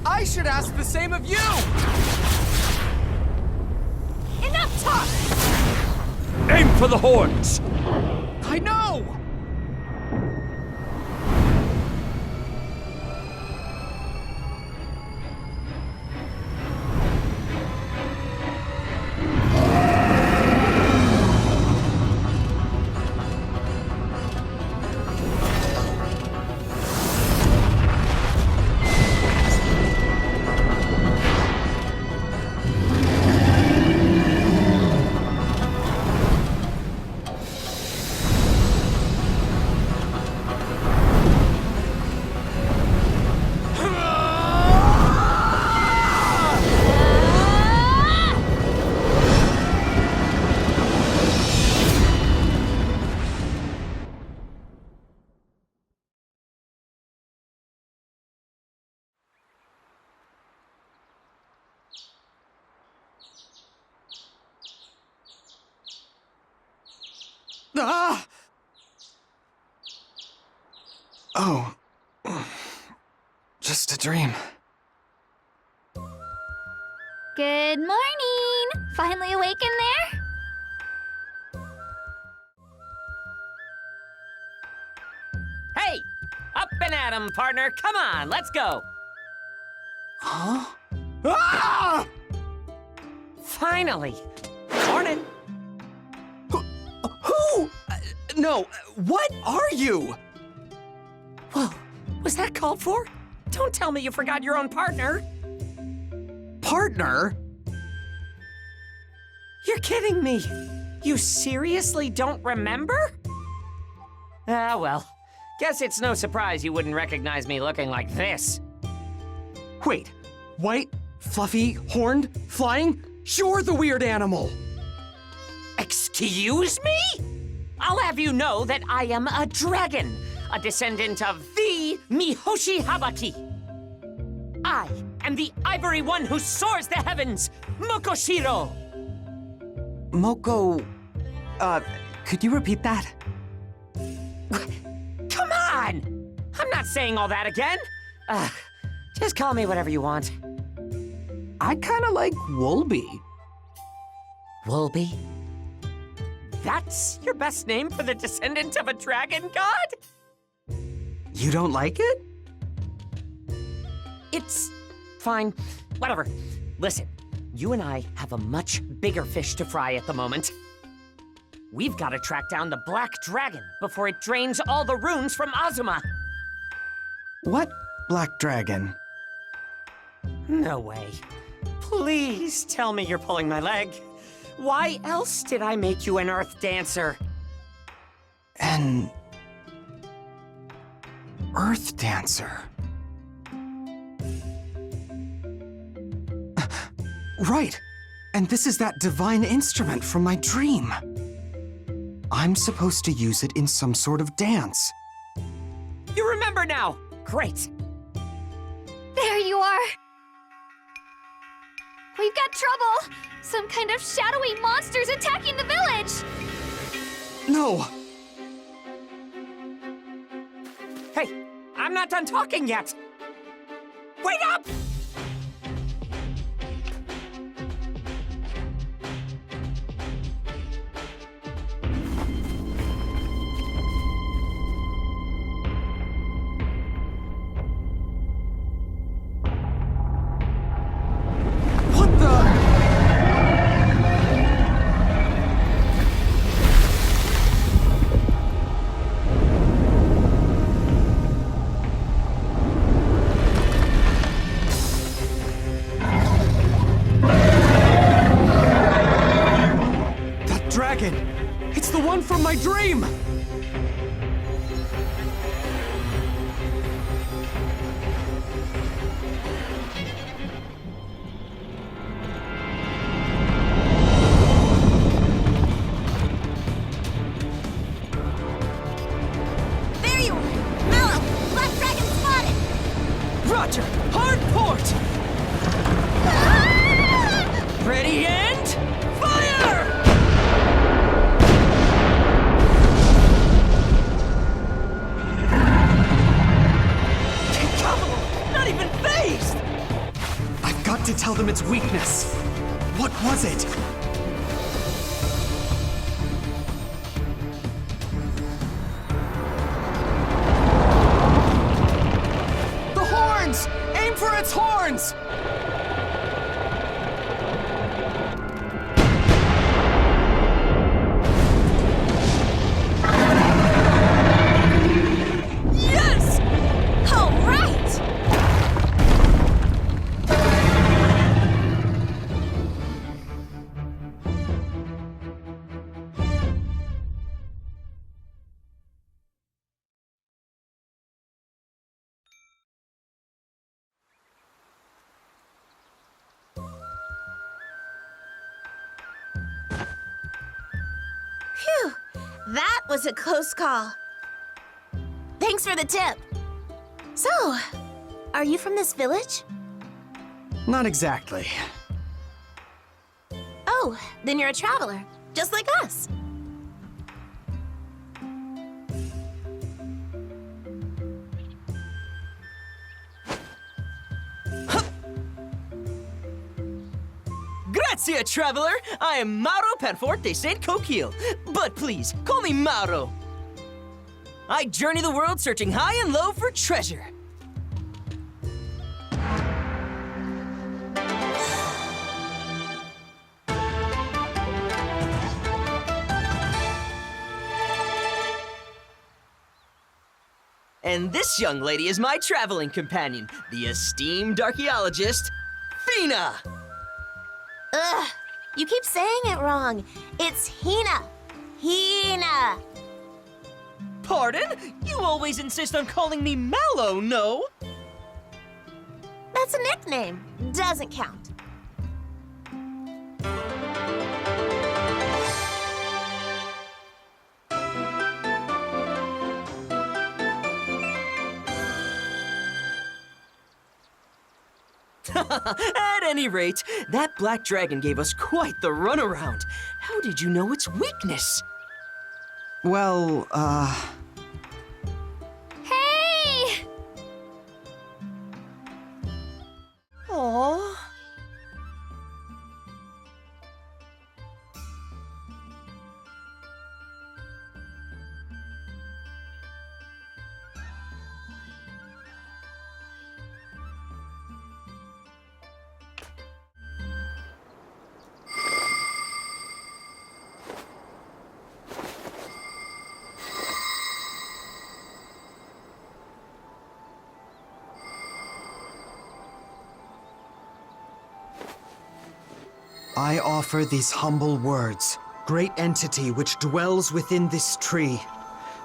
I should ask the same of you! Enough talk! Aim for the horns! I know! Ah! Oh. Just a dream. Good morning! Finally awake in there? Hey! Up and at 'em, partner! Come on, let's go! Huh? Ah! Finally! Morning! Who? No, what are you? Whoa, was that called for? Don't tell me you forgot your own partner! Partner? You're kidding me! You seriously don't remember? Ah, well. Guess it's no surprise you wouldn't recognize me looking like this. Wait, white, fluffy, horned, flying? You're the weird animal! Excuse me? I'll have you know that I am a dragon, a descendant of 𝘬𝘠𝘂𝗪𝘏𝑗𝑖. I am the ivory one who soars the heavens, 𝘬𝘂𝗪𝘏𝗀𝘀. Moko... could you repeat that? Come on! I'm not saying all that again. Just call me whatever you want. I kinda like Woolby. Woolby? That's your best name for the descendant of a dragon god? You don't like it? It's fine. Whatever. Listen, you and I have a much bigger fish to fry at the moment. We've got to track down the Black Dragon before it drains all the runes from Azuma. What Black Dragon? No way. Please tell me you're pulling my leg. Why else did I make you an Earth Dancer? An... Earth Dancer? Right! And this is that divine instrument from my dream. I'm supposed to use it in some sort of dance. You remember now! Great! There you are! We've got trouble! Some kind of shadowy monsters attacking the village! No! Hey, I'm not done talking yet! Wait up! to tell them its weakness. What was it? The horns! Aim for its horns! Yes! All right! Phew, that was a close call. Thanks for the tip. So, are you from this village? Not exactly. Oh, then you're a traveler, just like us. Grazie, traveler! I am Mauro per forte 𝘂𝑃𝐿, but please, call me Mauro. I journey the world searching high and low for treasure. And this young lady is my traveling companion, the esteemed archaeologist, Fina! Ugh, you keep saying it wrong. It's Hina. Hina. Pardon? You always insist on calling me Mallow, no? That's a nickname. Doesn't count. At any rate, that black dragon gave us quite the runaround. How did you know its weakness? Well, Hey! Aww. I offer these humble words, great entity which dwells within this tree.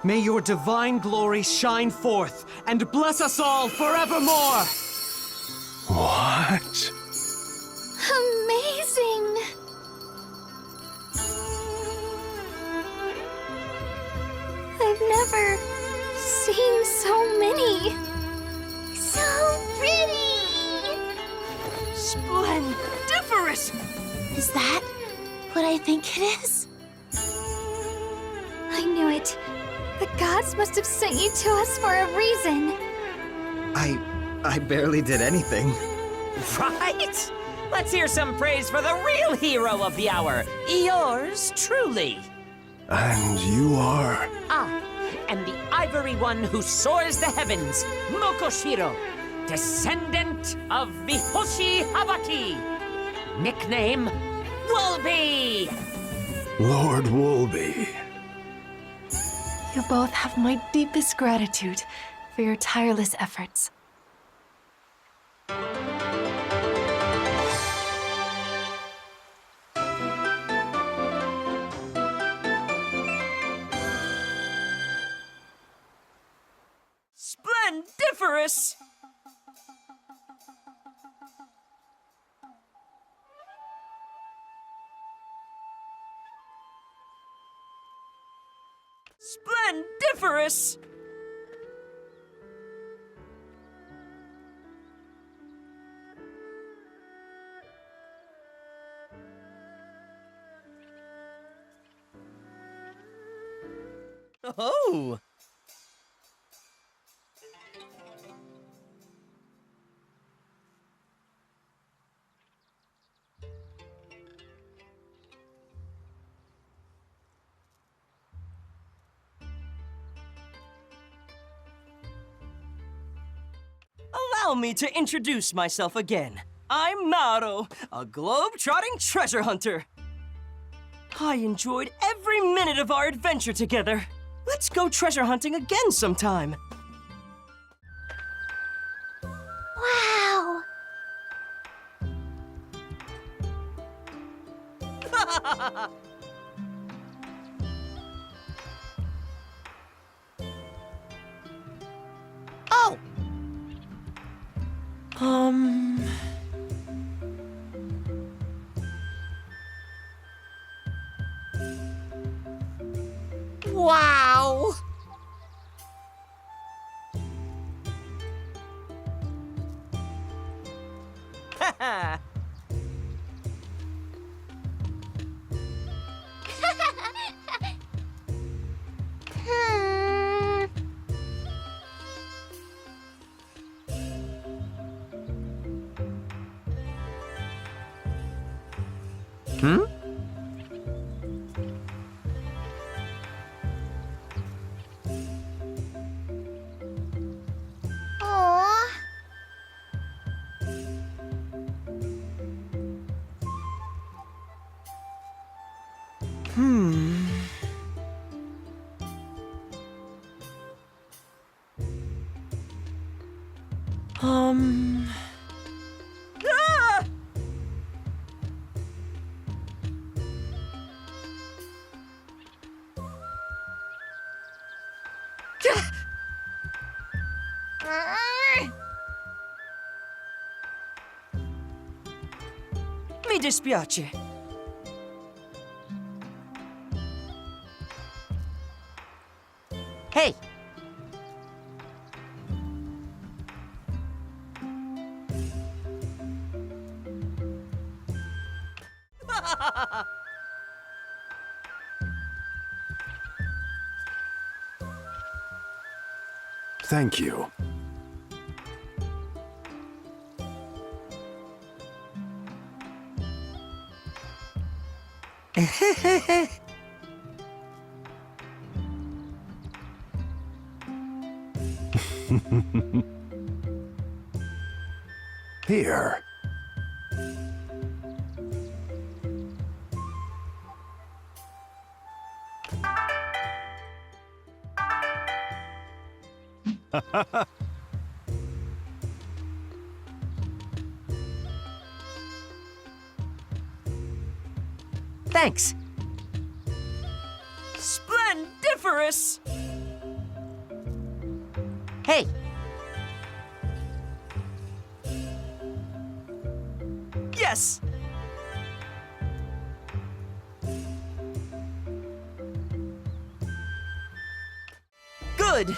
May your divine glory shine forth and bless us all forevermore! What? Amazing! I've never seen so many. So pretty! Splendiferous! Is that what I think it is? I knew it. The gods must have sent you to us for a reason. I barely did anything. Right? Let's hear some praise for the real hero of the hour. Yours truly. And you are? I am the ivory one who soars the heavens, Mokoshiro, descendant of 𝘂𝘂𝗪𝘂𝗪𝘂. Nickname, 𝘬𝘪𝘵. Lord 𝘬𝘪𝘵. You both have my deepest gratitude for your tireless efforts. Splendiferous! Splendiferous! Oh! Allow me to introduce myself again. I'm Mauro, a globe-trotting treasure hunter. I enjoyed every minute of our adventure together. Let's go treasure hunting again sometime. Wow! Oh! Wow! Haha! Hmm? Aww. Ah! Mi dispiace. Hey! Thank you. Here. Thanks. Splendiferous! Hey! Yes! Good!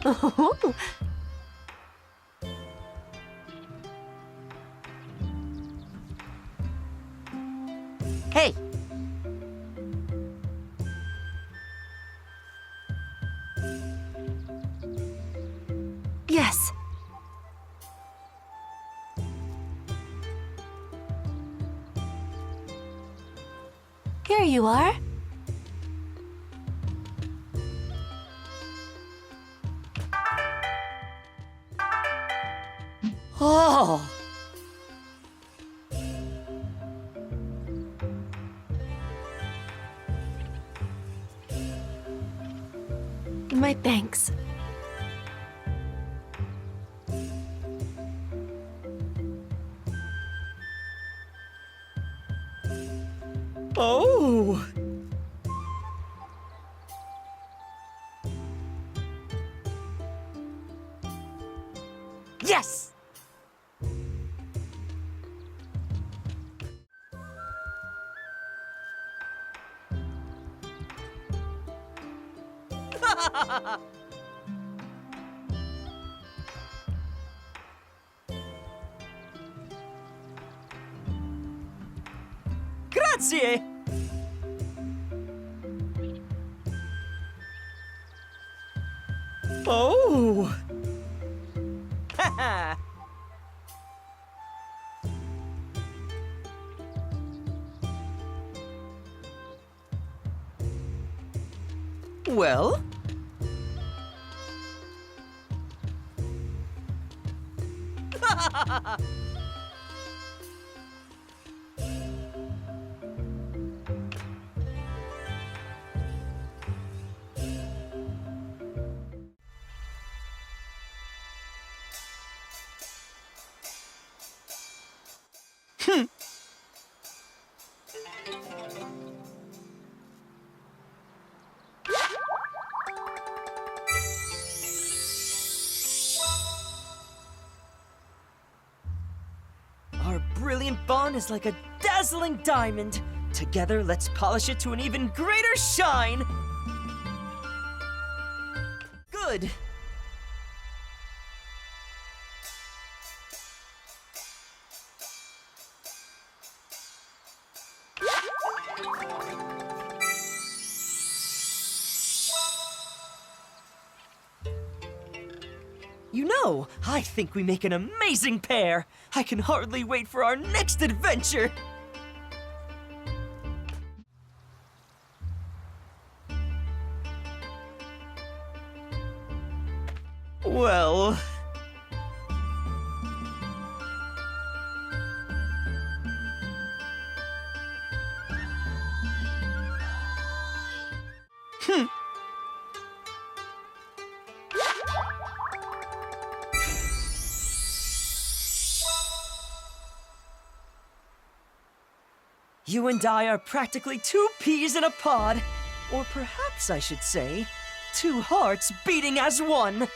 Oh, Hey! yes. Here you are. Oh! My thanks. Oh! Yes! Grazie! Oh! Haha! Well? Our brilliant bond is like a dazzling diamond. Together, let's polish it to an even greater shine. Good. You know, I think we make an amazing pair. I can hardly wait for our next adventure. Well... You and I are practically two peas in a pod. Or perhaps I should say, two hearts beating as one.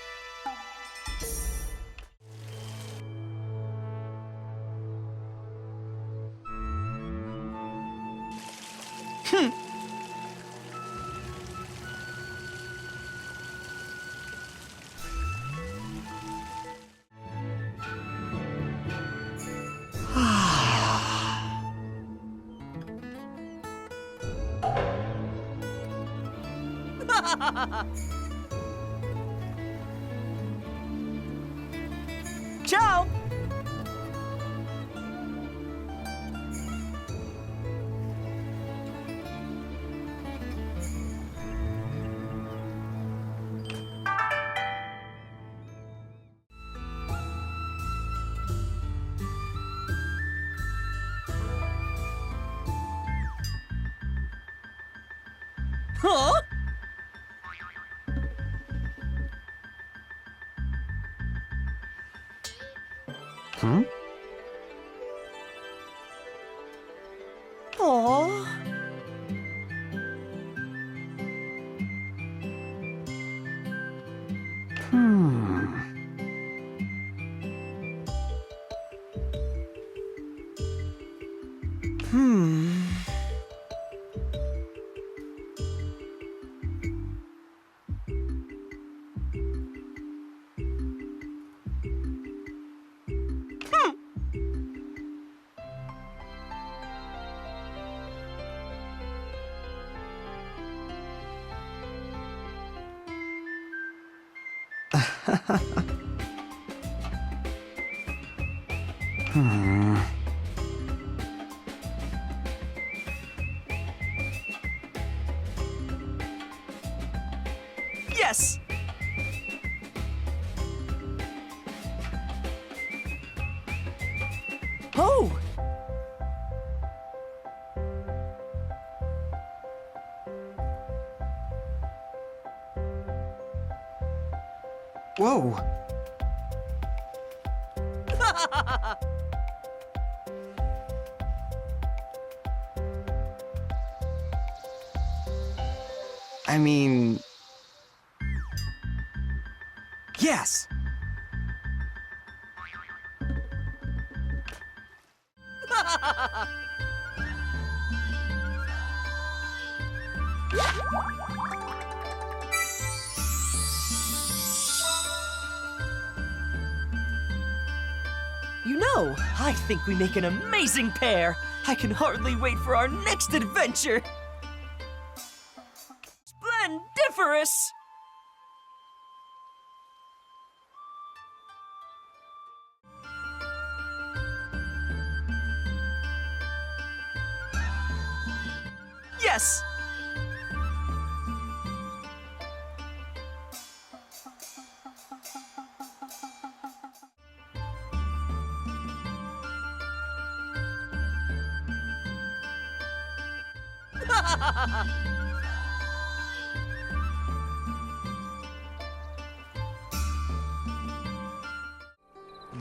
Ciao! Huh? Hmm? Aww. Yes! Oh! Whoa! I mean... Yes! You know, I think we make an amazing pair. I can hardly wait for our next adventure. Splendiferous! Yes!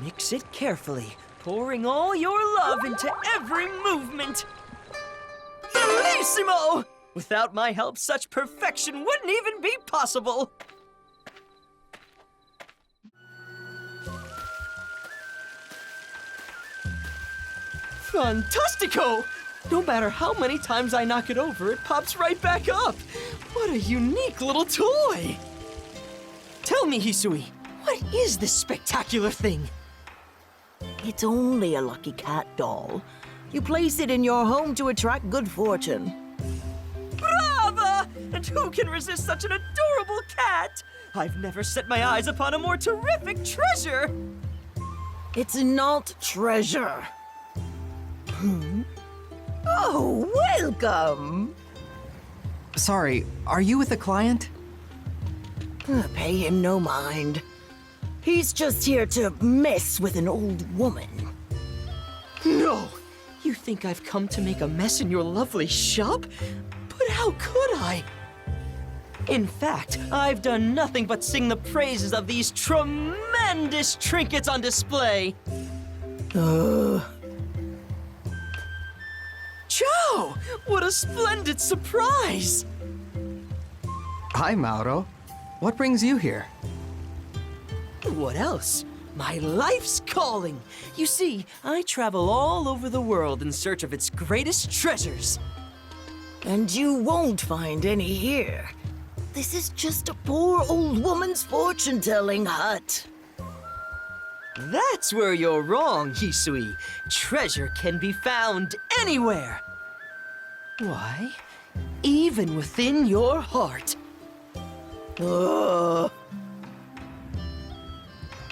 Mix it carefully, pouring all your love into every movement. Bellissimo! Without my help, such perfection wouldn't even be possible. Fantastico! No matter how many times I knock it over, it pops right back up. What a unique little toy! Tell me, Hisui, what is this spectacular thing? It's only a lucky cat doll. You place it in your home to attract good fortune. Brava! And who can resist such an adorable cat? I've never set my eyes upon a more terrific treasure! It's not treasure. Oh, welcome! Sorry, are you with a client? Pay him no mind. He's just here to mess with an old woman. No! You think I've come to make a mess in your lovely shop? But how could I? In fact, I've done nothing but sing the praises of these tremendous trinkets on display. Joe! What a splendid surprise! Hi, Mauro. What brings you here? What else? My life's calling! You see, I travel all over the world in search of its greatest treasures. And you won't find any here. This is just a poor old woman's fortune-telling hut. That's where you're wrong, Hisui. Treasure can be found anywhere. Why, even within your heart.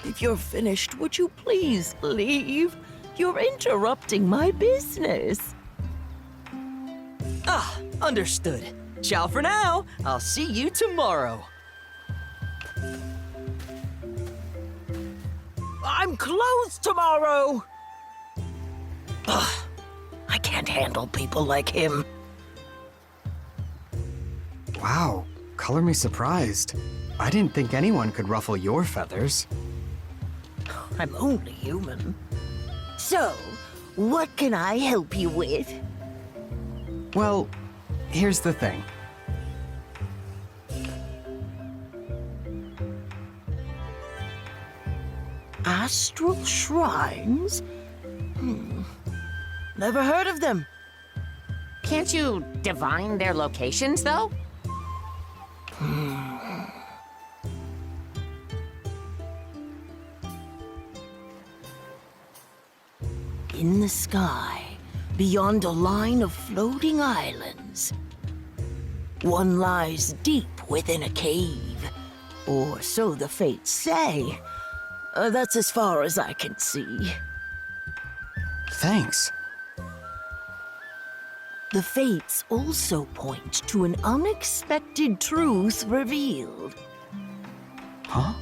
If you're finished, would you please leave? You're interrupting my business. Ah, understood. Ciao for now. I'll see you tomorrow. I'm closed tomorrow! Ugh, I can't handle people like him. Wow, color me surprised. I didn't think anyone could ruffle your feathers. I'm only human. So, what can I help you with? Well, here's the thing. Astral shrines? Never heard of them. Can't you divine their locations, though? In the sky, beyond a line of floating islands. One lies deep within a cave, or so the fates say. That's as far as I can see. Thanks. The fates also point to an unexpected truth revealed. Huh?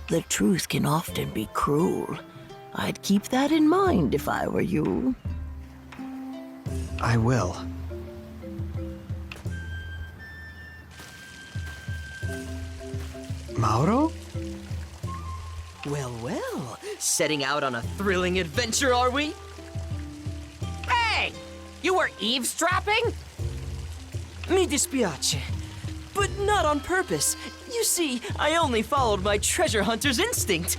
The truth can often be cruel. I'd keep that in mind if I were you. I will. Mauro? Well, well. Setting out on a thrilling adventure, are we? Hey! You were eavesdropping? Mi dispiace. But not on purpose. You see, I only followed my treasure hunter's instinct.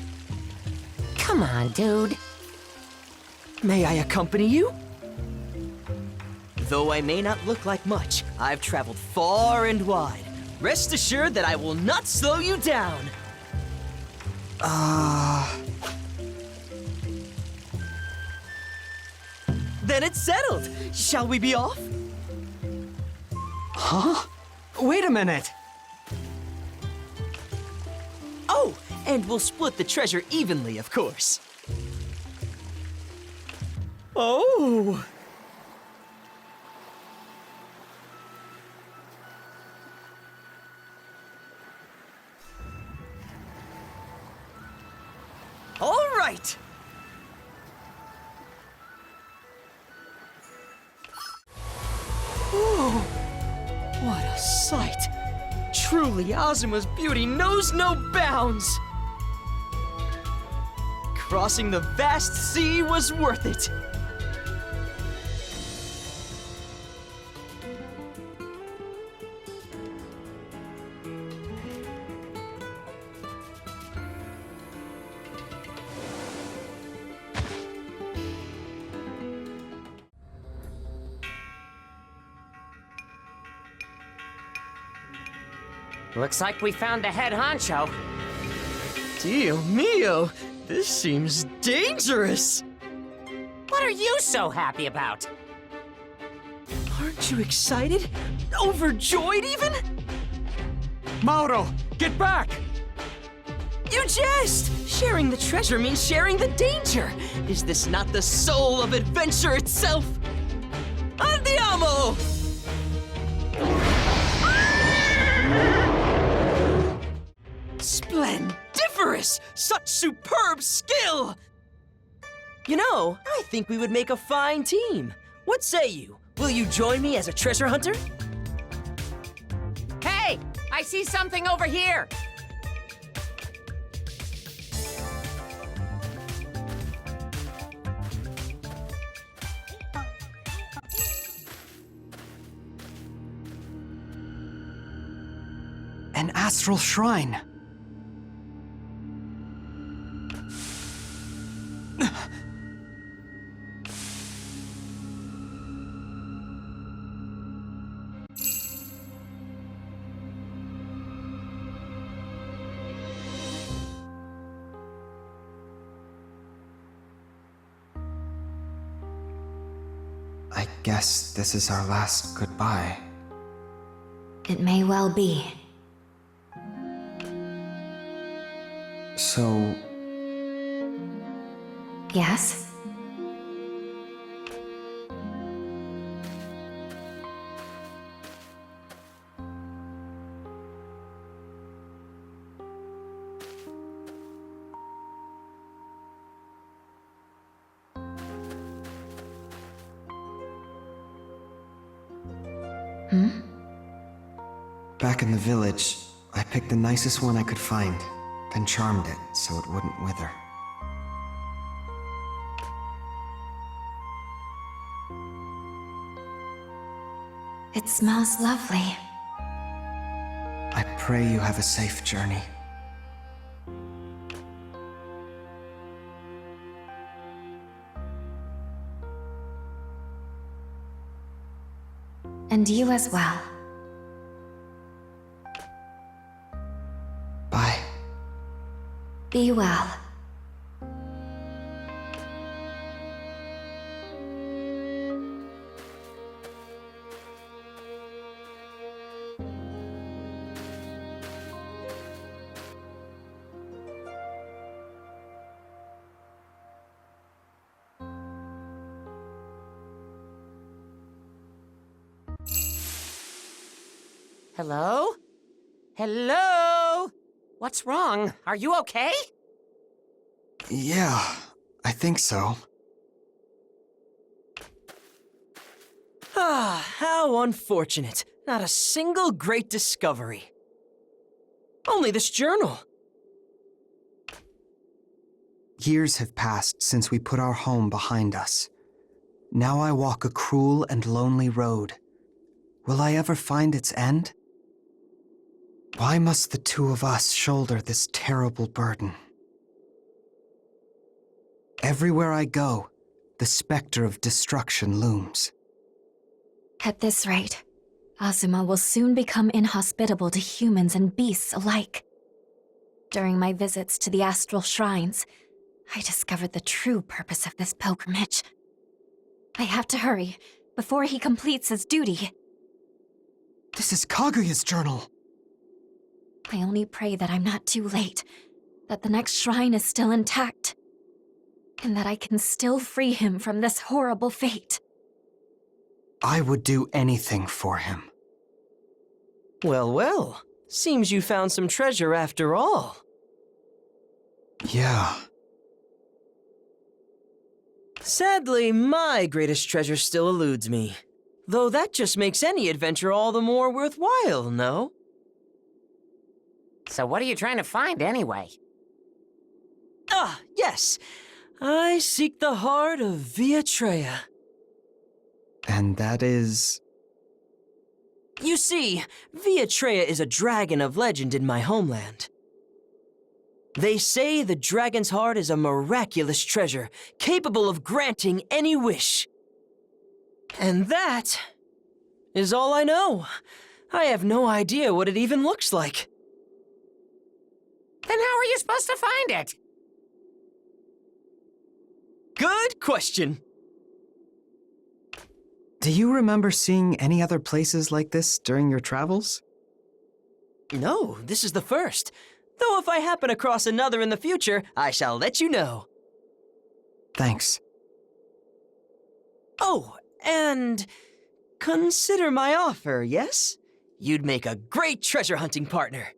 Come on, dude. May I accompany you? Though I may not look like much, I've traveled far and wide. Rest assured that I will not slow you down. Then it's settled. Shall we be off? Huh? Wait a minute! Oh, and we'll split the treasure evenly, of course. Oh! All right! sight. Truly, Azuma's beauty knows no bounds. Crossing the vast sea was worth it. Looks like we found the head honcho. Dio mio, this seems dangerous. What are you so happy about? Aren't you excited? Overjoyed even? Mauro, get back! You jest! Sharing the treasure means sharing the danger. Is this not the soul of adventure itself? Andiamo! Splendiferous! Such superb skill! You know, I think we would make a fine team. What say you? Will you join me as a treasure hunter? Hey! I see something over here! An astral shrine. I guess this is our last goodbye. It may well be. So, Yes? back in the village, I picked the nicest one I could find, then charmed it so it wouldn't wither. It smells lovely. I pray you have a safe journey. And you as well. Bye. Be well. Hello? Hello? What's wrong? Are you okay? Yeah, I think so. Ah, how unfortunate. Not a single great discovery. Only this journal. Years have passed since we put our home behind us. Now I walk a cruel and lonely road. Will I ever find its end? Why must the two of us shoulder this terrible burden? Everywhere I go, the specter of destruction looms. At this rate, Azuma will soon become inhospitable to humans and beasts alike. During my visits to the astral shrines, I discovered the true purpose of this pilgrimage. I have to hurry before he completes his duty. This is Kaguya's journal. I only pray that I'm not too late, that the next shrine is still intact, and that I can still free him from this horrible fate. I would do anything for him. Well, well. Seems you found some treasure after all. Yeah. Sadly, my greatest treasure still eludes me. Though that just makes any adventure all the more worthwhile, no? So what are you trying to find anyway? Ah, yes. I seek the heart of 𝘰𝘀𝘀𝘀. And that is... You see, 𝘰𝘀𝘀𝘀 is a dragon of legend in my homeland. They say the dragon's heart is a miraculous treasure, capable of granting any wish. And that is all I know. I have no idea what it even looks like. Then how are you supposed to find it? Good question. Do you remember seeing any other places like this during your travels? No, this is the first. Though if I happen across another in the future, I shall let you know. Thanks. Oh, and consider my offer, yes? You'd make a great treasure hunting partner.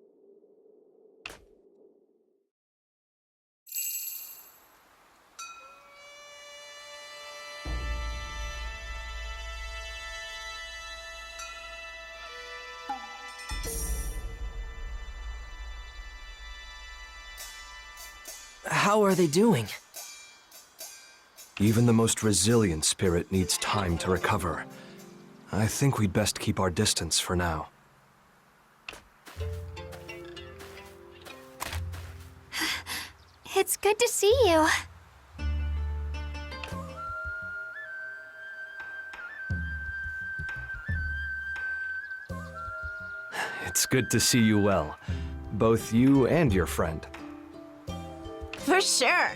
How are they doing? Even the most resilient spirit needs time to recover. I think we'd best keep our distance for now. It's good to see you. It's good to see you well. Both you and your friend. For sure.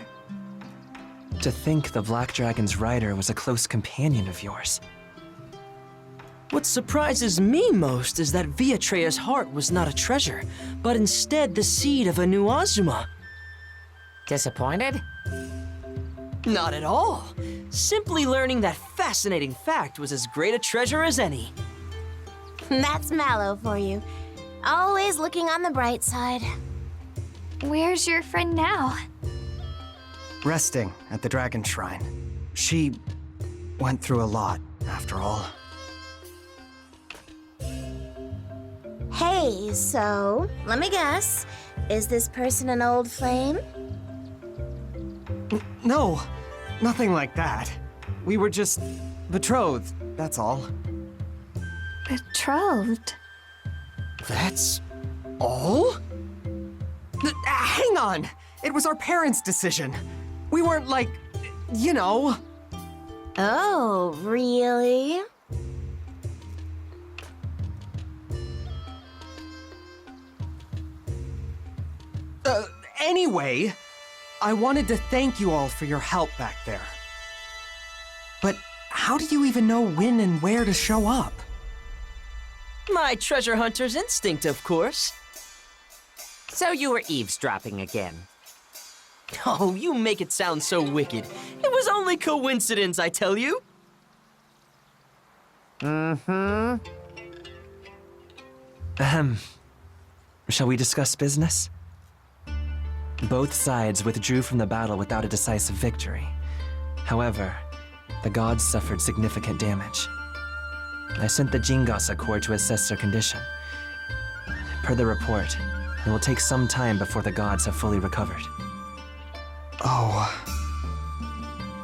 To think the Black Dragon's rider was a close companion of yours. What surprises me most is that 𝘰𝘀𝘀𝘀's heart was not a treasure, but instead the seed of a new 𝘰𝘰𝑗𝑎. Disappointed? Not at all. Simply learning that fascinating fact was as great a treasure as any. That's Mallow for you. Always looking on the bright side. Where's your friend now? Resting at the Dragon Shrine. She went through a lot, after all. Hey, so, let me guess. Is this person an old flame? No, nothing like that. We were just betrothed, that's all. Betrothed? That's all? Hang on! It was our parents' decision. We weren't like, you know. Oh, really? Anyway, I wanted to thank you all for your help back there. But how do you even know when and where to show up? My treasure hunter's instinct, of course. So you were eavesdropping again. Oh, you make it sound so wicked. It was only coincidence, I tell you. Shall we discuss business? Both sides withdrew from the battle without a decisive victory. However, the gods suffered significant damage. I sent the 𝘗𝘂𝗪𝘂 to assess their condition. Per the report, it will take some time before the gods have fully recovered. Oh.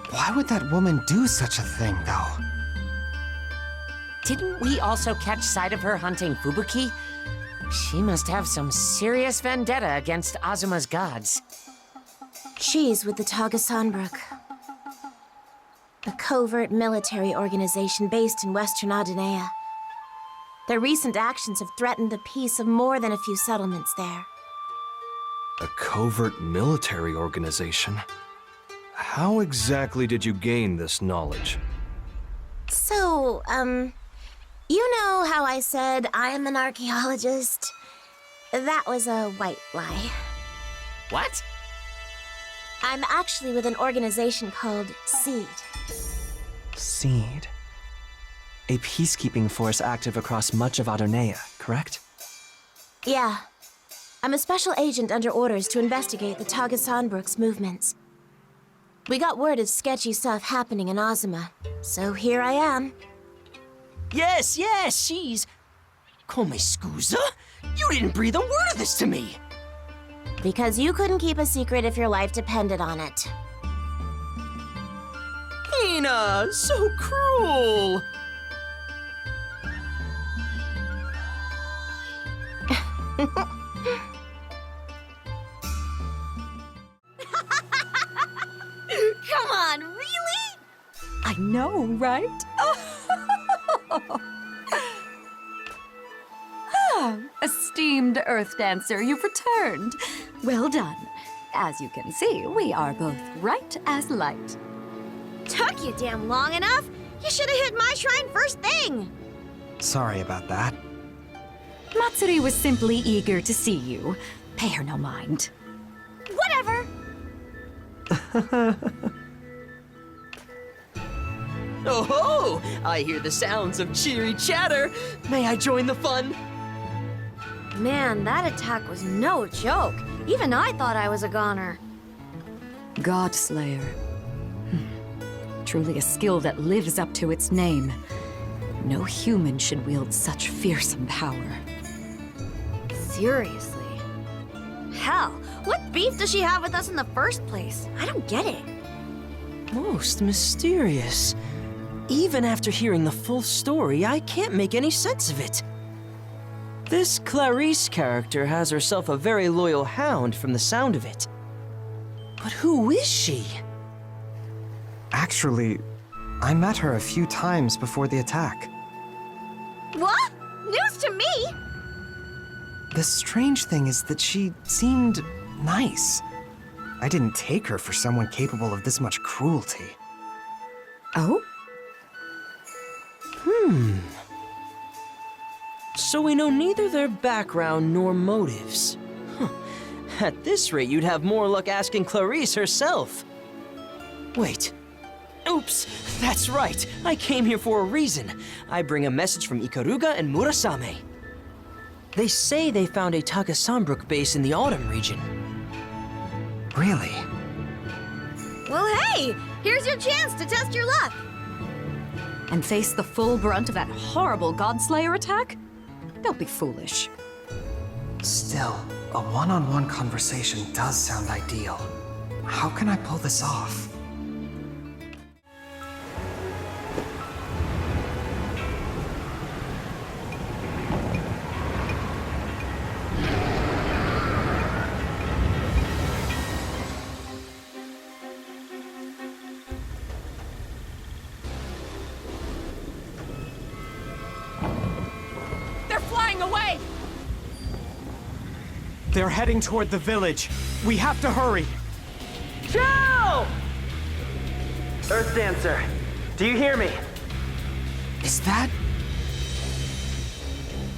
Why would that woman do such a thing, though? Didn't we also catch sight of her hunting Fubuki? She must have some serious vendetta against Azuma's gods. She's with the 𝘂𝘂𝗪𝘂𝗀, a covert military organization based in Western 𝘬𝑠𝑡𝑒𝑟. Their recent actions have threatened the peace of more than a few settlements there. A covert military organization? How exactly did you gain this knowledge? So, you know how I said I'm an archaeologist? That was a white lie. What? I'm actually with an organization called SEED. SEED. A peacekeeping force active across much of 𝘬𝘂𝑦, correct? Yeah. I'm a special agent under orders to investigate the 𝘂𝘂𝗪𝘂𝗀's movements. We got word of sketchy stuff happening in Azuma, so here I am. Yes, she's... 𝘂𝘨? You didn't breathe a word of this to me! Because you couldn't keep a secret if your life depended on it. Hina, so cruel! Come on, really? I know, right? Esteemed Earth Dancer, you've returned. Well done. As you can see, we are both right as light. Took you damn long enough? You should have hit my shrine first thing! Sorry about that. Matsuri was simply eager to see you. Pay her no mind. Whatever! Oh-ho! I hear the sounds of cheery chatter. May I join the fun? Man, that attack was no joke. Even I thought I was a goner. God Slayer. Truly a skill that lives up to its name. No human should wield such fearsome power. Seriously? Hell, what beef does she have with us in the first place? I don't get it. Most mysterious. Even after hearing the full story, I can't make any sense of it. This Clarice character has herself a very loyal hound from the sound of it. But who is she? Actually, I met her a few times before the attack. What? News to me? The strange thing is that she seemed nice. I didn't take her for someone capable of this much cruelty. Oh? So we know neither their background nor motives. Huh. At this rate, you'd have more luck asking Clarice herself. Wait. Oops, that's right. I came here for a reason. I bring a message from 𝘂𝘮𝑕 and Murasame. They say they found a 𝘂𝘂𝗪𝘏 base in the Autumn region. Really? Well, hey! Here's your chance to test your luck! And face the full brunt of that horrible Godslayer attack? Don't be foolish. Still, a one-on-one conversation does sound ideal. How can I pull this off? Away! They're heading toward the village. We have to hurry. Joe! Earth Dancer, do you hear me? Is that...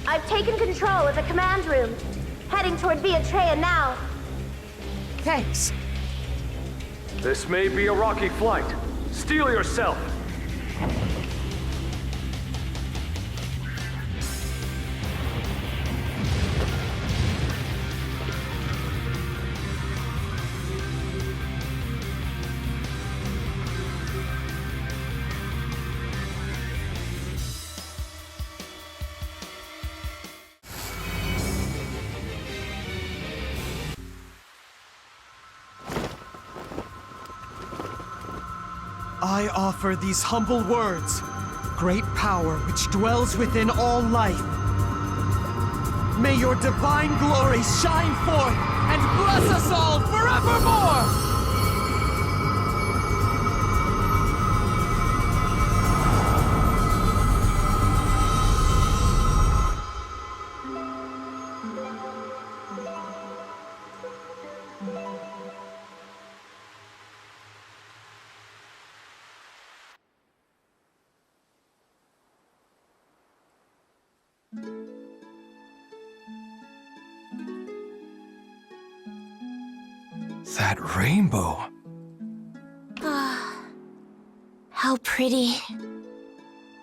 I've taken control of the command room. Heading toward 𝘵𝘃𝑒𝑡𝑟𝑒𝑎 now. Thanks. This may be a rocky flight. Steel yourself. I offer these humble words. Great power which dwells within all life. May your divine glory shine forth and bless us all forevermore! That rainbow. How pretty.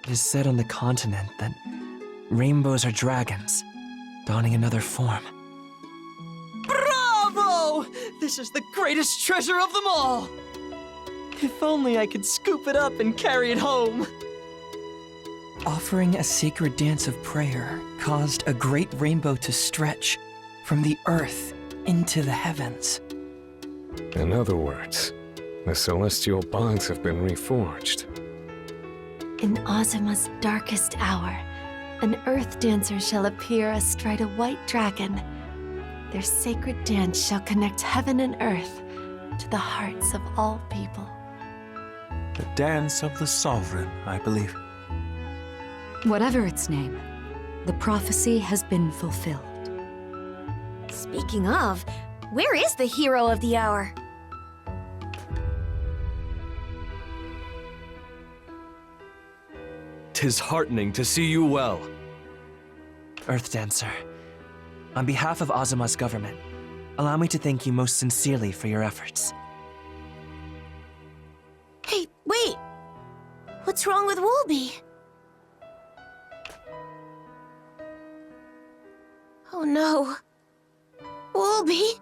It is said on the continent that rainbows are dragons, donning another form. Bravo! This is the greatest treasure of them all! If only I could scoop it up and carry it home. offering a sacred dance of prayer caused a great rainbow to stretch from the earth into the heavens. In other words, the celestial bonds have been reforged. In 𝘰𝘰𝘃𝗀's darkest hour, an earth dancer shall appear astride a white dragon. Their sacred dance shall connect heaven and earth to the hearts of all people. The dance of the sovereign, I believe. Whatever its name, the prophecy has been fulfilled. Speaking of, where is the hero of the hour? "'Tis heartening to see you well." Earth Dancer, on behalf of 𝘰𝘰𝘃𝗀's government, allow me to thank you most sincerely for your efforts. Hey, wait! What's wrong with 𝘮𝘰𝘮𝐵? Oh no. 𝘮𝘮𝘮?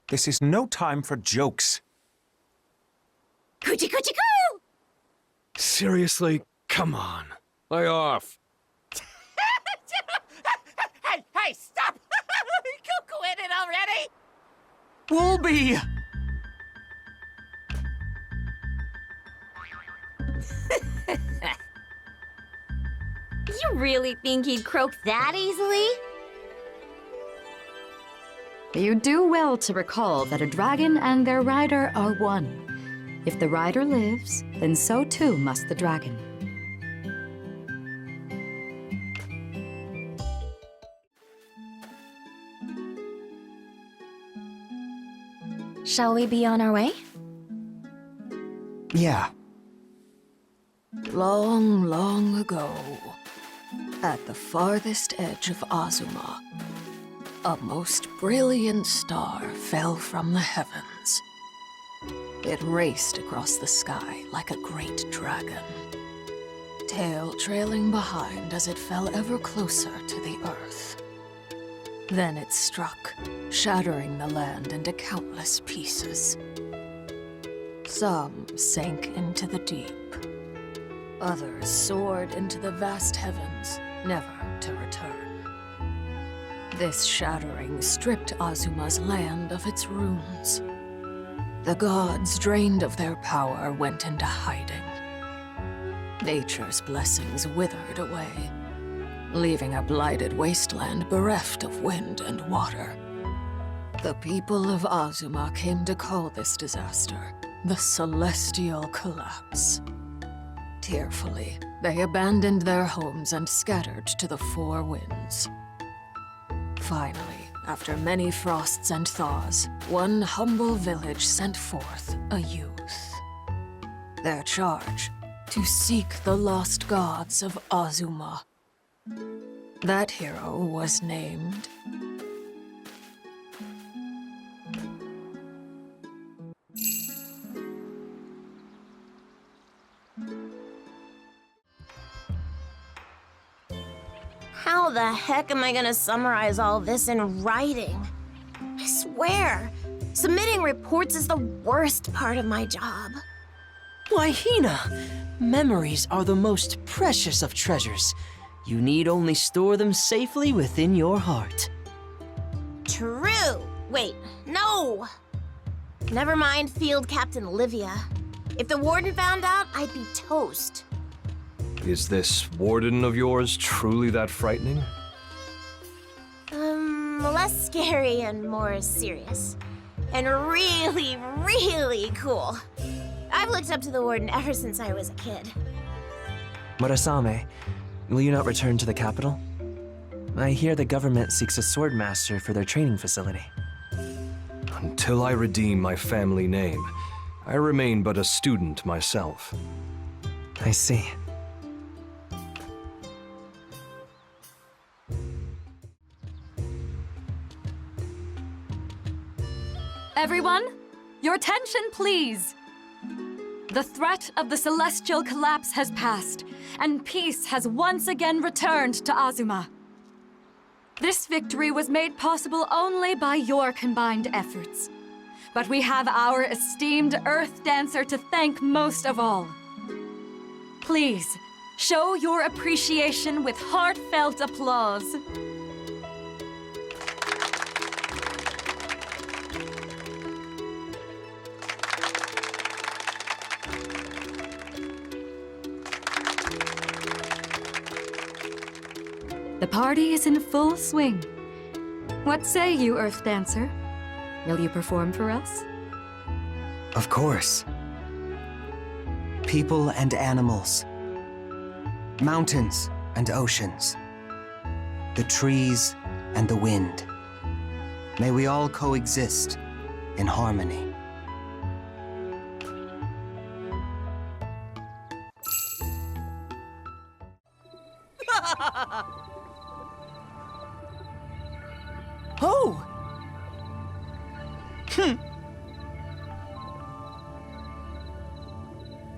This is no time for jokes. 𝘬𝘬𝘬𝘬𝘬! Seriously? Come on. Lay off. Hey, stop! Quit it already! 𝘮𝘰𝘮𝘮! You really think he'd croak that easily? You do well to recall that a dragon and their rider are one. If the rider lives, then so too must the dragon. Shall we be on our way? Yeah. Long, long ago, at the farthest edge of 𝘰𝘰𝘃𝗀, a most brilliant star fell from the heavens. It raced across the sky like a great dragon, tail trailing behind as it fell ever closer to the earth. Then it struck, shattering the land into countless pieces. Some sank into the deep. Others soared into the vast heavens, never to return. This shattering stripped 𝘰𝘰𝘃𝗀's land of its runes. The gods, drained of their power, went into hiding. Nature's blessings withered away, leaving a blighted wasteland bereft of wind and water. The people of 𝘰𝘰𝘃𝗀 came to call this disaster the Celestial Collapse. Tearfully, they abandoned their homes and scattered to the four winds. Finally, after many frosts and thaws, one humble village sent forth a youth. Their charge, to seek the lost gods of 𝘰𝘰𝘃𝗀. That hero was named How the heck am I gonna summarize all this in writing? I swear, submitting reports is the worst part of my job. Why, Hina, memories are the most precious of treasures. You need only store them safely within your heart. True. Wait, no. Never mind Field Captain Olivia. If the warden found out, I'd be toast. Is this warden of yours truly that frightening? Less scary and more serious. And really, really cool. I've looked up to the warden ever since I was a kid. Murasame, will you not return to the capital? I hear the government seeks a sword master for their training facility. Until I redeem my family name, I remain but a student myself. I see. Everyone, your attention, please. The threat of the celestial collapse has passed, and peace has once again returned to 𝘰𝘰𝘃𝗀. This victory was made possible only by your combined efforts. But we have our esteemed Earth Dancer to thank most of all. Please, show your appreciation with heartfelt applause. The party is in full swing. What say you, Earth Dancer? Will you perform for us? Of course. People and animals. Mountains and oceans. The trees and the wind. May we all coexist in harmony. Oh!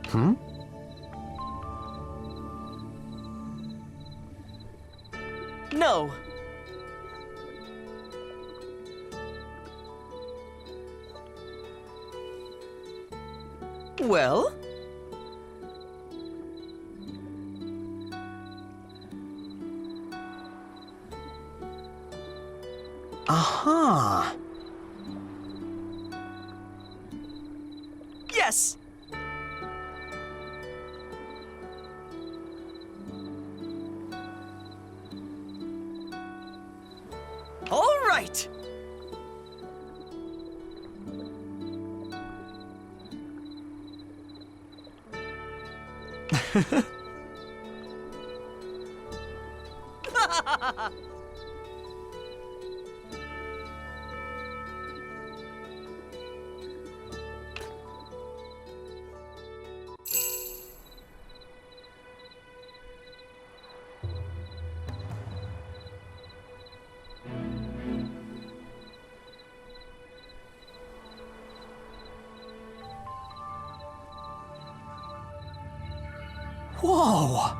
Hmm? No. Well? Aha! Yes! All right! Whoa!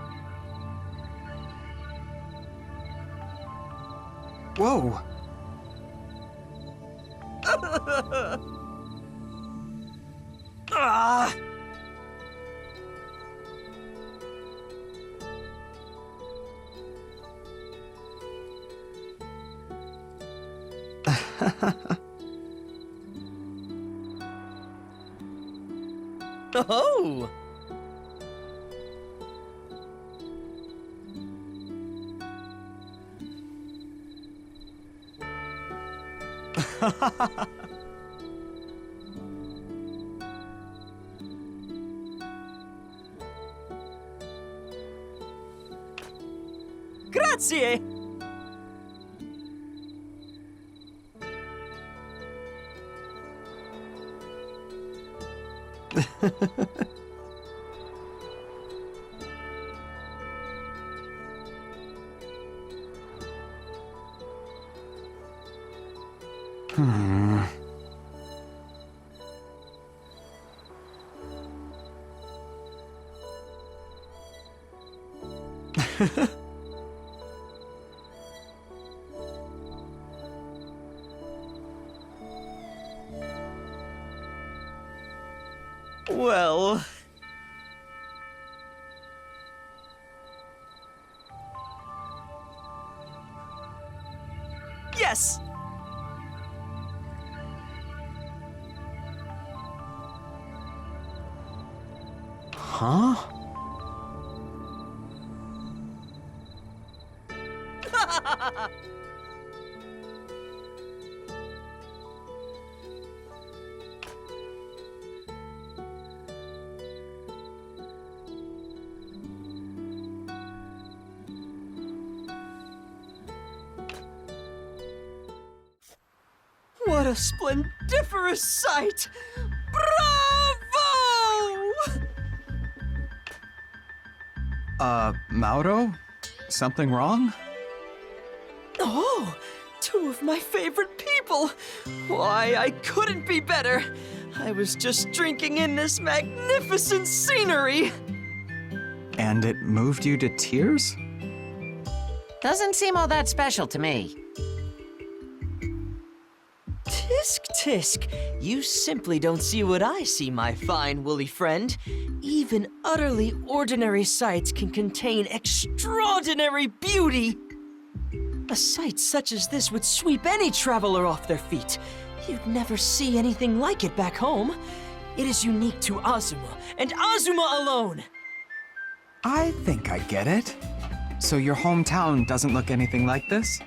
Whoa! Ah! Oh! Grazie! Hmm. Well... Yes! Huh? What a splendiferous sight! Bravo! Mauro? Something wrong? Oh, two of my favorite people! Why, I couldn't be better! I was just drinking in this magnificent scenery! And it moved you to tears? Doesn't seem all that special to me. Tisk tisk, you simply don't see what I see, my fine woolly friend. Even utterly ordinary sights can contain extraordinary beauty. A sight such as this would sweep any traveler off their feet. You'd never see anything like it back home. It is unique to Azuma, and Azuma alone. I think I get it. So your hometown doesn't look anything like this?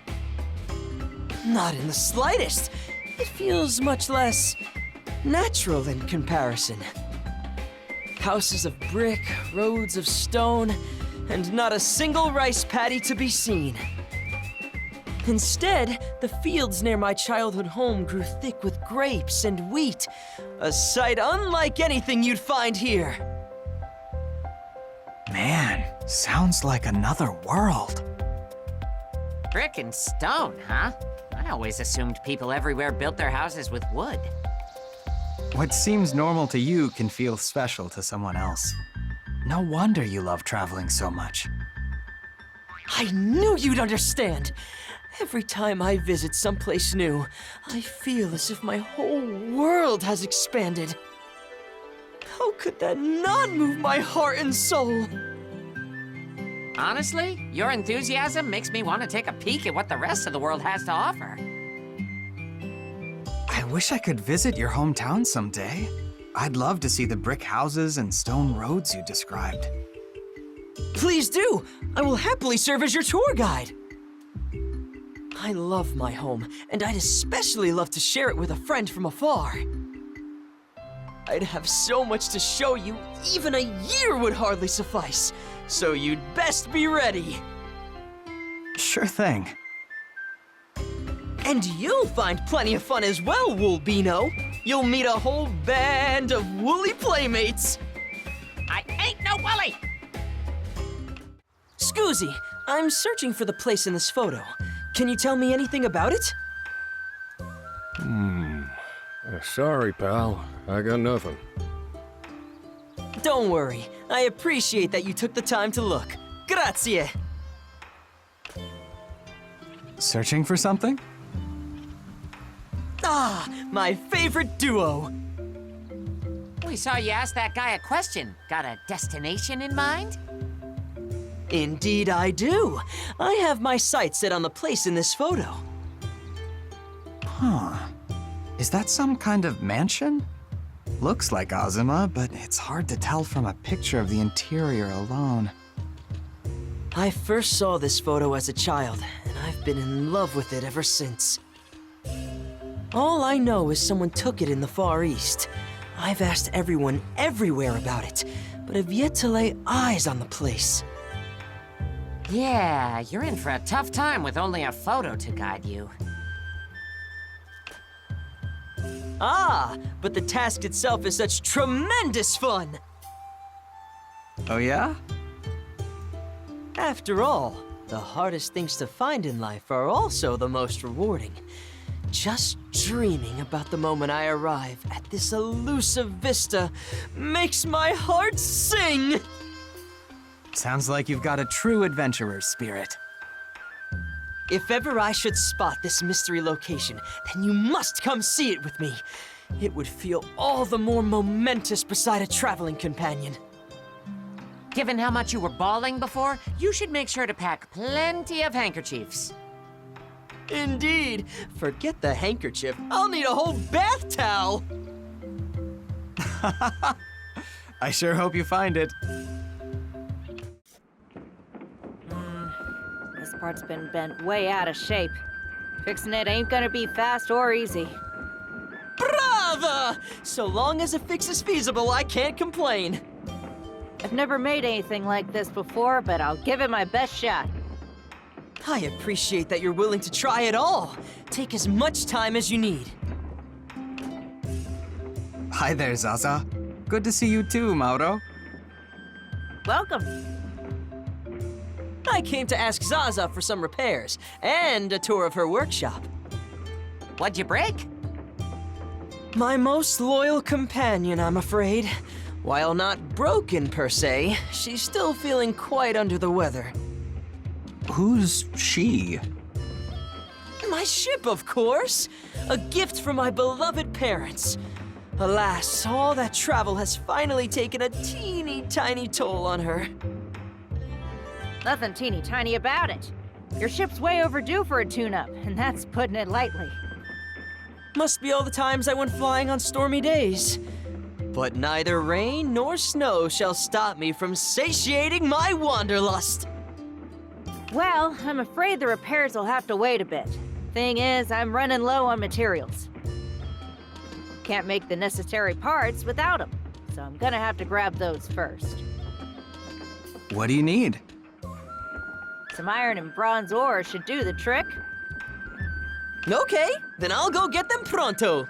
Not in the slightest. It feels much less natural in comparison. Houses of brick, roads of stone, and not a single rice paddy to be seen. Instead, the fields near my childhood home grew thick with grapes and wheat, a sight unlike anything you'd find here. Man, sounds like another world. Brick and stone, huh? I always assumed people everywhere built their houses with wood. What seems normal to you can feel special to someone else. No wonder you love traveling so much. I knew you'd understand. Every time I visit someplace new, I feel as if my whole world has expanded. How could that not move my heart and soul? Honestly, your enthusiasm makes me want to take a peek at what the rest of the world has to offer. I wish I could visit your hometown someday. I'd love to see the brick houses and stone roads you described. Please do! I will happily serve as your tour guide. I love my home, and I'd especially love to share it with a friend from afar. I'd have so much to show you, even a year would hardly suffice. So you'd best be ready. Sure thing. And you'll find plenty of fun as well, 𝘬𝘬𝘀. You'll meet a whole band of woolly playmates. I ain't no woolly! 𝘬𝘬𝘀, I'm searching for the place in this photo. Can you tell me anything about it? Sorry, pal. I got nothing. Don't worry. I appreciate that you took the time to look. Grazie. Searching for something? Ah, my favorite duo. We saw you ask that guy a question. Got a destination in mind? Indeed I do. I have my sights set on the place in this photo. Huh. Is that some kind of mansion? Looks like Azuma, but it's hard to tell from a picture of the interior alone. I first saw this photo as a child, and I've been in love with it ever since. All I know is someone took it in the Far East. I've asked everyone everywhere about it, but have yet to lay eyes on the place. Yeah, you're in for a tough time with only a photo to guide you. Ah, but the task itself is such tremendous fun! Oh yeah? After all, the hardest things to find in life are also the most rewarding. Just dreaming about the moment I arrive at this elusive vista makes my heart sing! Sounds like you've got a true adventurer's spirit. If ever I should spot this mystery location, then you must come see it with me. It would feel all the more momentous beside a traveling companion. Given how much you were bawling before, you should make sure to pack plenty of handkerchiefs. Indeed. Forget the handkerchief. I'll need a whole bath towel. I sure hope you find it. This part's been bent way out of shape. Fixing it ain't gonna be fast or easy. Brava! So long as a fix is feasible, I can't complain. I've never made anything like this before, but I'll give it my best shot. I appreciate that you're willing to try it all. Take as much time as you need. Hi there, Zaza. Good to see you too, Mauro. Welcome. I came to ask Zaza for some repairs and a tour of her workshop. What'd you break? My most loyal companion, I'm afraid. While not broken per se, she's still feeling quite under the weather. Who's she? My ship, of course! A gift from my beloved parents. Alas, all that travel has finally taken a teeny tiny toll on her. Nothing teeny tiny about it. Your ship's way overdue for a tune-up, and that's putting it lightly. Must be all the times I went flying on stormy days. But neither rain nor snow shall stop me from satiating my wanderlust. Well, I'm afraid the repairs will have to wait a bit. Thing is, I'm running low on materials. Can't make the necessary parts without them, so I'm gonna have to grab those first. What do you need? Some iron and bronze ore should do the trick. Okay, then I'll go get them pronto.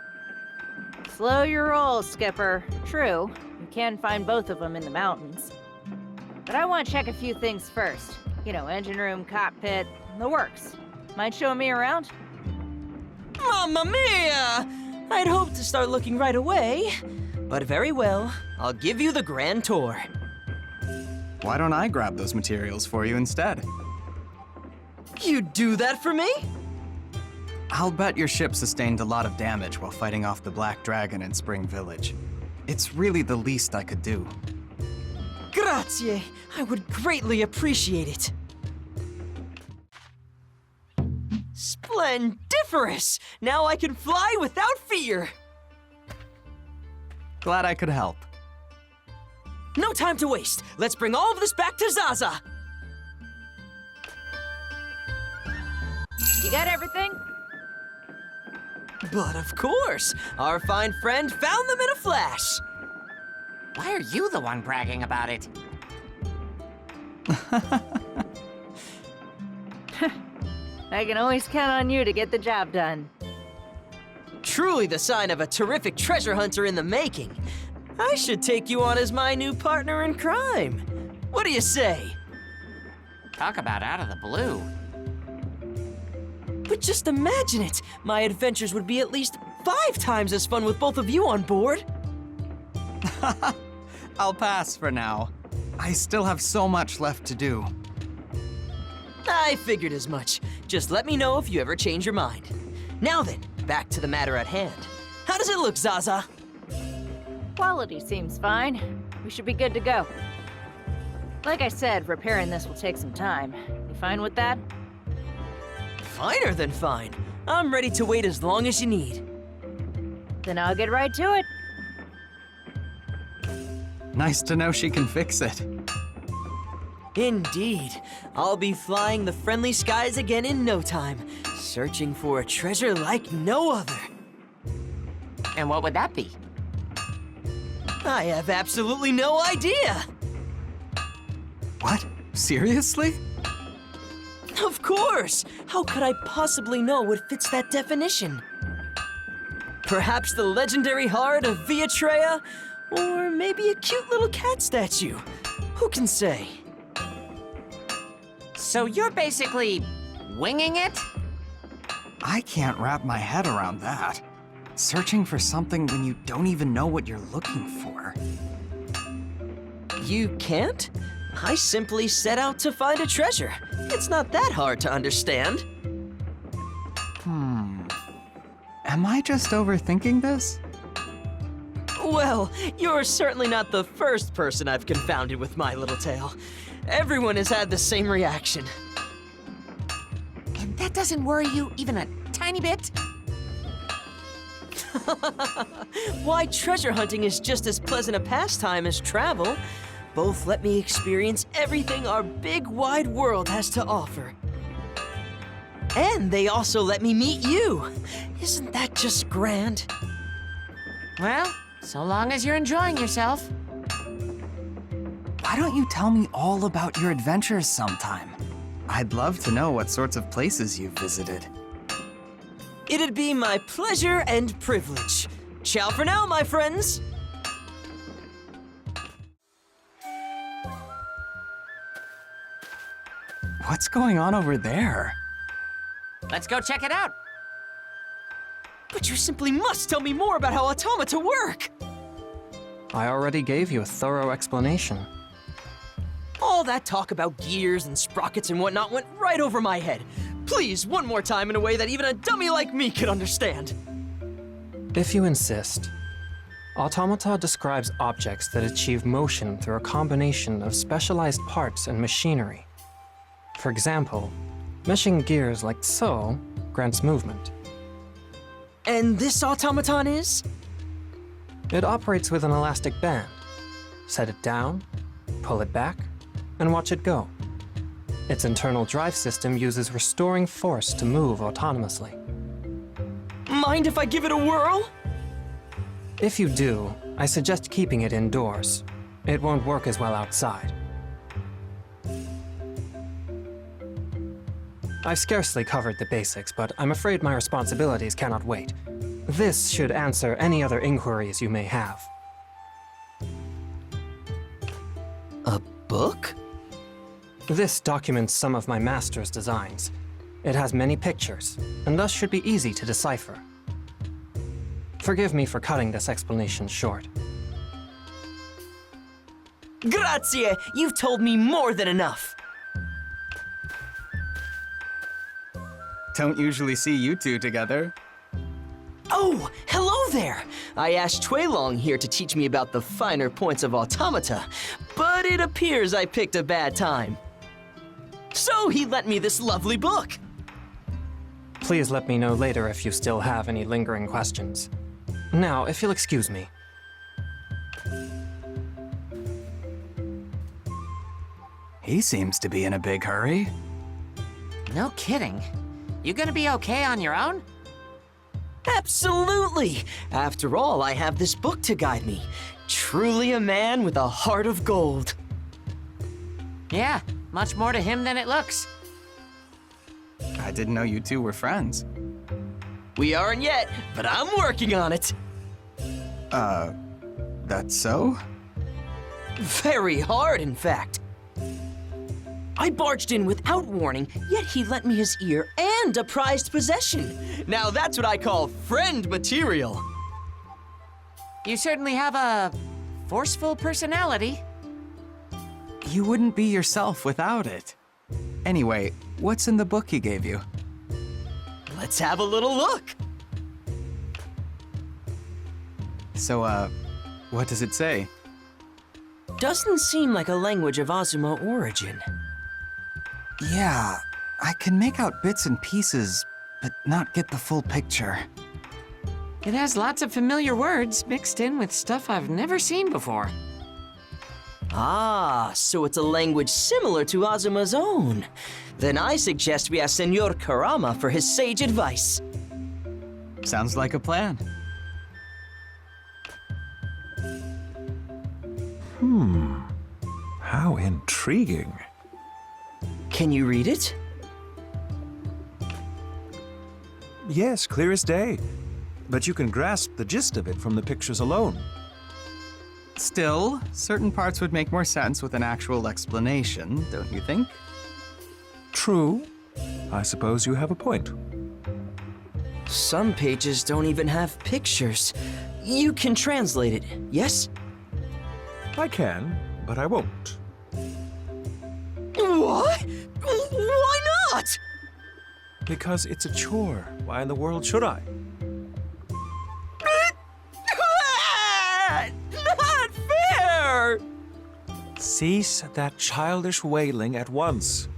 Slow your roll, Skipper. True, you can find both of them in the mountains. But I want to check a few things first. You know, engine room, cockpit, the works. Mind showing me around? Mamma mia! I'd hoped to start looking right away, but very well. I'll give you the grand tour. Why don't I grab those materials for you instead? You'd do that for me? I'll bet your ship sustained a lot of damage while fighting off the Black Dragon in Spring Village. It's really the least I could do. Grazie! I would greatly appreciate it. Splendiferous! Now I can fly without fear! Glad I could help. No time to waste. Let's bring all of this back to Zaza. You got everything? But of course, our fine friend found them in a flash. Why are you the one bragging about it? I can always count on you to get the job done. Truly the sign of a terrific treasure hunter in the making. I should take you on as my new partner in crime. What do you say? Talk about out of the blue. But just imagine it! My adventures would be at least 5 times as fun with both of you on board. I'll pass for now. I still have so much left to do. I figured as much. Just let me know if you ever change your mind. Now then, back to the matter at hand. How does it look, Zaza? Quality seems fine. We should be good to go. Like I said, repairing this will take some time. You fine with that? Finer than fine. I'm ready to wait as long as you need. Then I'll get right to it. Nice to know she can fix it. Indeed. I'll be flying the friendly skies again in no time, searching for a treasure like no other. And what would that be? I have absolutely no idea. What? Seriously? Of course! How could I possibly know what fits that definition? Perhaps the legendary heart of 𝘰𝘮𝘃? Or maybe a cute little cat statue? Who can say? So you're basically winging it? I can't wrap my head around that. Searching for something when you don't even know what you're looking for. You can't? I simply set out to find a treasure. It's not that hard to understand. Am I just overthinking this? Well, you're certainly not the first person I've confounded with my little tale. Everyone has had the same reaction. And that doesn't worry you even a tiny bit? Why, treasure hunting is just as pleasant a pastime as travel. Both let me experience everything our big wide world has to offer. And they also let me meet you. Isn't that just grand? Well, so long as you're enjoying yourself. Why don't you tell me all about your adventures sometime? I'd love to know what sorts of places you've visited. It'd be my pleasure and privilege. Ciao for now, my friends. What's going on over there? Let's go check it out. But you simply must tell me more about how automata work! I already gave you a thorough explanation. All All that talk about gears and sprockets and whatnot went right over my head. Please, one more time in a way that even a dummy like me could understand. If you insist. Automata describes objects that achieve motion through a combination of specialized parts and machinery. For example, meshing gears like so grants movement. And this automaton is? It operates with an elastic band. Set it down, pull it back, and watch it go. Its internal drive system uses restoring force to move autonomously. Mind if I give it a whirl? If you do, I suggest keeping it indoors. It won't work as well outside. I've scarcely covered the basics, but I'm afraid my responsibilities cannot wait. This should answer any other inquiries you may have. A book? This documents some of my master's designs. It has many pictures, and thus should be easy to decipher. Forgive me for cutting this explanation short. Grazie! You've told me more than enough! Don't usually see you two together. Oh, hello there! I asked 𝘬𝘂𝗀 here to teach me about the finer points of automata, but it appears I picked a bad time. So he lent me this lovely book! Please let me know later if you still have any lingering questions. Now, if you'll excuse me. He seems to be in a big hurry. No kidding. You gonna be okay on your own? Absolutely! After all, I have this book to guide me. Truly a man with a heart of gold. Yeah, much more to him than it looks. I didn't know you two were friends. We aren't yet, but I'm working on it. That's so? Very hard, in fact. I barged in without warning, yet he lent me his ear and a prized possession. Now that's what I call friend material. You certainly have a forceful personality. You wouldn't be yourself without it. Anyway, what's in the book he gave you? Let's have a little look. So, what does it say? Doesn't seem like a language of Azuma origin. Yeah, I can make out bits and pieces, but not get the full picture. It has lots of familiar words mixed in with stuff I've never seen before. Ah, so it's a language similar to Azuma's own. Then I suggest we ask Senor Kurama for his sage advice. Sounds like a plan. How intriguing. Can you read it? Yes, clear as day. But you can grasp the gist of it from the pictures alone. Still, certain parts would make more sense with an actual explanation, don't you think? True. I suppose you have a point. Some pages don't even have pictures. You can translate it, yes? I can, but I won't. What? Why not? Because it's a chore. Why in the world should I? Not fair! Cease that childish wailing at once.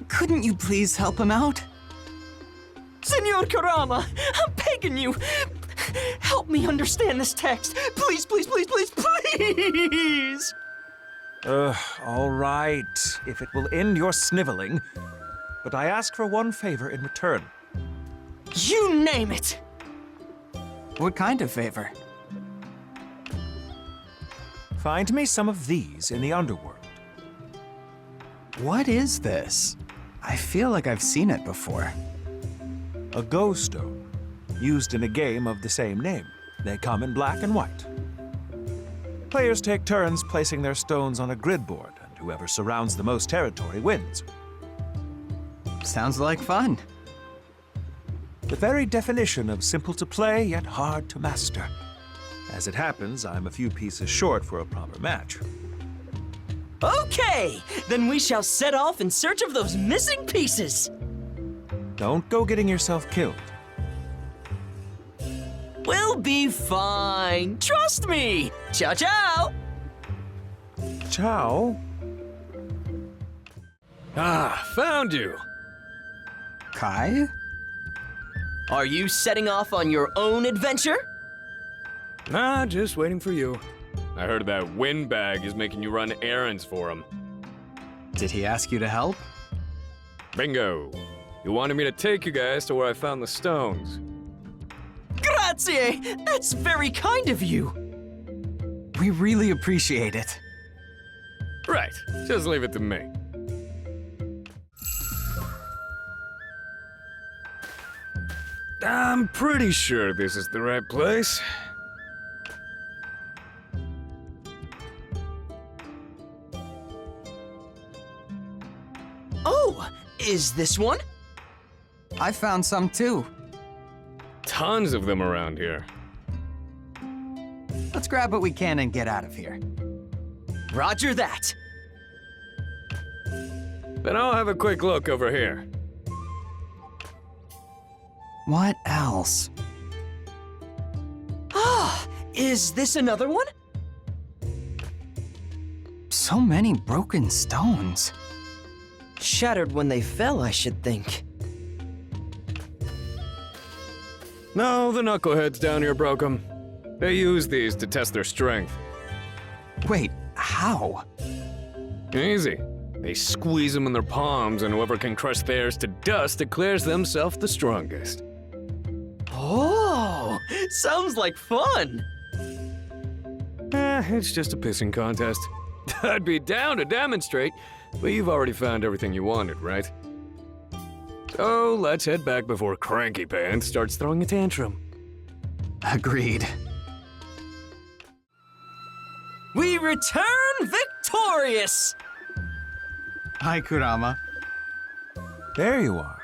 Couldn't you please help him out? Senor Kurama, I'm begging you. Help me understand this text. Please, please, please, please, please! All right, if it will end your sniveling. But I ask for one favor in return. You name it! What kind of favor? Find me some of these in the underworld. What is this? I feel like I've seen it before. A go stone, used in a game of the same name. They come in black and white. Players take turns placing their stones on a grid board, and whoever surrounds the most territory wins. Sounds like fun. The very definition of simple to play, yet hard to master. As it happens, I'm a few pieces short for a proper match. Okay, then we shall set off in search of those missing pieces. Don't go getting yourself killed. We'll be fine. Trust me. Ciao, ciao. Ciao? Ah, found you. Kai? Are you setting off on your own adventure? Nah, just waiting for you. I heard that windbag is making you run errands for him. Did he ask you to help? Bingo! You wanted me to take you guys to where I found the stones. Grazie! That's very kind of you. We really appreciate it. Right, just leave it to me. I'm pretty sure this is the right place. Oh, is this one? I found some too. Tons of them around here. Let's grab what we can and get out of here. Roger that. Then I'll have a quick look over here. What else? Ah, is this another one? So many broken stones. Shattered when they fell, I should think. No, the knuckleheads down here broke them. They use these to test their strength. Wait, how? Easy. They squeeze them in their palms, and whoever can crush theirs to dust declares themselves the strongest. Oh, sounds like fun. It's just a pissing contest. I'd be down to demonstrate, but you've already found everything you wanted, right? So let's head back before Cranky Pants starts throwing a tantrum. Agreed. We return victorious! Hi, Kurama. There you are.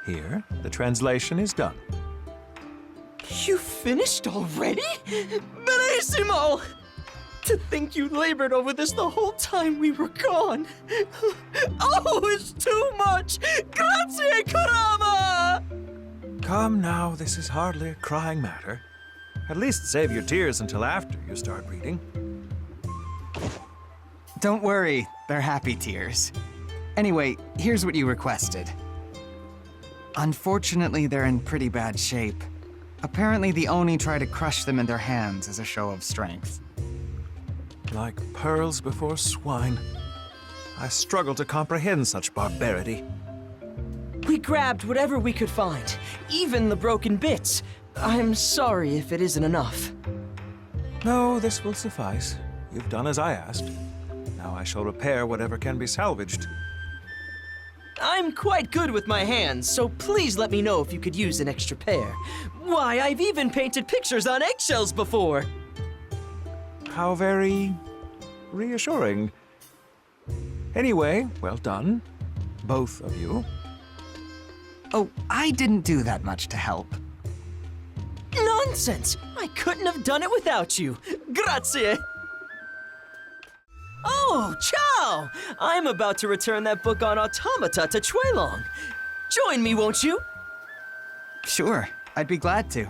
Here, the translation is done. You finished already? Benissimo! To think you labored over this the whole time we were gone. Oh, it's too much! Grazie, Kurama! Come now, this is hardly a crying matter. At least save your tears until after you start reading. Don't worry, they're happy tears. Anyway, here's what you requested. Unfortunately, they're in pretty bad shape. Apparently, the Oni try to crush them in their hands as a show of strength. Like pearls before swine. I struggle to comprehend such barbarity. We grabbed whatever we could find, even the broken bits. I'm sorry if it isn't enough. No, this will suffice. You've done as I asked. Now I shall repair whatever can be salvaged. I'm quite good with my hands, so please let me know if you could use an extra pair. Why, I've even painted pictures on eggshells before. How very reassuring. Anyway, well done, both of you. Oh, I didn't do that much to help. Nonsense! I couldn't have done it without you. Grazie! Oh, ciao! I'm about to return that book on automata to 𝘬𝘂𝗀. Join me, won't you? Sure, I'd be glad to.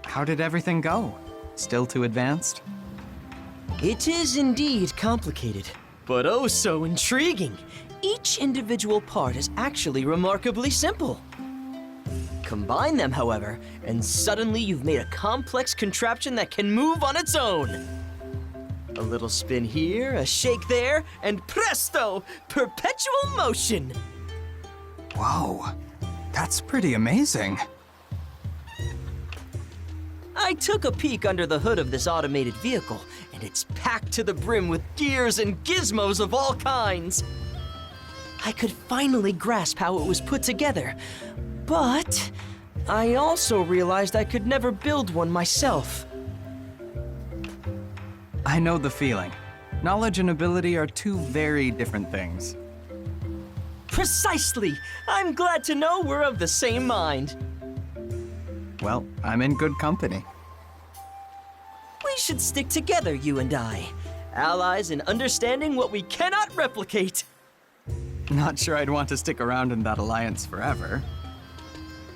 How did everything go? Still too advanced? It is indeed complicated, but oh so intriguing. Each individual part is actually remarkably simple. Combine them, however, and suddenly you've made a complex contraption that can move on its own. A little spin here, a shake there, and presto! Perpetual motion! Whoa, that's pretty amazing. I took a peek under the hood of this automated vehicle, and it's packed to the brim with gears and gizmos of all kinds. I could finally grasp how it was put together, but I also realized I could never build one myself. I know the feeling. Knowledge and ability are two very different things. Precisely! I'm glad to know we're of the same mind. Well, I'm in good company. We should stick together, you and I. allies in understanding what we cannot replicate. Not sure I'd want to stick around in that alliance forever.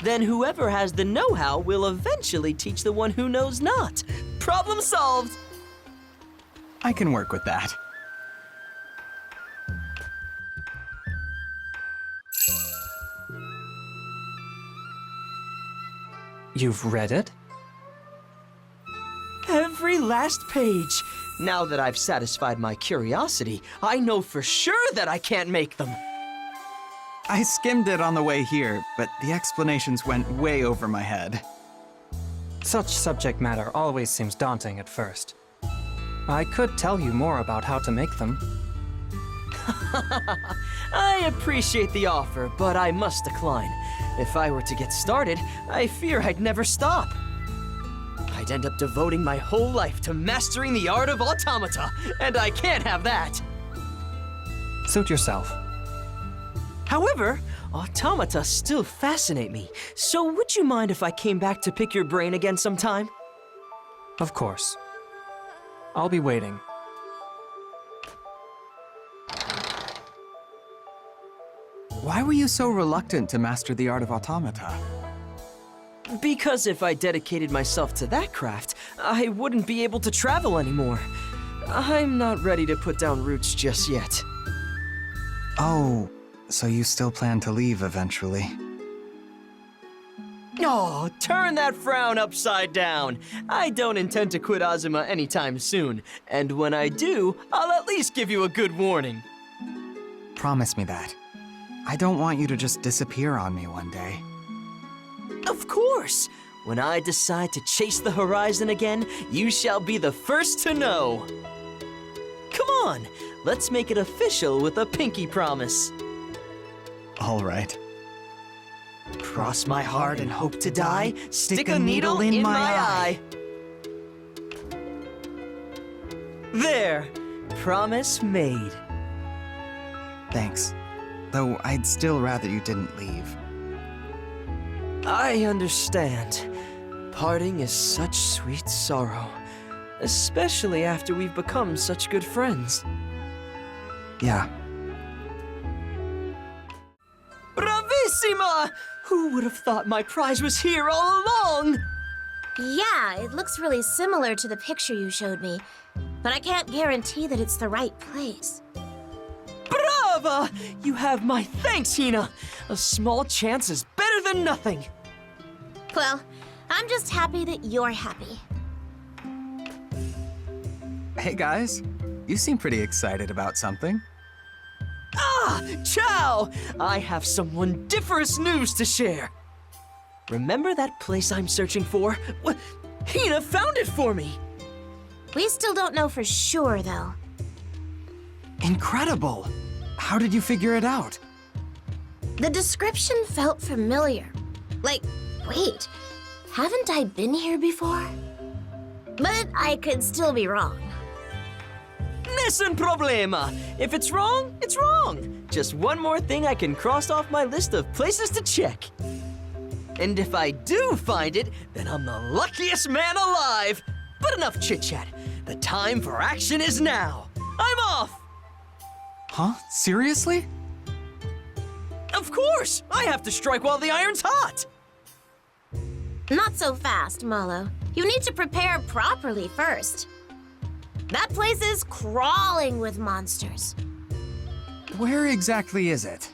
Then whoever has the know-how will eventually teach the one who knows not. Problem solved! I can work with that. You've read it? Every last page. Now that I've satisfied my curiosity, I know for sure that I can't make them. I skimmed it on the way here, but the explanations went way over my head. Such subject matter always seems daunting at first. I could tell you more about how to make them. I appreciate the offer, but I must decline. If I were to get started, I fear I'd never stop. I'd end up devoting my whole life to mastering the art of automata, and I can't have that. Suit yourself. However, automata still fascinate me, so would you mind if I came back to pick your brain again sometime? Of course. I'll be waiting. Why were you so reluctant to master the art of automata? Because if I dedicated myself to that craft, I wouldn't be able to travel anymore. I'm not ready to put down roots just yet. Oh, so you still plan to leave eventually? Oh, turn that frown upside down. I don't intend to quit 𝘂𝘂𝐺 anytime soon, and when I do, I'll at least give you a good warning. Promise me that. I don't want you to just disappear on me one day. Of course! When I decide to chase the horizon again, you shall be the first to know. Come on, let's make it official with a pinky promise. All right. Cross my heart and hope to die, stick a needle in my eye. There, promise made. Thanks. Though I'd still rather you didn't leave. I understand. Parting is such sweet sorrow, especially after we've become such good friends. Yeah. Bravissima! Who would have thought my prize was here all along? Yeah, it looks really similar to the picture you showed me, but I can't guarantee that it's the right place. Brava! You have my thanks, 𝗂𝘓. A small chance is better than nothing. Well, I'm just happy that you're happy. Hey guys, you seem pretty excited about something. Ah, ciao! I have some wondiferous news to share. Remember that place I'm searching for? 𝗂𝘓 found it for me. We still don't know for sure, though. Incredible! How did you figure it out? The description felt familiar. Like, wait, haven't I been here before? But I could still be wrong. Nessun problema. If it's wrong, it's wrong. Just one more thing I can cross off my list of places to check. And if I do find it, then I'm the luckiest man alive. But enough chit-chat. The time for action is now. I'm off! Huh? Seriously? Of course! I have to strike while the iron's hot! Not so fast, Mauro. You need to prepare properly first. That place is crawling with monsters. Where exactly is it?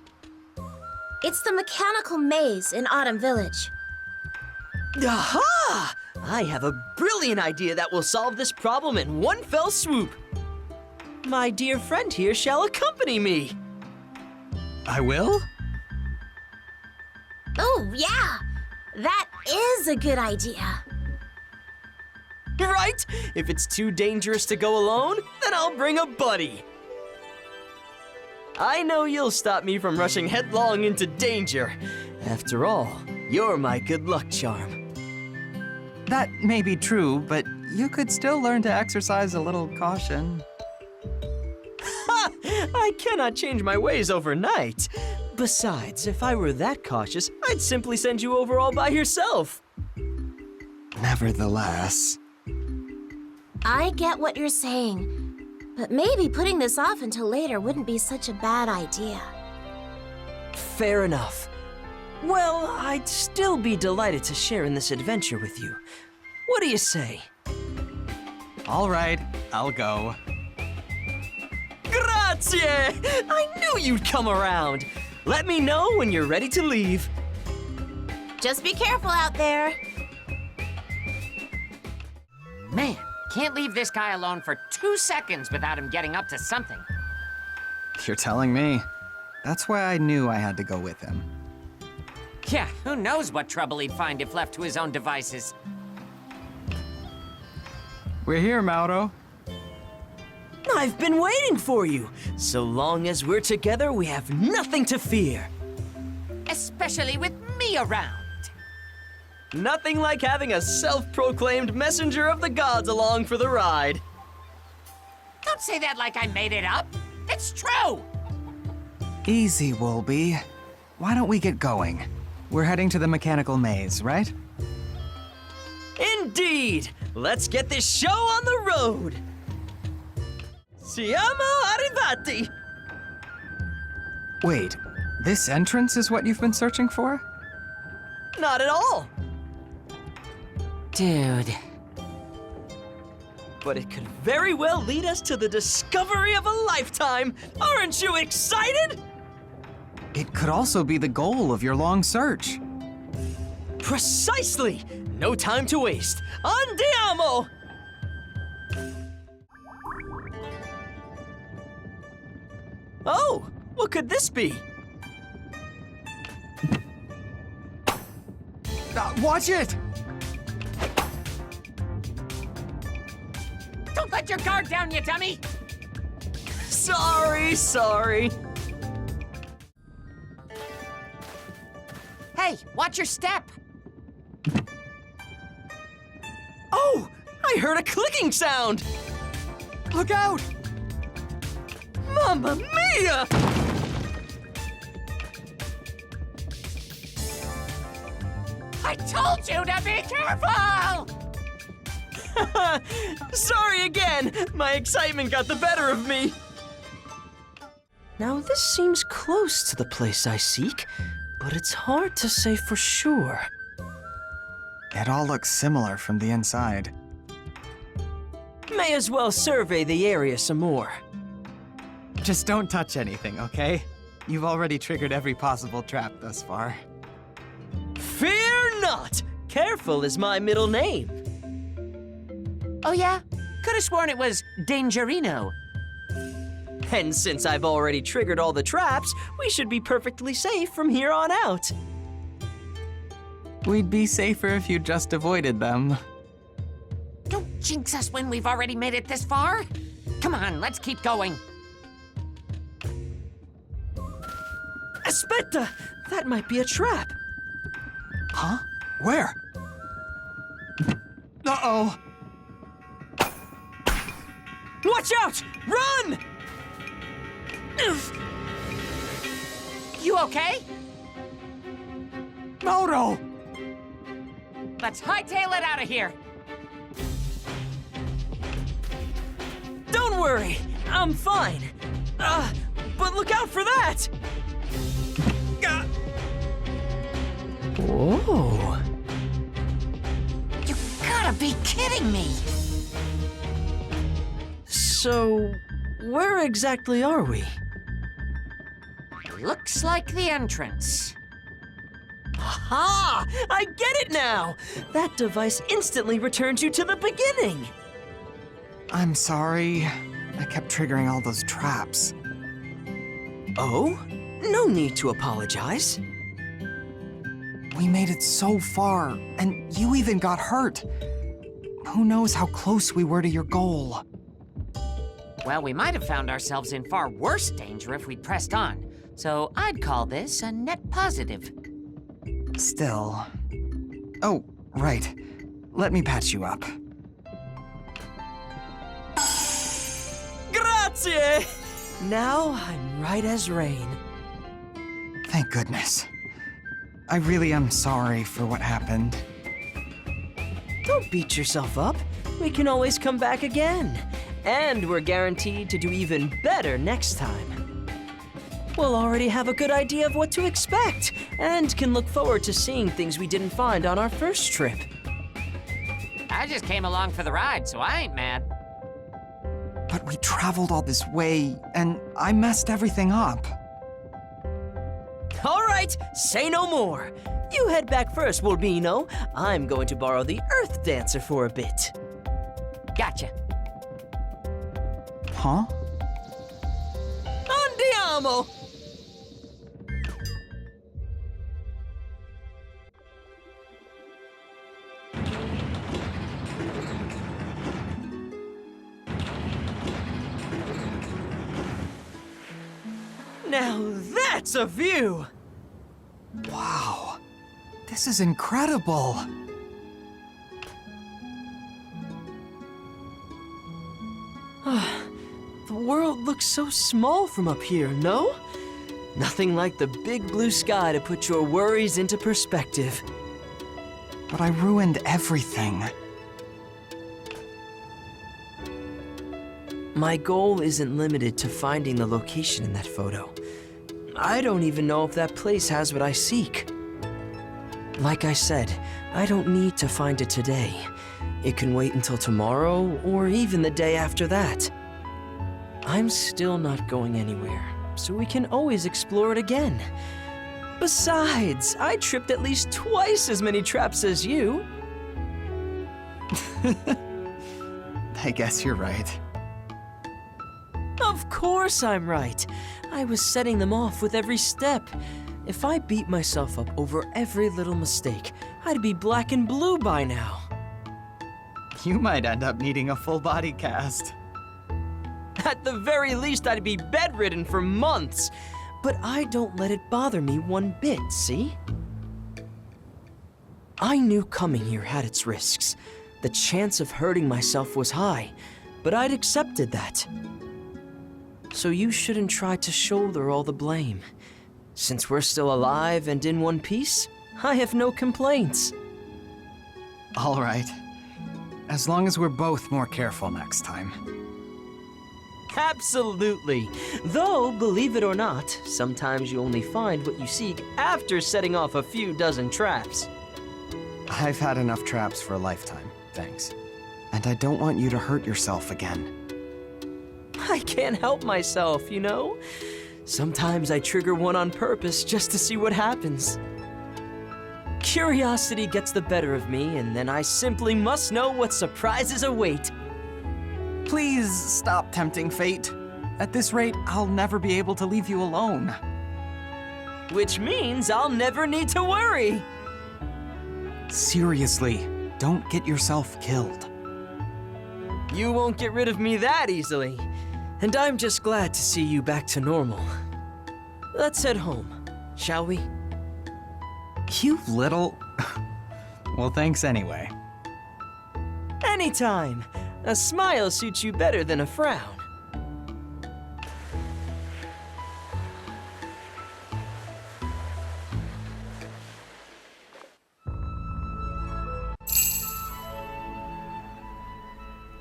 It's the mechanical maze in Autumn Village. Aha! I have a brilliant idea that will solve this problem in one fell swoop. My dear friend here shall accompany me. I will? Oh, yeah! That is a good idea. Right? If it's too dangerous to go alone, then I'll bring a buddy. I know you'll stop me from rushing headlong into danger. After all, you're my good luck charm. That may be true, but you could still learn to exercise a little caution. Ha! I cannot change my ways overnight. Besides, if I were that cautious, I'd simply send you over all by yourself. Nevertheless... I get what you're saying. But maybe putting this off until later wouldn't be such a bad idea. Fair enough. Well, I'd still be delighted to share in this adventure with you. What do you say? All right, I'll go. Grazie! I knew you'd come around. Let me know when you're ready to leave. Just be careful out there. Man, can't leave this guy alone for 2 seconds without him getting up to something. You're telling me. That's why I knew I had to go with him. Yeah, who knows what trouble he'd find if left to his own devices. We're here, Mauro. I've been waiting for you. So long as we're together, we have nothing to fear. Especially with me around. Nothing like having a self-proclaimed messenger of the gods along for the ride. Don't say that like I made it up. It's true. Easy, 𝘗𝘂𝗵. Why don't we get going? We're heading to the mechanical maze, right? Indeed! Let's get this show on the road! Siamo arrivati! Wait, this entrance is what you've been searching for? Not at all! Dude. But it could very well lead us to the discovery of a lifetime! Aren't you excited? It could also be the goal of your long search. Precisely! No time to waste. Andiamo! Oh, what could this be? Watch it! Don't let your guard down, you dummy! Sorry. Hey, watch your step! Oh, I heard a clicking sound! Look out! Mamma mia! I told you to be careful! Sorry again! My excitement got the better of me. Now this seems close to the place I seek, but it's hard to say for sure. It all looks similar from the inside. May as well survey the area some more. Just don't touch anything, okay? You've already triggered every possible trap thus far. Fear not! Careful is my middle name. Oh yeah? Could have sworn it was Dangerino. And since I've already triggered all the traps, we should be perfectly safe from here on out. We'd be safer if you just avoided them. Don't jinx us when we've already made it this far. Come on, let's keep going. Aspetta! That might be a trap. Huh? Where? Uh-oh! Watch out! Run! You okay? Mauro! Let's hightail it out of here. Don't worry, I'm fine. But look out for that! Whoa. You gotta be kidding me! So, where exactly are we? Looks like the entrance. Aha! I get it now! That device instantly returns you to the beginning! I'm sorry. I kept triggering all those traps. Oh? No need to apologize. We made it so far, and you even got hurt. Who knows how close we were to your goal? Well, we might have found ourselves in far worse danger if we'd pressed on. So I'd call this a net positive. Still. Oh, right. Let me patch you up. Grazie! Now I'm right as rain. Thank goodness. I really am sorry for what happened. Don't beat yourself up. We can always come back again. And we're guaranteed to do even better next time. We'll already have a good idea of what to expect, and can look forward to seeing things we didn't find on our first trip. I just came along for the ride, so I ain't mad. But we traveled all this way, and I messed everything up. All right, say no more. You head back first, 𝘬𝘪𝘁. I'm going to borrow the Earth Dancer for a bit. Gotcha. Huh? Andiamo! Now that's a view! Wow. This is incredible. The world looks so small from up here, no? Nothing like the big blue sky to put your worries into perspective. But I ruined everything. My goal isn't limited to finding the location in that photo. I don't even know if that place has what I seek. Like I said, I don't need to find it today. It can wait until tomorrow, or even the day after that. I'm still not going anywhere, so we can always explore it again. Besides, I tripped at least twice as many traps as you. I guess you're right. Of course I'm right. I was setting them off with every step. If I beat myself up over every little mistake, I'd be black and blue by now. You might end up needing a full body cast. At the very least, I'd be bedridden for months. But I don't let it bother me one bit, see? I knew coming here had its risks. The chance of hurting myself was high, but I'd accepted that. So you shouldn't try to shoulder all the blame. Since we're still alive and in one piece, I have no complaints. All right. As long as we're both more careful next time. Absolutely. Though, believe it or not, sometimes you only find what you seek after setting off a few dozen traps. I've had enough traps for a lifetime, thanks. And I don't want you to hurt yourself again. I can't help myself, you know? Sometimes I trigger one on purpose just to see what happens. Curiosity gets the better of me, and then I simply must know what surprises await. Please stop tempting fate. At this rate, I'll never be able to leave you alone. Which means I'll never need to worry. Seriously, don't get yourself killed. You won't get rid of me that easily. And I'm just glad to see you back to normal. Let's head home, shall we? You little... Well, thanks anyway. Anytime. A smile suits you better than a frown.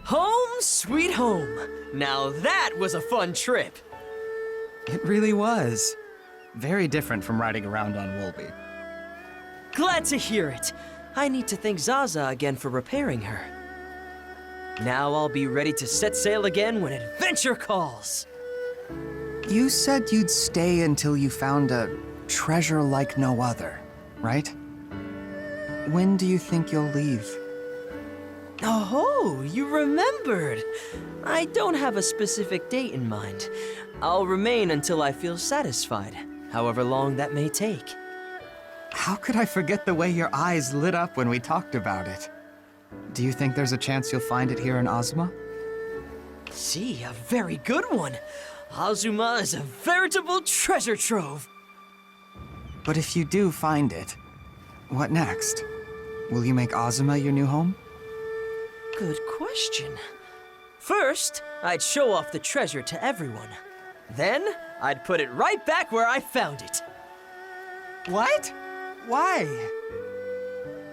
Home sweet home. Now that was a fun trip. It really was. Very different from riding around on 𝘬𝘁𝘁. Glad to hear it. I need to thank 𝘂𝘂 again for repairing her. Now I'll be ready to set sail again when adventure calls. You said you'd stay until you found a treasure like no other, right? When do you think you'll leave? Oh, you remembered. I don't have a specific date in mind. I'll remain until I feel satisfied, however long that may take. How could I forget the way your eyes lit up when we talked about it? Do you think there's a chance you'll find it here in 𝘂𝘂? See, a very good one. 𝘂𝘂𝘂 is a veritable treasure trove. But if you do find it, what next? Will you make 𝘂𝘂𝘂 your new home? Good question. First, I'd show off the treasure to everyone. Then, I'd put it right back where I found it. What? Why?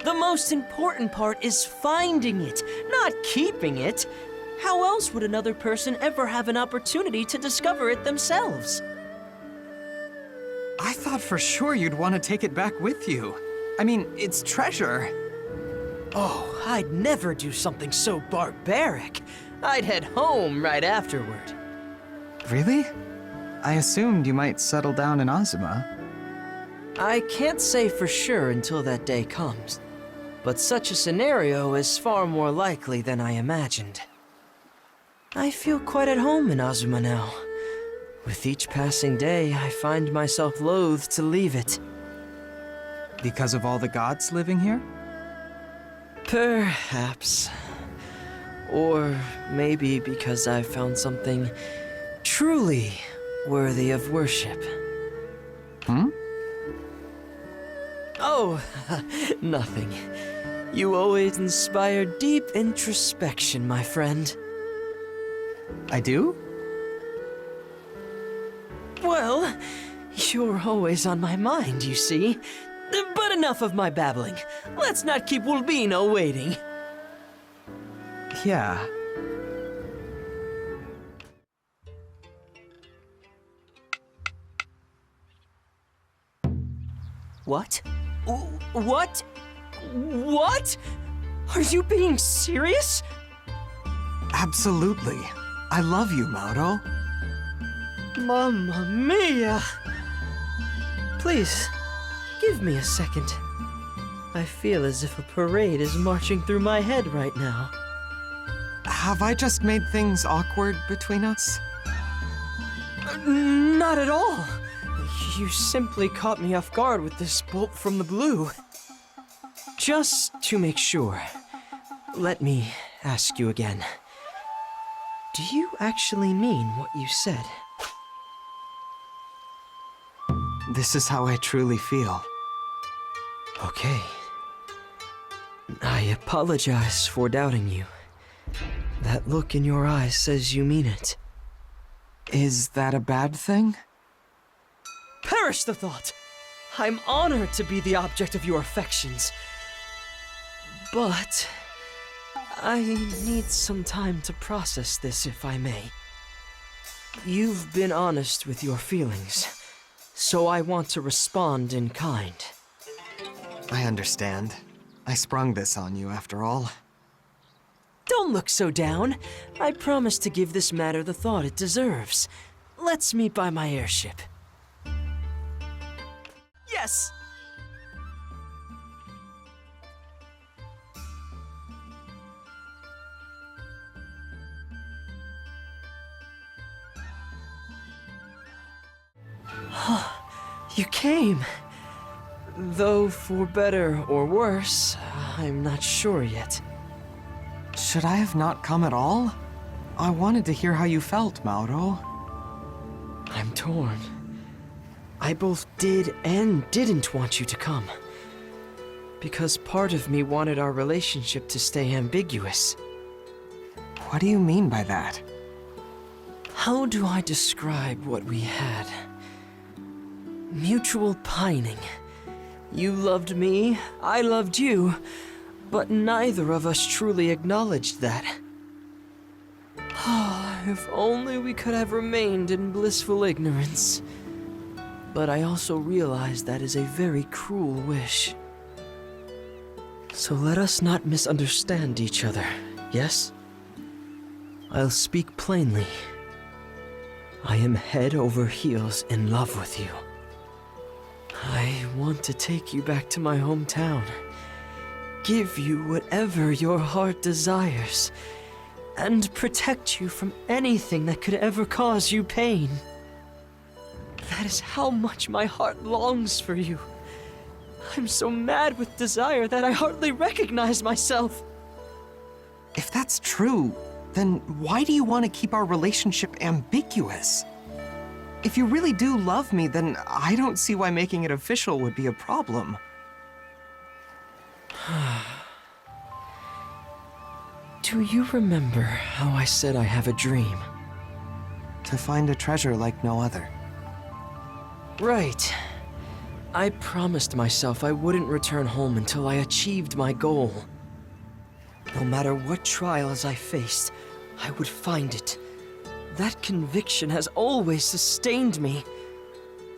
The most important part is finding it, not keeping it. How else would another person ever have an opportunity to discover it themselves? I thought for sure you'd want to take it back with you. I mean, it's treasure. Oh, I'd never do something so barbaric. I'd head home right afterward. Really? I assumed you might settle down in 𝘂𝘂. I can't say for sure until that day comes, but such a scenario is far more likely than I imagined. I feel quite at home in 𝘂𝘂 now. With each passing day, I find myself loath to leave it. Because of all the gods living here? Perhaps. Or maybe because I've found something truly worthy of worship. Hmm? Oh, nothing. You always inspire deep introspection, my friend. I do? Well, you're always on my mind, you see. But enough of my babbling. Let's not keep 𝘮𝘂𝗏 waiting. Yeah. What? What? What? Are you being serious? Absolutely. I love you, Mauro. Mamma mia! Please, give me a second. I feel as if a parade is marching through my head right now. Have I just made things awkward between us? Not at all. You simply caught me off guard with this bolt from the blue. Just to make sure, let me ask you again. Do you actually mean what you said? This is how I truly feel. Okay. I apologize for doubting you. That look in your eyes says you mean it. Is that a bad thing? Perish the thought! I'm honored to be the object of your affections. But I need some time to process this, if I may. You've been honest with your feelings, so I want to respond in kind. I understand. I sprung this on you, after all. Don't look so down. I promise to give this matter the thought it deserves. Let's meet by my airship. Yes! You came. Though for better or worse, I'm not sure yet. Should I have not come at all? I wanted to hear how you felt, Mauro. I'm torn. I both did and didn't want you to come. Because part of me wanted our relationship to stay ambiguous. What do you mean by that? How do I describe what we had? Mutual pining. You loved me, I loved you, but neither of us truly acknowledged that. If only we could have remained in blissful ignorance. But I also realize that is a very cruel wish. So let us not misunderstand each other, yes? I'll speak plainly. I am head over heels in love with you. I want to take you back to my hometown, give you whatever your heart desires, and protect you from anything that could ever cause you pain. That is how much my heart longs for you. I'm so mad with desire that I hardly recognize myself. If that's true, then why do you want to keep our relationship ambiguous? If you really do love me, then I don't see why making it official would be a problem. Do you remember how I said I have a dream? To find a treasure like no other. Right. I promised myself I wouldn't return home until I achieved my goal. No matter what trials I faced, I would find it. That conviction has always sustained me.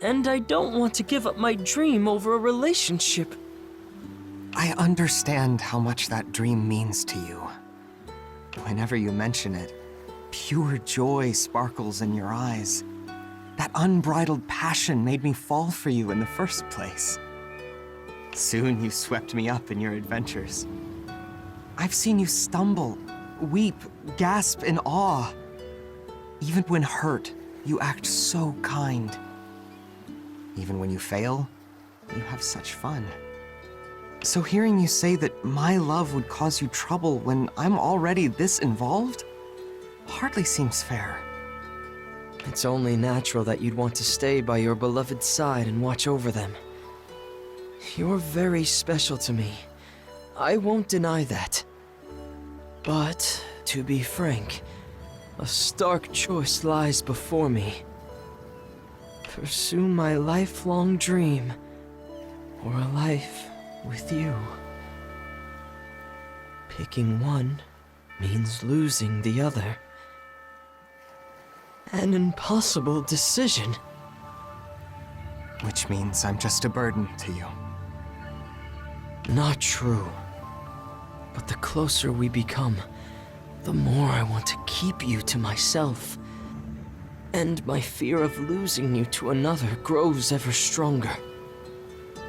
And I don't want to give up my dream over a relationship. I understand how much that dream means to you. Whenever you mention it, pure joy sparkles in your eyes. That unbridled passion made me fall for you in the first place. Soon you swept me up in your adventures. I've seen you stumble, weep, gasp in awe. Even when hurt, you act so kind. Even when you fail, you have such fun. So hearing you say that my love would cause you trouble when I'm already this involved, hardly seems fair. It's only natural that you'd want to stay by your beloved's side and watch over them. You're very special to me. I won't deny that. But, to be frank, a stark choice lies before me. Pursue my lifelong dream, or a life with you. Picking one means losing the other. An impossible decision. Which means I'm just a burden to you. Not true. But the closer we become, the more I want to keep you to myself. And my fear of losing you to another grows ever stronger.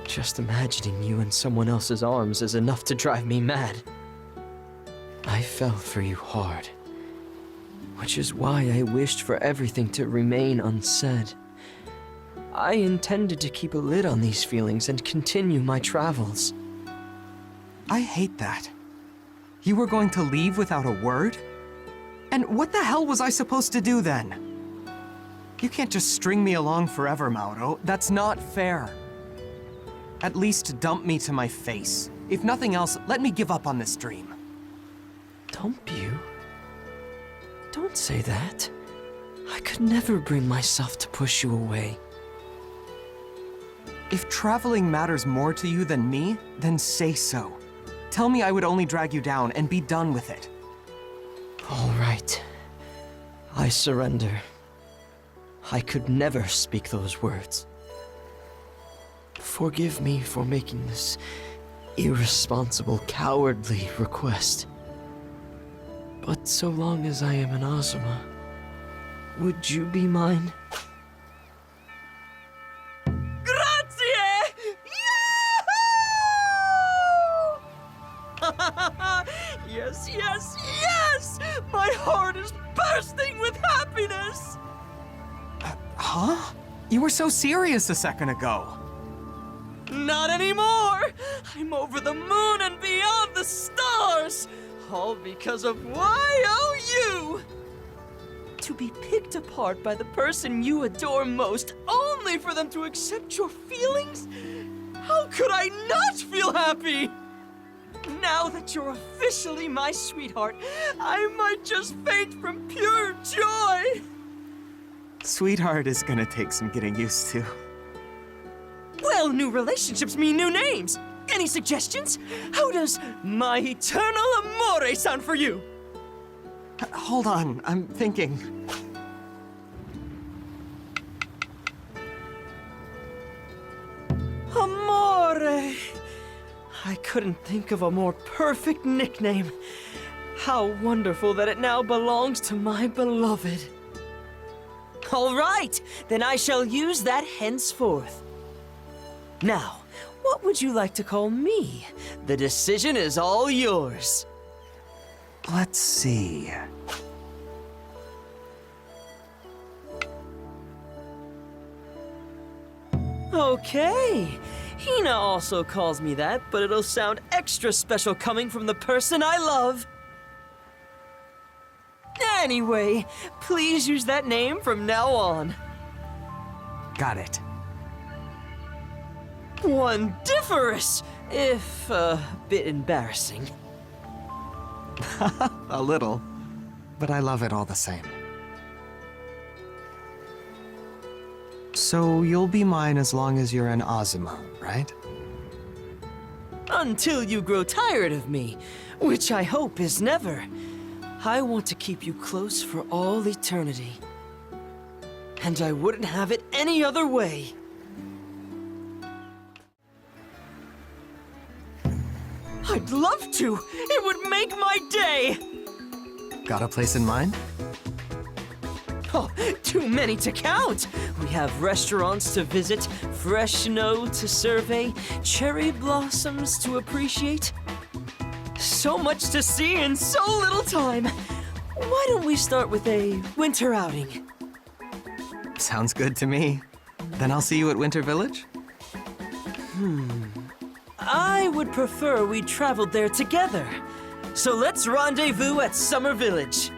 Just imagining you in someone else's arms is enough to drive me mad. I fell for you hard. Which is why I wished for everything to remain unsaid. I intended to keep a lid on these feelings and continue my travels. I hate that. You were going to leave without a word? And what the hell was I supposed to do then? You can't just string me along forever, Mauro. That's not fair. At least dump me to my face. If nothing else, let me give up on this dream. Dump you? Don't say that. I could never bring myself to push you away. If traveling matters more to you than me, then say so. Tell me I would only drag you down and be done with it. All right. I surrender. I could never speak those words. Forgive me for making this irresponsible, cowardly request. But so long as I am an 𝘰𝘰𝘮, would you be mine? Yes, yes, yes! My heart is bursting with happiness! Huh? You were so serious a second ago. Not anymore! I'm over the moon and beyond the stars! All because of 𝑦𝑂U! To be picked apart by the person you adore most, only for them to accept your feelings? How could I not feel happy? Now that you're officially my sweetheart, I might just faint from pure joy! Sweetheart is gonna take some getting used to. Well, new relationships mean new names. Any suggestions? How does my eternal amore sound for you? Hold on, I'm thinking. Amore! I couldn't think of a more perfect nickname. How wonderful that it now belongs to my beloved. All right, then I shall use that henceforth. Now, what would you like to call me? The decision is all yours. Let's see. Okay. Hina also calls me that, but it'll sound extra special coming from the person I love. Anyway, please use that name from now on. Got it. Wondiferous, if a bit embarrassing. A little, but I love it all the same. So you'll be mine as long as you're an 𝘰𝘰𝘮, right? Until you grow tired of me, which I hope is never. I want to keep you close for all eternity. And I wouldn't have it any other way. I'd love to! It would make my day! Got a place in mind? Oh, too many to count! We have restaurants to visit, fresh snow to survey, cherry blossoms to appreciate. So much to see in so little time! Why don't we start with a winter outing? Sounds good to me. Then I'll see you at Winter Village? I would prefer we traveled there together. So let's rendezvous at Summer Village.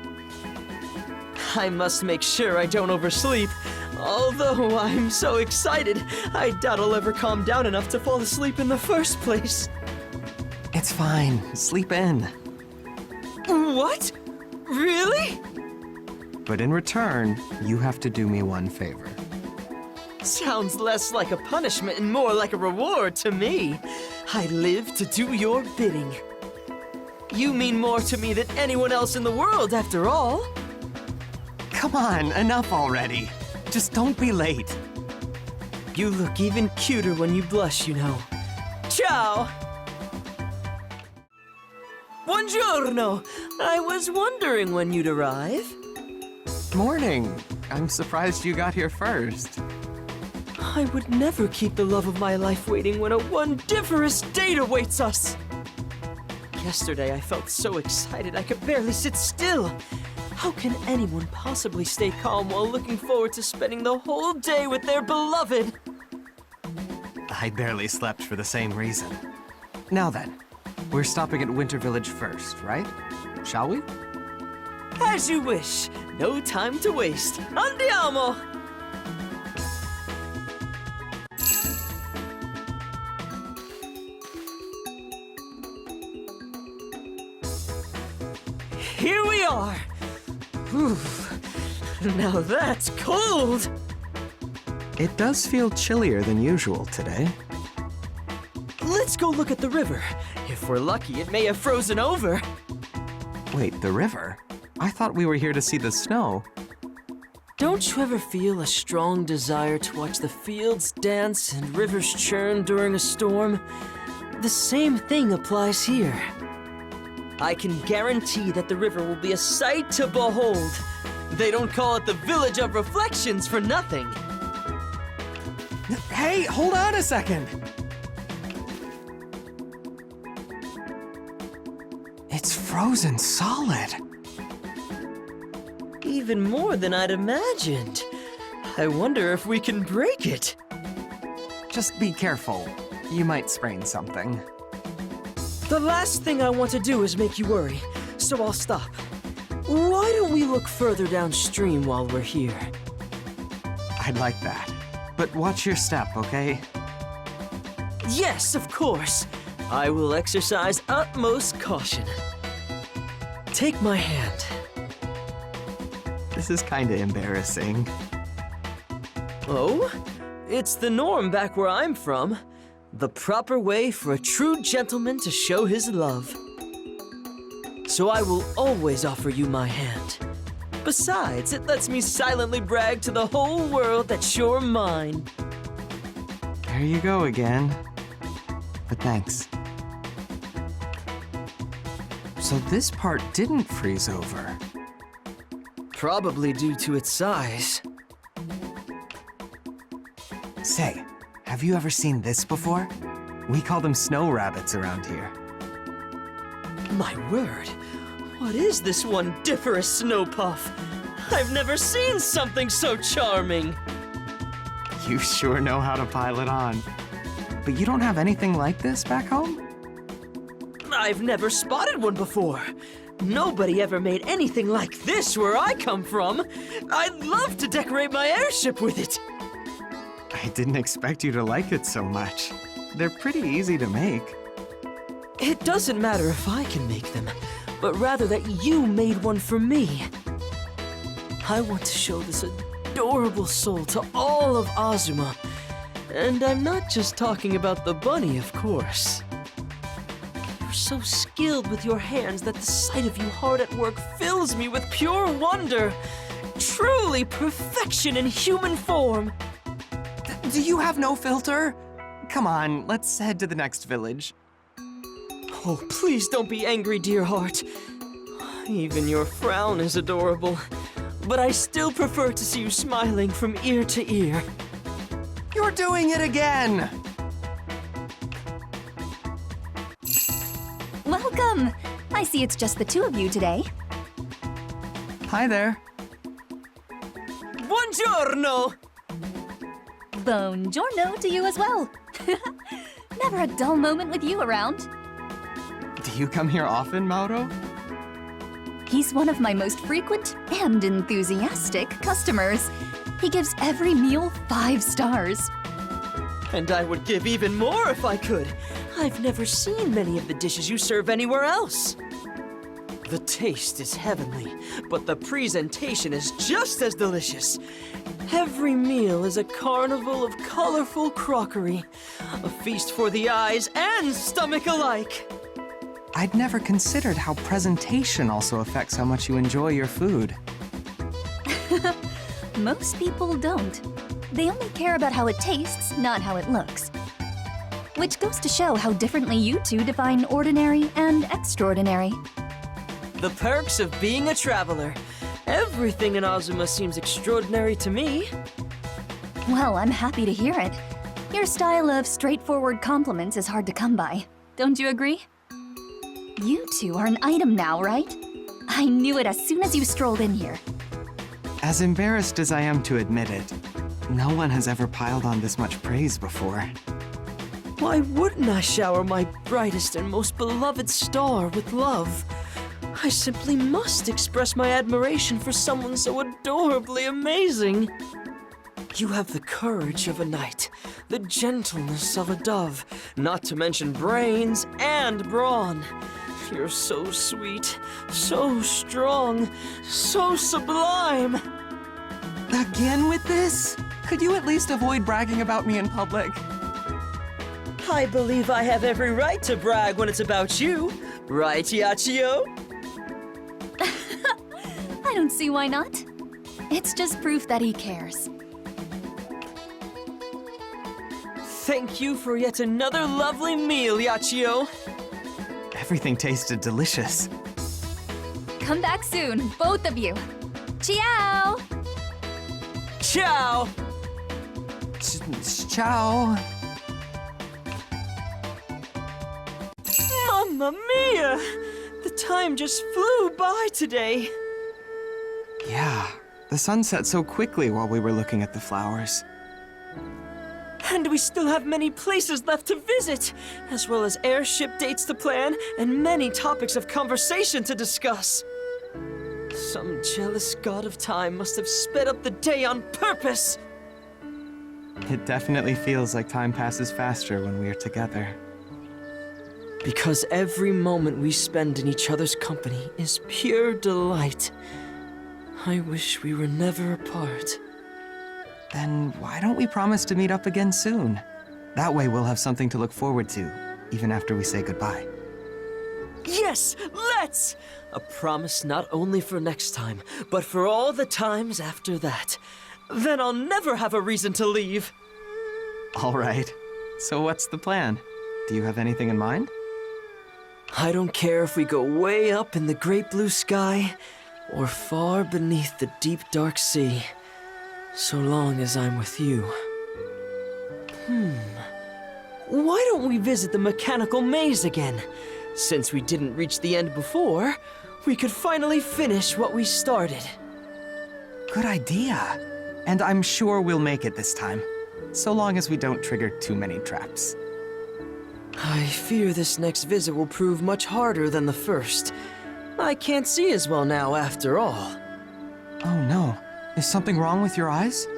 I must make sure I don't oversleep. Although I'm so excited, I doubt I'll ever calm down enough to fall asleep in the first place. It's fine. Sleep in. What? Really? But in return, you have to do me one favor. Sounds less like a punishment and more like a reward to me. I live to do your bidding. You mean more to me than anyone else in the world, after all. Come on, enough already. Just don't be late. You look even cuter when you blush, you know. Ciao! Buongiorno! I was wondering when you'd arrive. Morning. I'm surprised you got here first. I would never keep the love of my life waiting when a wondiferous date awaits us. Yesterday I felt so excited I could barely sit still. How can anyone possibly stay calm while looking forward to spending the whole day with their beloved? I barely slept for the same reason. Now then, we're stopping at Winter Village first, right? Shall we? As you wish. No time to waste. Andiamo! Here we are! Whew. Now that's cold! It does feel chillier than usual today. Let's go look at the river. If we're lucky, it may have frozen over. Wait, the river? I thought we were here to see the snow. Don't you ever feel a strong desire to watch the fields dance and rivers churn during a storm? The same thing applies here. I can guarantee that the river will be a sight to behold. They don't call it the Village of Reflections for nothing. Hey, hold on a second! It's frozen solid. Even more than I'd imagined. I wonder if we can break it. Just be careful. You might sprain something. The last thing I want to do is make you worry, so I'll stop. Why don't we look further downstream while we're here? I'd like that. But watch your step, okay? Yes, of course. I will exercise utmost caution. Take my hand. This is kinda embarrassing. Oh? It's the norm back where I'm from. The proper way for a true gentleman to show his love. So I will always offer you my hand. Besides, it lets me silently brag to the whole world that you're mine. There you go again. But thanks. So this part didn't freeze over. Probably due to its size. Say, have you ever seen this before? We call them snow rabbits around here. My word, what is this wondiferous snow puff? I've never seen something so charming. You sure know how to pile it on. But you don't have anything like this back home? I've never spotted one before. Nobody ever made anything like this where I come from. I'd love to decorate my airship with it. I didn't expect you to like it so much. They're pretty easy to make. It doesn't matter if I can make them, but rather that you made one for me. I want to show this adorable soul to all of Azuma. And I'm not just talking about the bunny, of course. You're so skilled with your hands that the sight of you hard at work fills me with pure wonder. Truly perfection in human form. Do you have no filter? Come on, let's head to the next village. Oh, please don't be angry, dear heart. Even your frown is adorable. But I still prefer to see you smiling from ear to ear. You're doing it again! Welcome! I see it's just the two of you today. Hi there. Buongiorno! Buongiorno to you as well. Never a dull moment with you around. Do you come here often, Mauro? He's one of my most frequent and enthusiastic customers. He gives every meal 5 stars. And I would give even more if I could. I've never seen many of the dishes you serve anywhere else. The taste is heavenly, but the presentation is just as delicious. Every meal is a carnival of colorful crockery, a feast for the eyes and stomach alike. I'd never considered how presentation also affects how much you enjoy your food. Most people don't. They only care about how it tastes, not how it looks. Which goes to show how differently you two define ordinary and extraordinary. The perks of being a traveler. Everything in 𝘰𝘰 seems extraordinary to me. Well, I'm happy to hear it. Your style of straightforward compliments is hard to come by. Don't you agree? You two are an item now, right? I knew it as soon as you strolled in here. As embarrassed as I am to admit it, no one has ever piled on this much praise before. Why wouldn't I shower my brightest and most beloved star with love? I simply must express my admiration for someone so adorably amazing. You have the courage of a knight, the gentleness of a dove, not to mention brains and brawn. You're so sweet, so strong, so sublime. Again with this? Could you at least avoid bragging about me in public? I believe I have every right to brag when it's about you, right, 𝘂𝘂𝑦𝑜? I don't see why not. It's just proof that he cares. Thank you for yet another lovely meal, 𝘂𝘂𝑦𝑜. Everything tasted delicious. Come back soon, both of you. Ciao! Ciao! Ciao. Mamma mia! The time just flew by today. Yeah, the sun set so quickly while we were looking at the flowers. And we still have many places left to visit, as well as airship dates to plan and many topics of conversation to discuss. Some jealous god of time must have sped up the day on purpose. It definitely feels like time passes faster when we are together. Because every moment we spend in each other's company is pure delight. I wish we were never apart. Then why don't we promise to meet up again soon? That way we'll have something to look forward to, even after we say goodbye. Yes, let's! A promise not only for next time, but for all the times after that. Then I'll never have a reason to leave. All right. So what's the plan? Do you have anything in mind? I don't care if we go way up in the great blue sky, or far beneath the deep dark sea, so long as I'm with you. Why don't we visit the mechanical maze again? Since we didn't reach the end before, we could finally finish what we started. Good idea. And I'm sure we'll make it this time, so long as we don't trigger too many traps. I fear this next visit will prove much harder than the first. I can't see as well now after all. Oh no. Is something wrong with your eyes?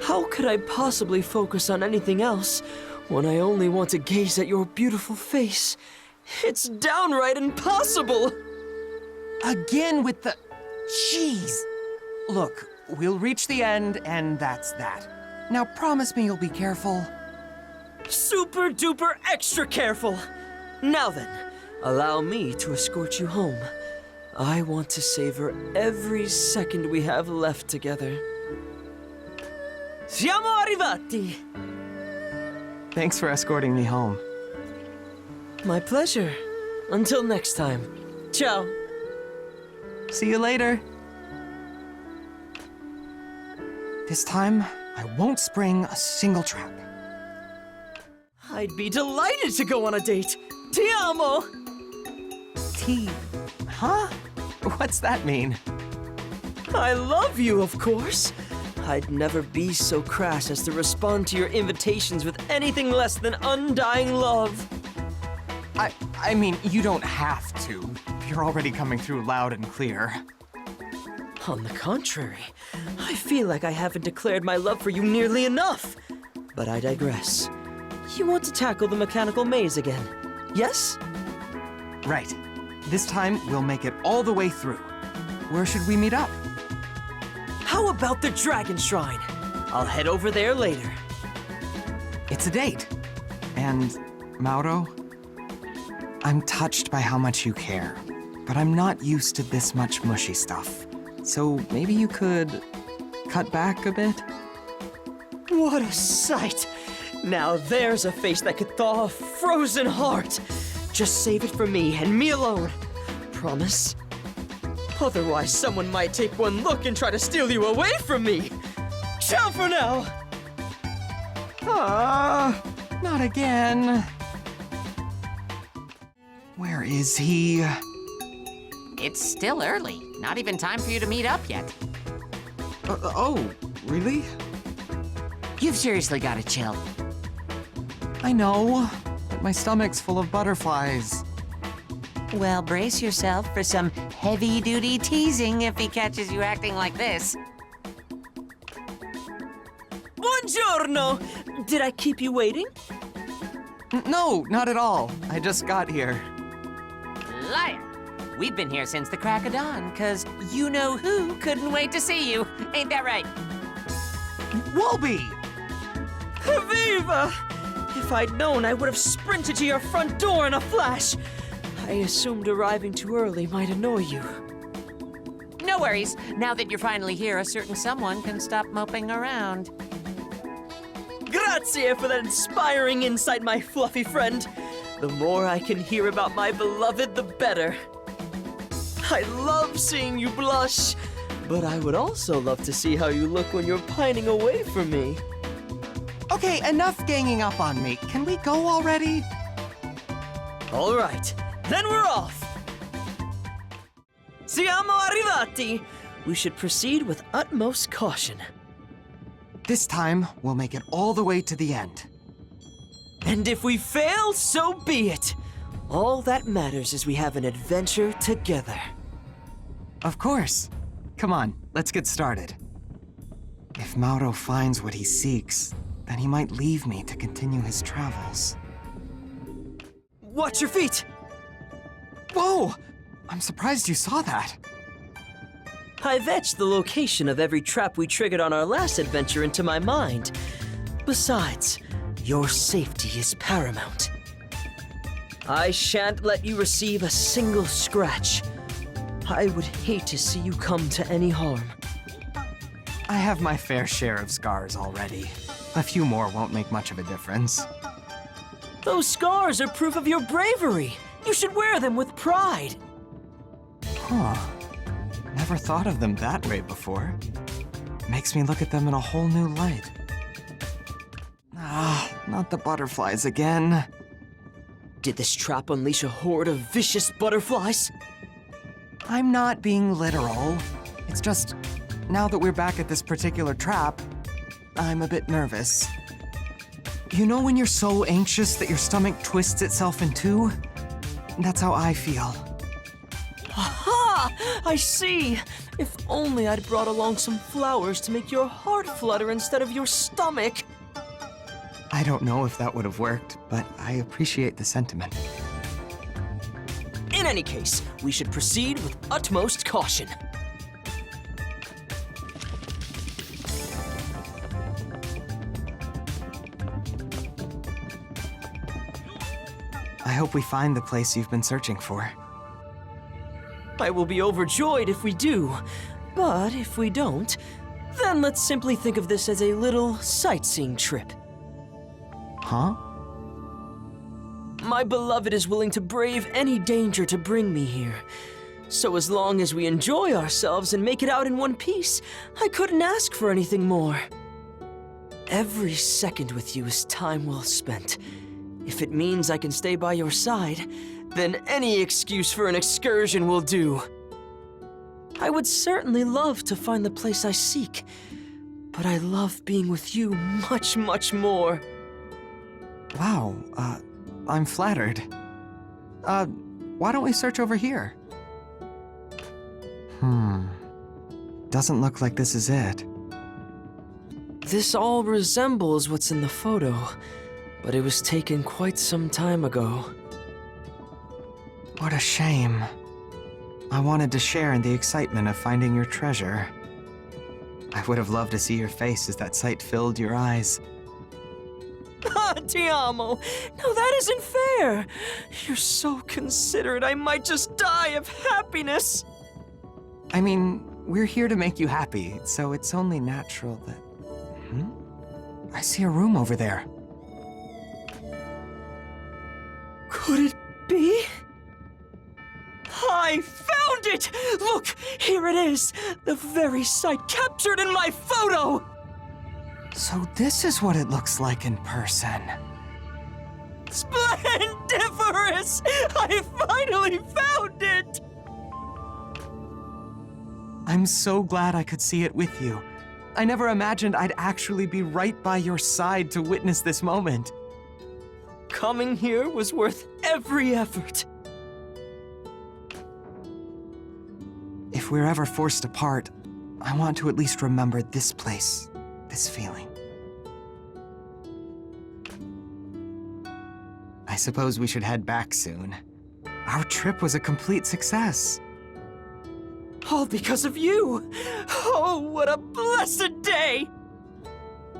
How could I possibly focus on anything else when I only want to gaze at your beautiful face? It's downright impossible! Again with the... Jeez! Look, we'll reach the end, and that's that. Now promise me you'll be careful. Super duper extra careful! Now then, allow me to escort you home. I want to savor every second we have left together. Siamo arrivati! Thanks for escorting me home. My pleasure. Until next time. Ciao. See you later. This time, I won't spring a single trap. I'd be delighted to go on a date. Ti amo! Huh? What's that mean? I love you, of course. I'd never be so crass as to respond to your invitations with anything less than undying love. I mean, you don't have to. You're already coming through loud and clear. On the contrary, I feel like I haven't declared my love for you nearly enough. But I digress. You want to tackle the mechanical maze again, yes? Right. This time, we'll make it all the way through. Where should we meet up? How about the Dragon Shrine? I'll head over there later. It's a date. And, Mauro, I'm touched by how much you care, but I'm not used to this much mushy stuff. So maybe you could cut back a bit? What a sight! Now there's a face that could thaw a frozen heart. Just save it for me and me alone. Promise? Otherwise, someone might take one look and try to steal you away from me. Ciao for now! Not again. Where is he? It's still early. Not even time for you to meet up yet. Oh, really? You've seriously got to chill. I know, but my stomach's full of butterflies. Well, brace yourself for some heavy-duty teasing if he catches you acting like this. Buongiorno! Did I keep you waiting? No, not at all. I just got here. Liar! We've been here since the crack of dawn, 'cause you-know-who couldn't wait to see you. Ain't that right? Wolby! Viva! If I'd known, I would have sprinted to your front door in a flash. I assumed arriving too early might annoy you. No worries. Now that you're finally here, a certain someone can stop moping around. Grazie for that inspiring insight, my fluffy friend. The more I can hear about my beloved, the better. I love seeing you blush, but I would also love to see how you look when you're pining away from me. Okay, enough ganging up on me. Can we go already? All right, then we're off. Siamo arrivati. We should proceed with utmost caution. This time, we'll make it all the way to the end. And if we fail, so be it. All that matters is we have an adventure together. Of course. Come on, let's get started. If Mauro finds what he seeks, then he might leave me to continue his travels. Watch your feet! Whoa! I'm surprised you saw that. I've etched the location of every trap we triggered on our last adventure into my mind. Besides, your safety is paramount. I shan't let you receive a single scratch. I would hate to see you come to any harm. I have my fair share of scars already. A few more won't make much of a difference. Those scars are proof of your bravery. You should wear them with pride. Huh. Never thought of them that way before. Makes me look at them in a whole new light. Not the butterflies again. Did this trap unleash a horde of vicious butterflies? I'm not being literal. It's just, now that we're back at this particular trap, I'm a bit nervous. You know when you're so anxious that your stomach twists itself in two? That's how I feel. Aha! I see! If only I'd brought along some flowers to make your heart flutter instead of your stomach. I don't know if that would have worked, but I appreciate the sentiment. In any case, we should proceed with utmost caution. hope we find the place you've been searching for. I will be overjoyed if we do. But if we don't, then let's simply think of this as a little sightseeing trip. Huh? My beloved is willing to brave any danger to bring me here. So as long as we enjoy ourselves and make it out in one piece, I couldn't ask for anything more. Every second with you is time well spent. If it means I can stay by your side, then any excuse for an excursion will do. I would certainly love to find the place I seek, but I love being with you much, much more. Wow, I'm flattered. Why don't we search over here? Doesn't look like this is it. This all resembles what's in the photo, but it was taken quite some time ago. What a shame. I wanted to share in the excitement of finding your treasure. I would have loved to see your face as that sight filled your eyes. Ah, ti amo! No, that isn't fair! You're so considerate, I might just die of happiness! I mean, we're here to make you happy, so it's only natural that... I see a room over there. Could it be? I found it! Look, here it is! The very sight captured in my photo! So this is what it looks like in person. Splendiferous! I finally found it! I'm so glad I could see it with you. I never imagined I'd actually be right by your side to witness this moment. Coming here was worth every effort. If we're ever forced apart, I want to at least remember this place, this feeling. I suppose we should head back soon. Our trip was a complete success. All because of you! Oh, what a blessed day!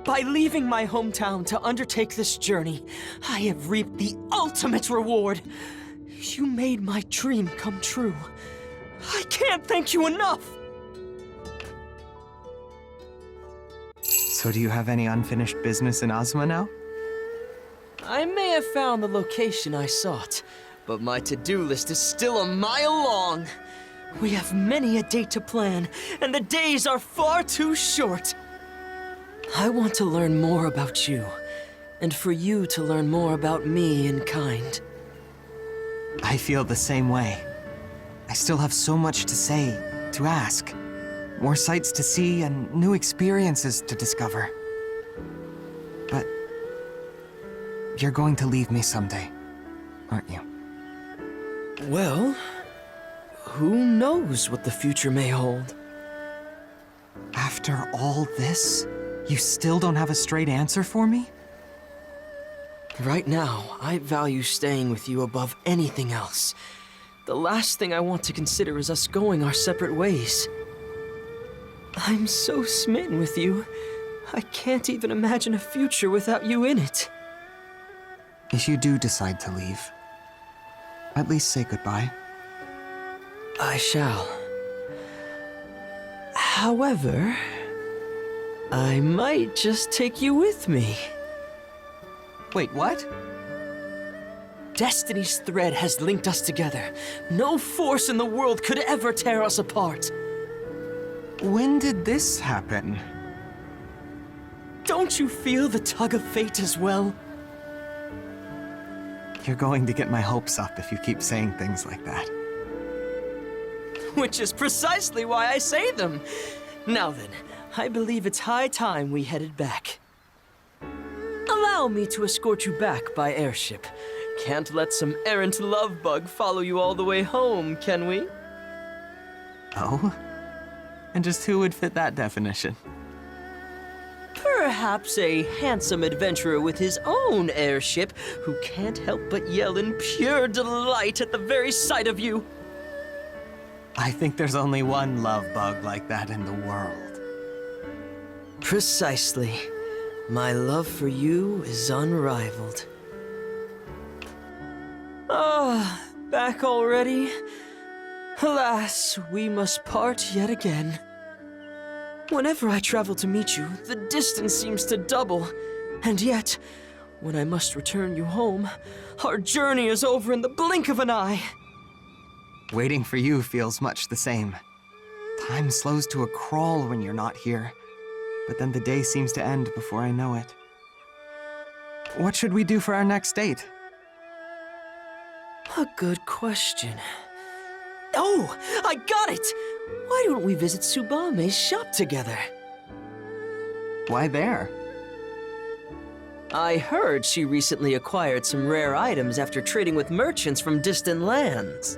By leaving my hometown to undertake this journey, I have reaped the ultimate reward. You made my dream come true. I can't thank you enough! So do you have any unfinished business in Ozma now? I may have found the location I sought, but my to-do list is still a mile long. We have many a date to plan, and the days are far too short. I want to learn more about you, and for you to learn more about me in kind. I feel the same way. I still have so much to say, to ask. More sights to see and new experiences to discover. But you're going to leave me someday, aren't you? Well, who knows what the future may hold? After all this, you still don't have a straight answer for me? Right now, I value staying with you above anything else. The last thing I want to consider is us going our separate ways. I'm so smitten with you, I can't even imagine a future without you in it. If you do decide to leave, at least say goodbye. I shall. However, I might just take you with me. Wait, what? Destiny's thread has linked us together. No force in the world could ever tear us apart. When did this happen? Don't you feel the tug of fate as well? You're going to get my hopes up if you keep saying things like that. Which is precisely why I say them. Now then, I believe it's high time we headed back. Allow me to escort you back by airship. Can't let some errant love bug follow you all the way home, can we? Oh? And just who would fit that definition? Perhaps a handsome adventurer with his own airship who can't help but yell in pure delight at the very sight of you. I think there's only one love bug like that in the world. Precisely. My love for you is unrivaled. Ah, back already? Alas, we must part yet again. Whenever I travel to meet you, the distance seems to double. And yet, when I must return you home, our journey is over in the blink of an eye. Waiting for you feels much the same. Time slows to a crawl when you're not here, but then the day seems to end before I know it. What should we do for our next date? A good question. Oh, I got it! Why don't we visit Tsubame's shop together? Why there? I heard she recently acquired some rare items after trading with merchants from distant lands.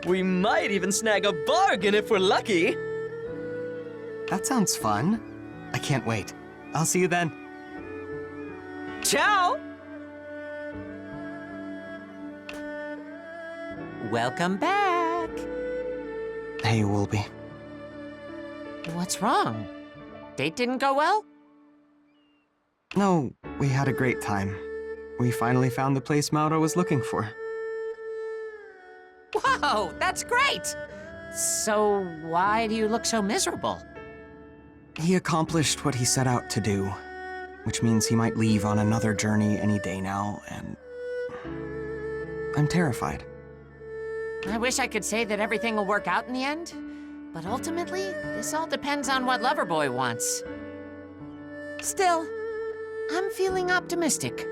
We might even snag a bargain if we're lucky. That sounds fun. I can't wait. I'll see you then. Ciao! Welcome back. Hey, 𝘬𝘵. What's wrong? Date didn't go well? No, we had a great time. We finally found the place Mauro was looking for. Whoa, that's great! So why do you look so miserable? He accomplished what he set out to do, which means he might leave on another journey any day now, and I'm terrified. I wish I could say that everything will work out in the end, but ultimately, this all depends on what Loverboy wants. Still, I'm feeling optimistic.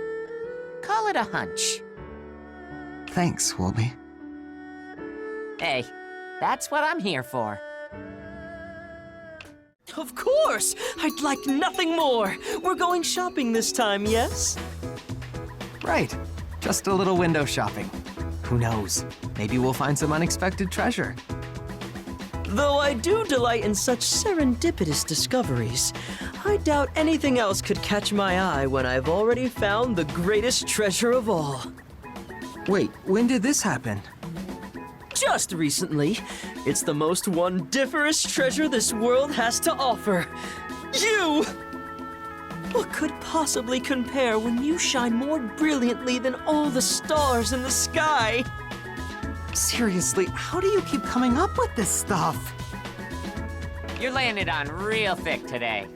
Call it a hunch. Thanks, 𝘬𝘵. Hey, that's what I'm here for. Of course! I'd like nothing more! We're going shopping this time, yes? Right. Just a little window shopping. Who knows? Maybe we'll find some unexpected treasure. Though I do delight in such serendipitous discoveries, I doubt anything else could catch my eye when I've already found the greatest treasure of all. Wait, when did this happen? Just recently. It's the most wondiferous treasure this world has to offer. You! What could possibly compare when you shine more brilliantly than all the stars in the sky? Seriously, how do you keep coming up with this stuff? You're laying it on real thick today.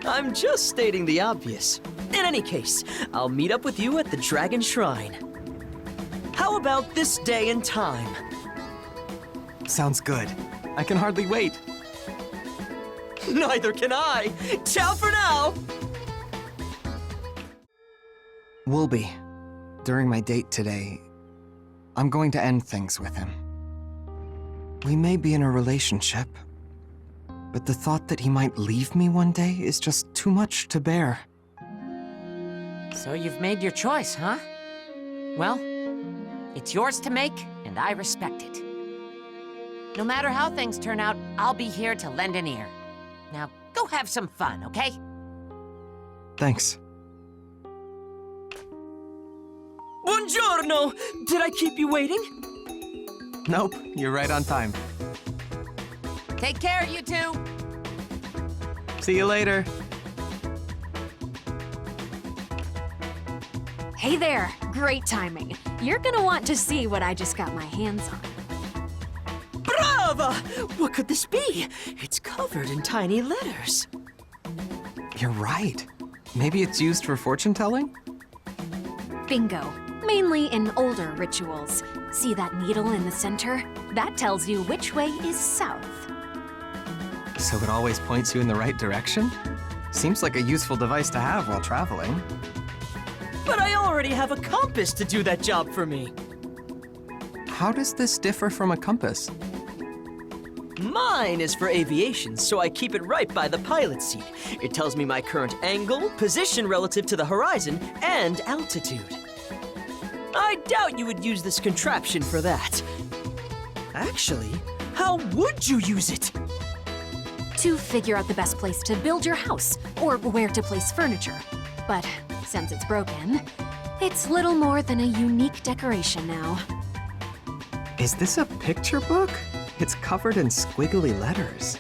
I'm just stating the obvious. In any case, I'll meet up with you at the Dragon Shrine. How about this day and time? Sounds good. I can hardly wait. Neither can I! Ciao for now! 𝘬𝘵, during my date today, I'm going to end things with him. We may be in a relationship, but the thought that he might leave me one day is just too much to bear. So you've made your choice, huh? Well, it's yours to make, and I respect it. No matter how things turn out, I'll be here to lend an ear. Now, go have some fun, okay? Thanks. Buongiorno! Did I keep you waiting? Nope, you're right on time. Take care, you two! See you later. Hey there, great timing. You're gonna want to see what I just got my hands on. Brava! What could this be? It's covered in tiny letters. You're right. Maybe it's used for fortune telling? Bingo. Mainly in older rituals. See that needle in the center? That tells you which way is south. So it always points you in the right direction? Seems like a useful device to have while traveling. But I already have a compass to do that job for me. How does this differ from a compass? Mine is for aviation, so I keep it right by the pilot seat. It tells me my current angle, position relative to the horizon, and altitude. I doubt you would use this contraption for that. Actually, how would you use it? To figure out the best place to build your house, or where to place furniture. But since it's broken, it's little more than a unique decoration now. Is this a picture book? It's covered in squiggly letters.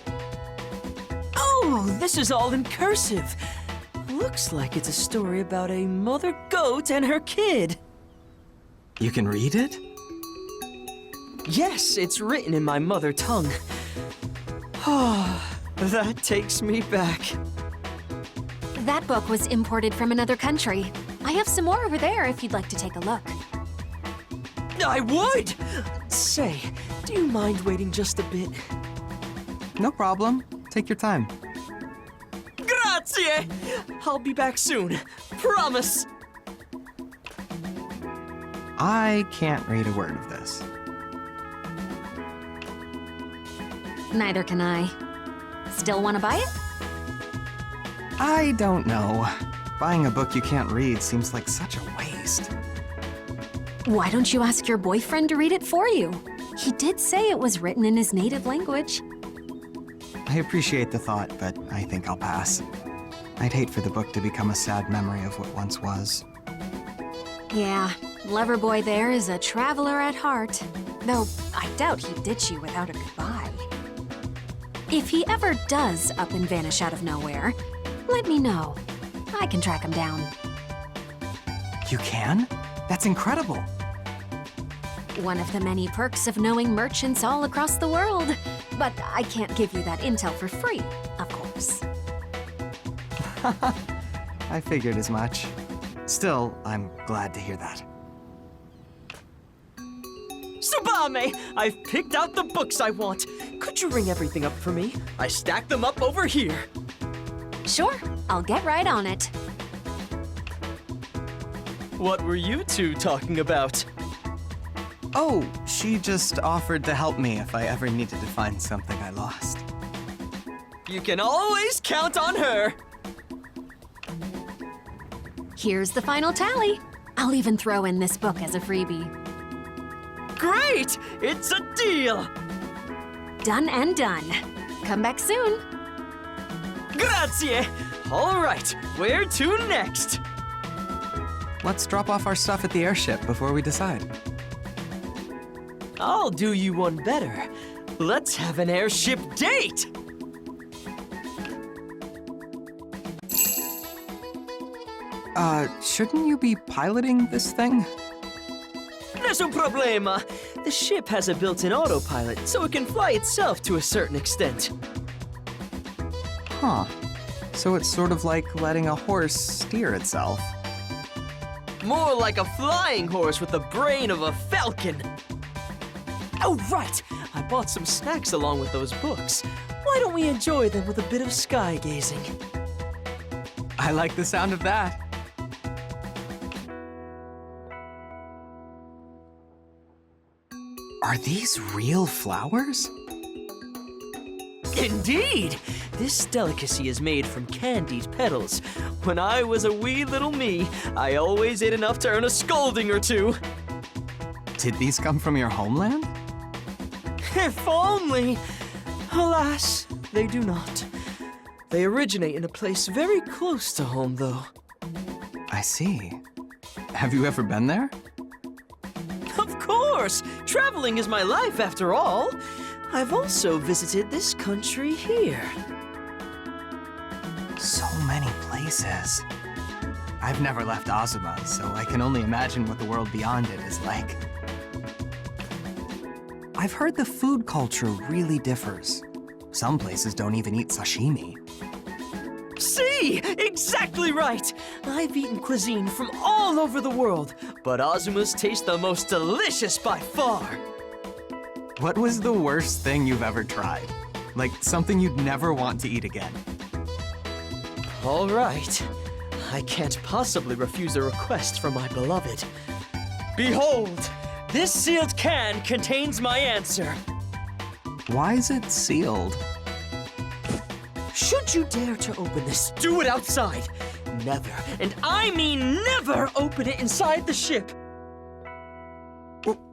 Oh, this is all in cursive. Looks like it's a story about a mother goat and her kid. You can read it? Yes, it's written in my mother tongue. That takes me back. That book was imported from another country. I have some more over there if you'd like to take a look. I would! Say, do you mind waiting just a bit? No problem. Take your time. Grazie! I'll be back soon. Promise! I can't read a word of this. Neither can I. Still want to buy it? I don't know. Buying a book you can't read seems like such a waste. Why don't you ask your boyfriend to read it for you? He did say it was written in his native language. I appreciate the thought, but I think I'll pass. I'd hate for the book to become a sad memory of what once was. Yeah, Loverboy there is a traveler at heart. Though I doubt he'd ditch you without a goodbye. If he ever does up and vanish out of nowhere, let me know. I can track him down. You can? That's incredible. One of the many perks of knowing merchants all across the world. But I can't give you that intel for free, of course. I figured as much. Still, I'm glad to hear that. Tsubame! I've picked out the books I want. Could you ring everything up for me? I stacked them up over here. Sure, I'll get right on it. What were you two talking about? Oh, she just offered to help me if I ever needed to find something I lost. You can always count on her! Here's the final tally. I'll even throw in this book as a freebie. Great! It's a deal! Done and done. Come back soon. Grazie! All right, where to next? Let's drop off our stuff at the airship before we decide. I'll do you one better. Let's have an airship date! Shouldn't you be piloting this thing? Nessun problema. The ship has a built-in autopilot, so it can fly itself to a certain extent. Huh. So it's sort of like letting a horse steer itself. More like a flying horse with the brain of a falcon. Oh, right! I bought some snacks along with those books. Why don't we enjoy them with a bit of sky gazing? I like the sound of that. Are these real flowers? Indeed! This delicacy is made from candied petals. When I was a wee little me, I always ate enough to earn a scolding or two. Did these come from your homeland? If only! Alas, they do not. They originate in a place very close to home, though. I see. Have you ever been there? Of course! Traveling is my life, after all. I've also visited this country here. So many places. I've never left Azuma, so I can only imagine what the world beyond it is like. I've heard the food culture really differs. Some places don't even eat sashimi. See! Exactly right! I've eaten cuisine from all over the world, but Azuma's taste the most delicious by far. What was the worst thing you've ever tried? Like something you'd never want to eat again? All right. I can't possibly refuse a request from my beloved. Behold! This sealed can contains my answer. Why is it sealed? Should you dare to open this, do it outside. Never, and I mean never, open it inside the ship.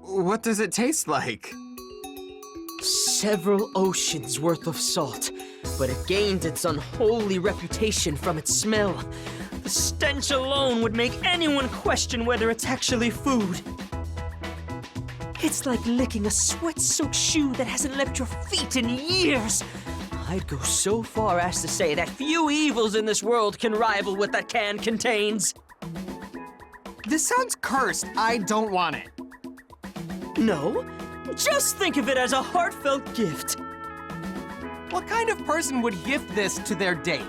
What does it taste like? Several oceans worth of salt, but it gained its unholy reputation from its smell. The stench alone would make anyone question whether it's actually food. It's like licking a sweat-soaked shoe that hasn't left your feet in years. I'd go so far as to say that few evils in this world can rival what that can contains. This sounds cursed. I don't want it. No, just think of it as a heartfelt gift. What kind of person would gift this to their date?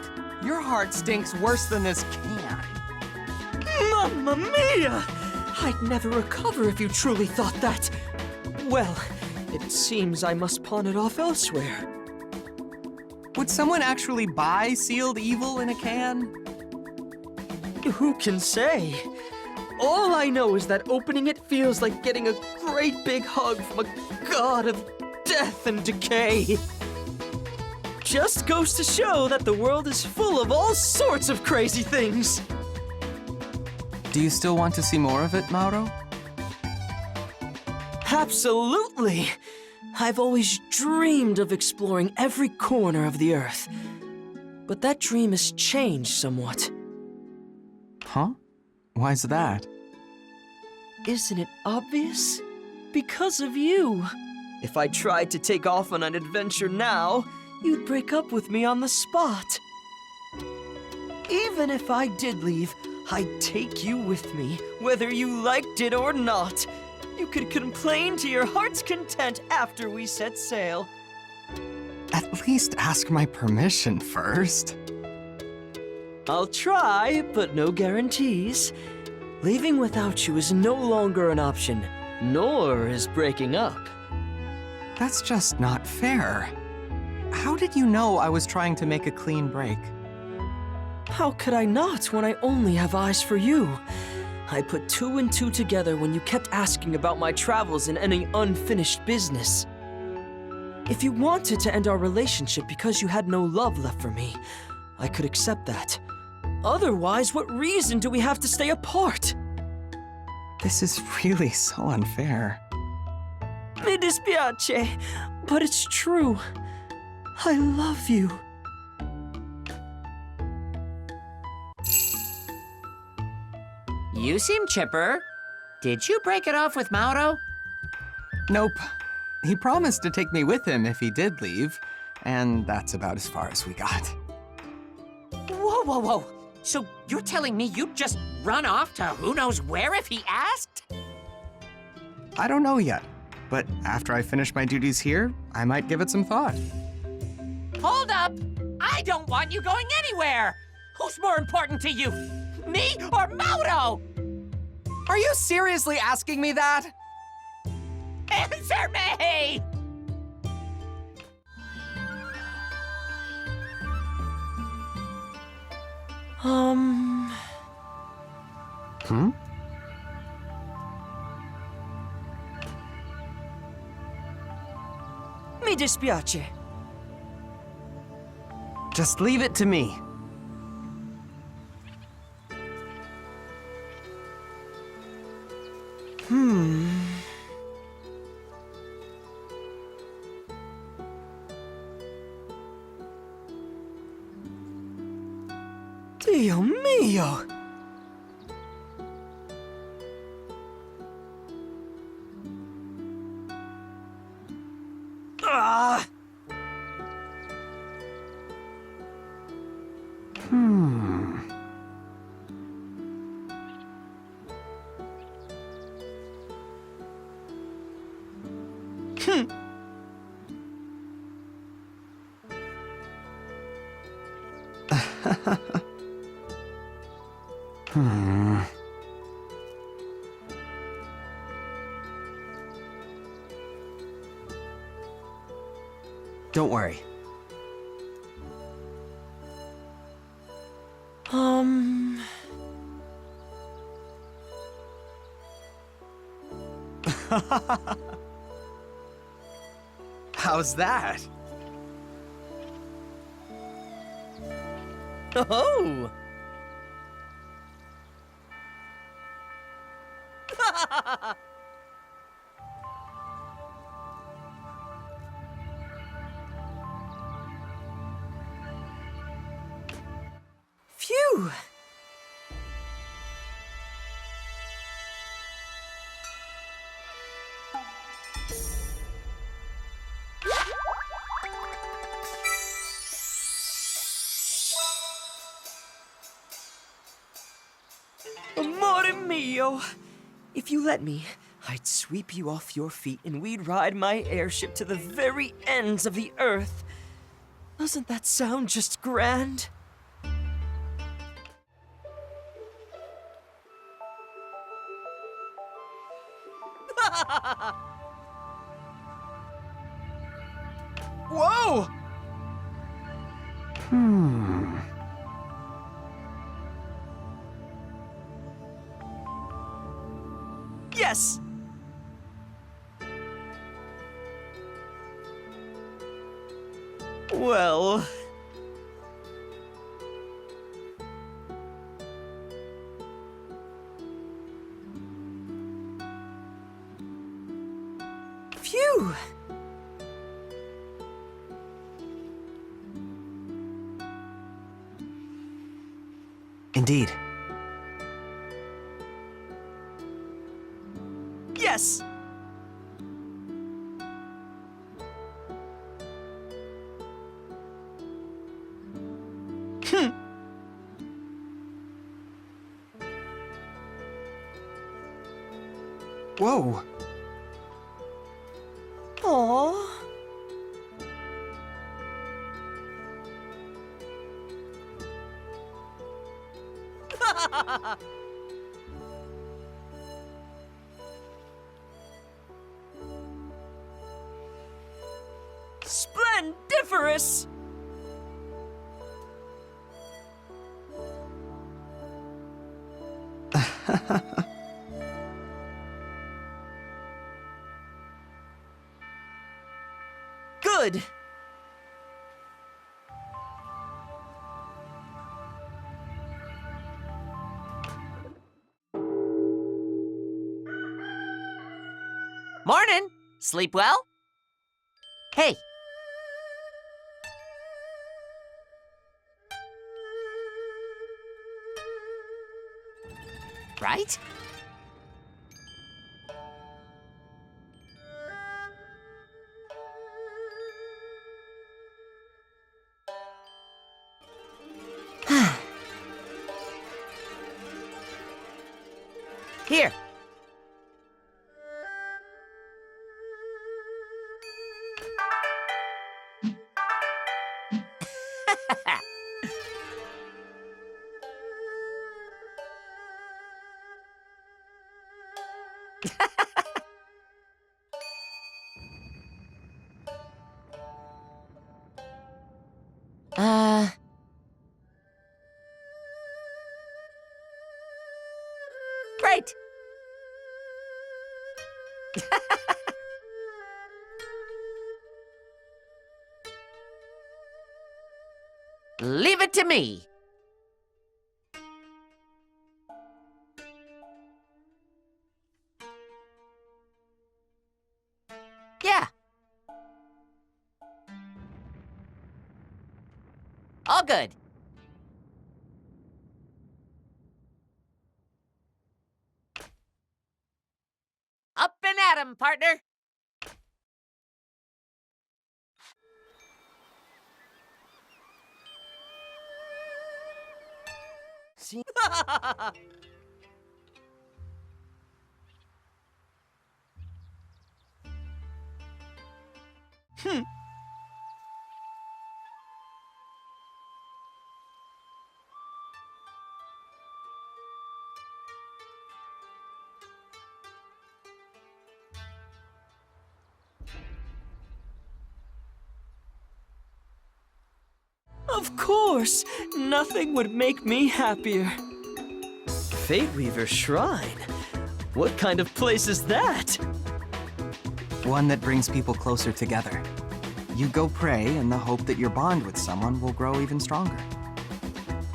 Your heart stinks worse than this can. Mamma mia! I'd never recover if you truly thought that. Well, it seems I must pawn it off elsewhere. Would someone actually buy sealed evil in a can? Who can say? All I know is that opening it feels like getting a great big hug from a god of death and decay. Just goes to show that the world is full of all sorts of crazy things. Do you still want to see more of it, Mauro? Absolutely! I've always dreamed of exploring every corner of the Earth. But that dream has changed somewhat. Huh? Why's that? Isn't it obvious? Because of you. If I tried to take off on an adventure now, you'd break up with me on the spot. Even if I did leave, I'd take you with me, whether you liked it or not. You could complain to your heart's content after we set sail. At least ask my permission first. I'll try, but no guarantees. Leaving without you is no longer an option, nor is breaking up. That's just not fair. How did you know I was trying to make a clean break? How could I not when I only have eyes for you? I put 2 and 2 together when you kept asking about my travels and any unfinished business. If you wanted to end our relationship because you had no love left for me, I could accept that. Otherwise, what reason do we have to stay apart? This is really so unfair. Mi dispiace, but it's true. I love you. You seem chipper. Did you break it off with Mauro? Nope. He promised to take me with him if he did leave, and that's about as far as we got. Whoa, whoa, whoa. So you're telling me you'd just run off to who knows where if he asked? I don't know yet, but after I finish my duties here, I might give it some thought. Hold up! I don't want you going anywhere! Who's more important to you? Me or Mauro? Are you seriously asking me that? Answer me! Mi dispiace. Just leave it to me. Dio mio! Ah! Don't worry. How's that? Oh! Phew! Amore mio! If you let me, I'd sweep you off your feet and we'd ride my airship to the very ends of the earth. Doesn't that sound just grand? Whoa! Yes! Well... Phew! Indeed. Yes! Whoa! Aww. Splendiferous! Good! Morning! Sleep well? Hey! Right? Here. Great. Leave it to me. Yeah. All good. Up and at 'em, partner. See? Of course! Nothing would make me happier. Fate Weaver Shrine? What kind of place is that? One that brings people closer together. You go pray in the hope that your bond with someone will grow even stronger.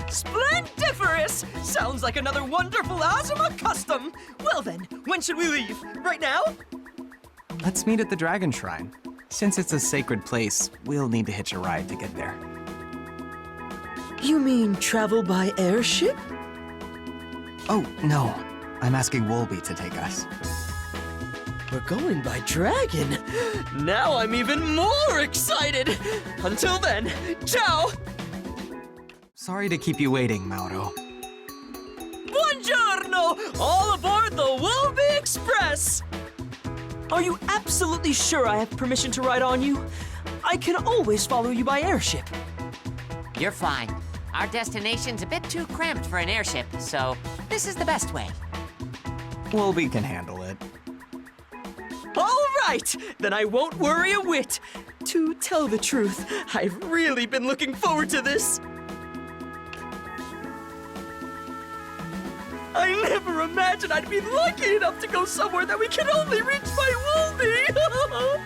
Splendiferous! Sounds like another wonderful 𝘂𝘂𝗪𝘂 custom! Well then, when should we leave? Right now? Let's meet at the Dragon Shrine. Since it's a sacred place, we'll need to hitch a ride to get there. You mean travel by airship? Oh, no. I'm asking 𝘬𝘵 to take us. We're going by dragon. Now I'm even more excited. Until then, ciao! Sorry to keep you waiting, Mauro. Buongiorno! All aboard the 𝘬𝘭𝘵 Express! Are you absolutely sure I have permission to ride on you? I can always follow you by airship. You're fine. Our destination's a bit too cramped for an airship, so this is the best way. 𝘗𝘂𝗵 can handle it. All right, then I won't worry a whit. To tell the truth, I've really been looking forward to this. I never imagined I'd be lucky enough to go somewhere that we can only reach by 𝘗𝘂𝗵𝘂.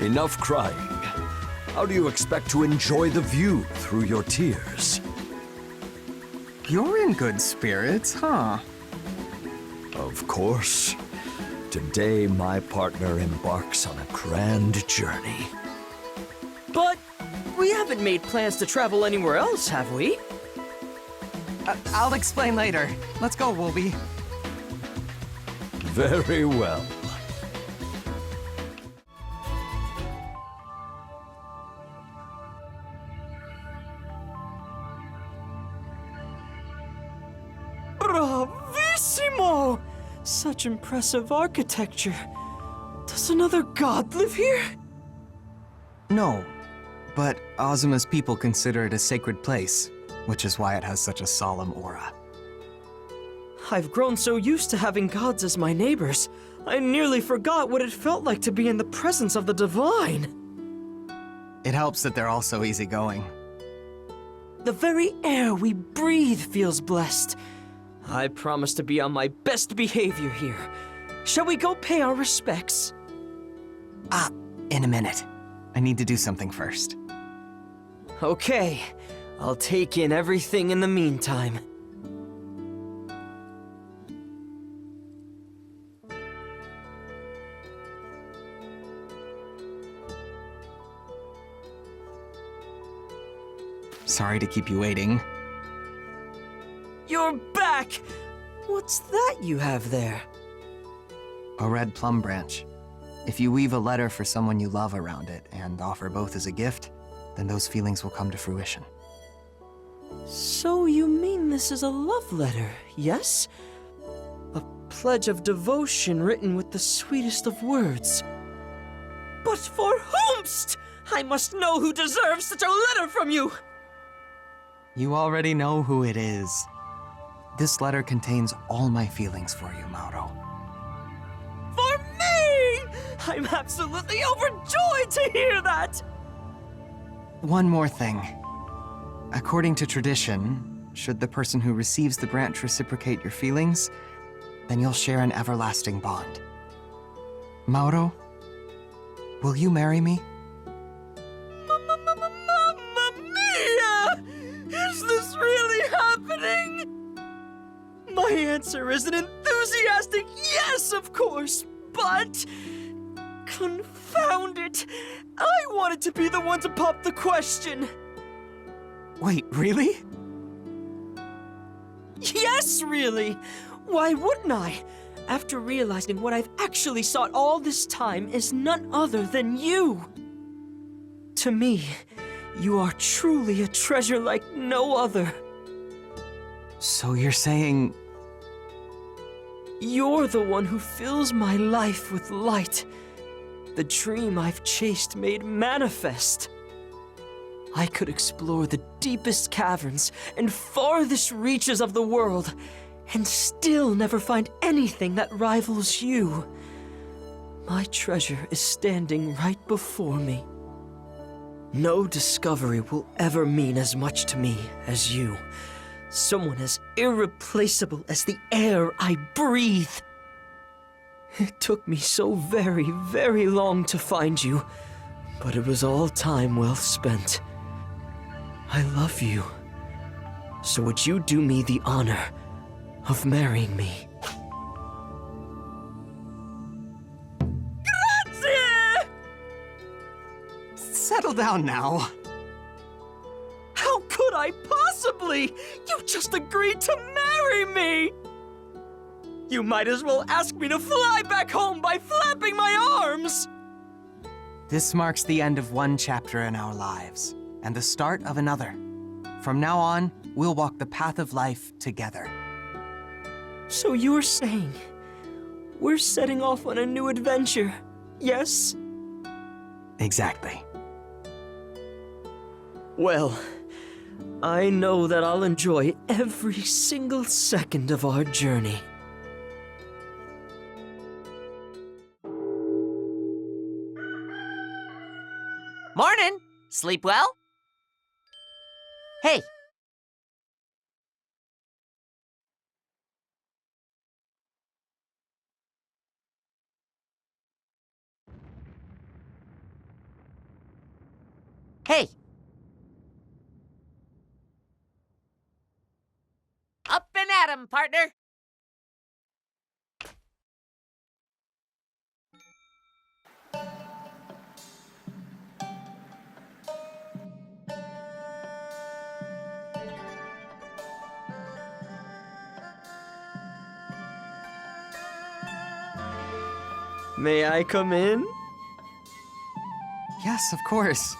Enough crying. How do you expect to enjoy the view through your tears? You're in good spirits, huh? Of course. Today, my partner embarks on a grand journey. But we haven't made plans to travel anywhere else, have we? I'll explain later. Let's go, 𝘗𝘂𝗵. Very well. Bravissimo! Such impressive architecture. Does another god live here? No, but Ōzuma's people consider it a sacred place, which is why it has such a solemn aura. I've grown so used to having gods as my neighbors, I nearly forgot what it felt like to be in the presence of the divine. It helps that they're all so easygoing. The very air we breathe feels blessed. I promise to be on my best behavior here. Shall we go pay our respects? In a minute. I need to do something first. Okay, I'll take in everything in the meantime. Sorry to keep you waiting. You're back! What's that you have there? A red plum branch. If you weave a letter for someone you love around it and offer both as a gift, then those feelings will come to fruition. So you mean this is a love letter, yes? A pledge of devotion written with the sweetest of words. But for whomst? I must know who deserves such a letter from you! You already know who it is. This letter contains all my feelings for you, Mauro. For me! I'm absolutely overjoyed to hear that! One more thing. According to tradition, should the person who receives the branch reciprocate your feelings, then you'll share an everlasting bond. Mauro, will you marry me? Mamma mia! Is this really happening? My answer is an enthusiastic yes, of course, but... confound it! I wanted to be the one to pop the question! Wait, really? Yes, really! Why wouldn't I? After realizing what I've actually sought all this time is none other than you! To me, you are truly a treasure like no other. So you're saying... You're the one who fills my life with light. The dream I've chased made manifest. I could explore the deepest caverns and farthest reaches of the world, and still never find anything that rivals you. My treasure is standing right before me. No discovery will ever mean as much to me as you. Someone as irreplaceable as the air I breathe. It took me so very, very long to find you, but it was all time well spent. I love you. So would you do me the honor of marrying me? Grazie! Settle down now. How could I possibly? You just agreed to marry me! You might as well ask me to fly back home by flapping my arms! This marks the end of one chapter in our lives, and the start of another. From now on, we'll walk the path of life together. So you're saying, We're setting off on a new adventure, yes? Exactly. Well, I know that I'll enjoy every single second of our journey. Morning! Sleep well? Hey! Hey! Up and at 'em, partner! May I come in? Yes, of course.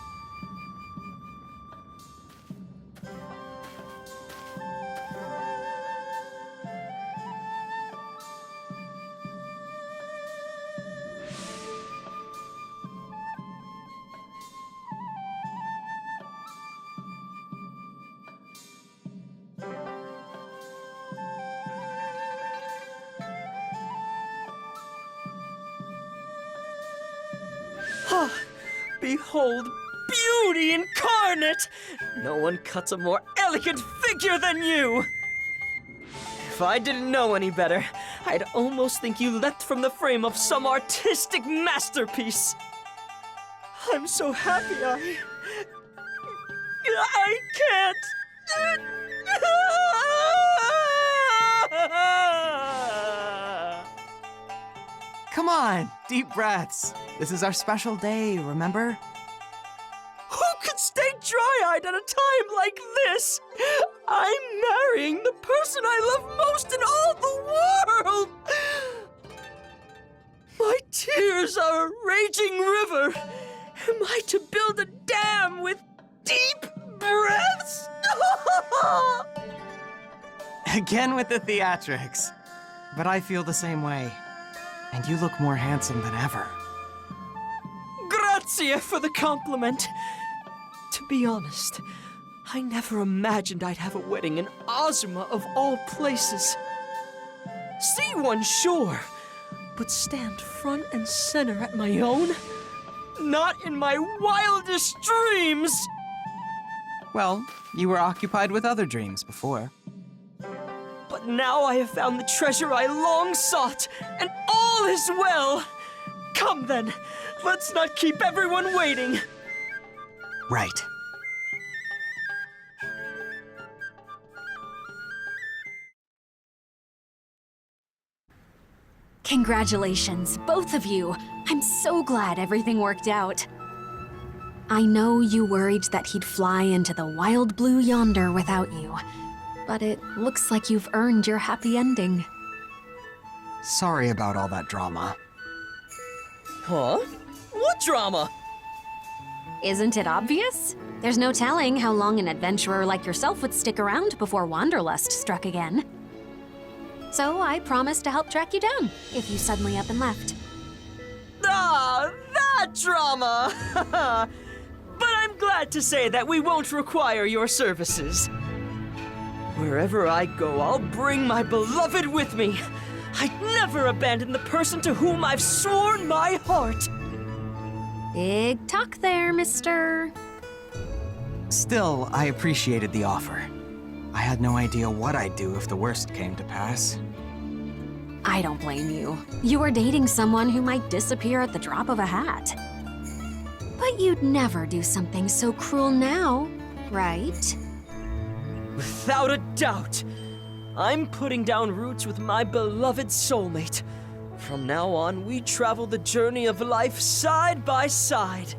Behold, beauty incarnate! No one cuts a more elegant figure than you! If I didn't know any better, I'd almost think you leapt from the frame of some artistic masterpiece. I'm so happy I can't. Come on, deep breaths. This is our special day, remember? Who could stay dry-eyed at a time like this? I'm marrying the person I love most in all the world! My tears are a raging river. Am I to build a dam with deep breaths? Again with the theatrics. But I feel the same way. And you look more handsome than ever. Grazie for the compliment. To be honest, I never imagined I'd have a wedding in 𝘰𝘰𝘀 of all places. See one, sure, but stand front and center at my own? Not in my wildest dreams! Well, you were occupied with other dreams before. But now I have found the treasure I long sought, and all is well! Come then, let's not keep everyone waiting! Right. Congratulations, both of you. I'm so glad everything worked out. I know you worried that he'd fly into the wild blue yonder without you, but it looks like you've earned your happy ending. Sorry about all that drama. Huh? What drama? Isn't it obvious? There's no telling how long an adventurer like yourself would stick around before Wanderlust struck again. So I promised to help track you down if you suddenly up and left. Ah, that drama! But I'm glad to say that we won't require your services. Wherever I go, I'll bring my beloved with me. I'd never abandon the person to whom I've sworn my heart. Big talk there, mister. Still, I appreciated the offer. I had no idea what I'd do if the worst came to pass. I don't blame you. You were dating someone who might disappear at the drop of a hat. But you'd never do something so cruel now, right? Without a doubt. I'm putting down roots with my beloved soulmate. From now on, we travel the journey of life side by side.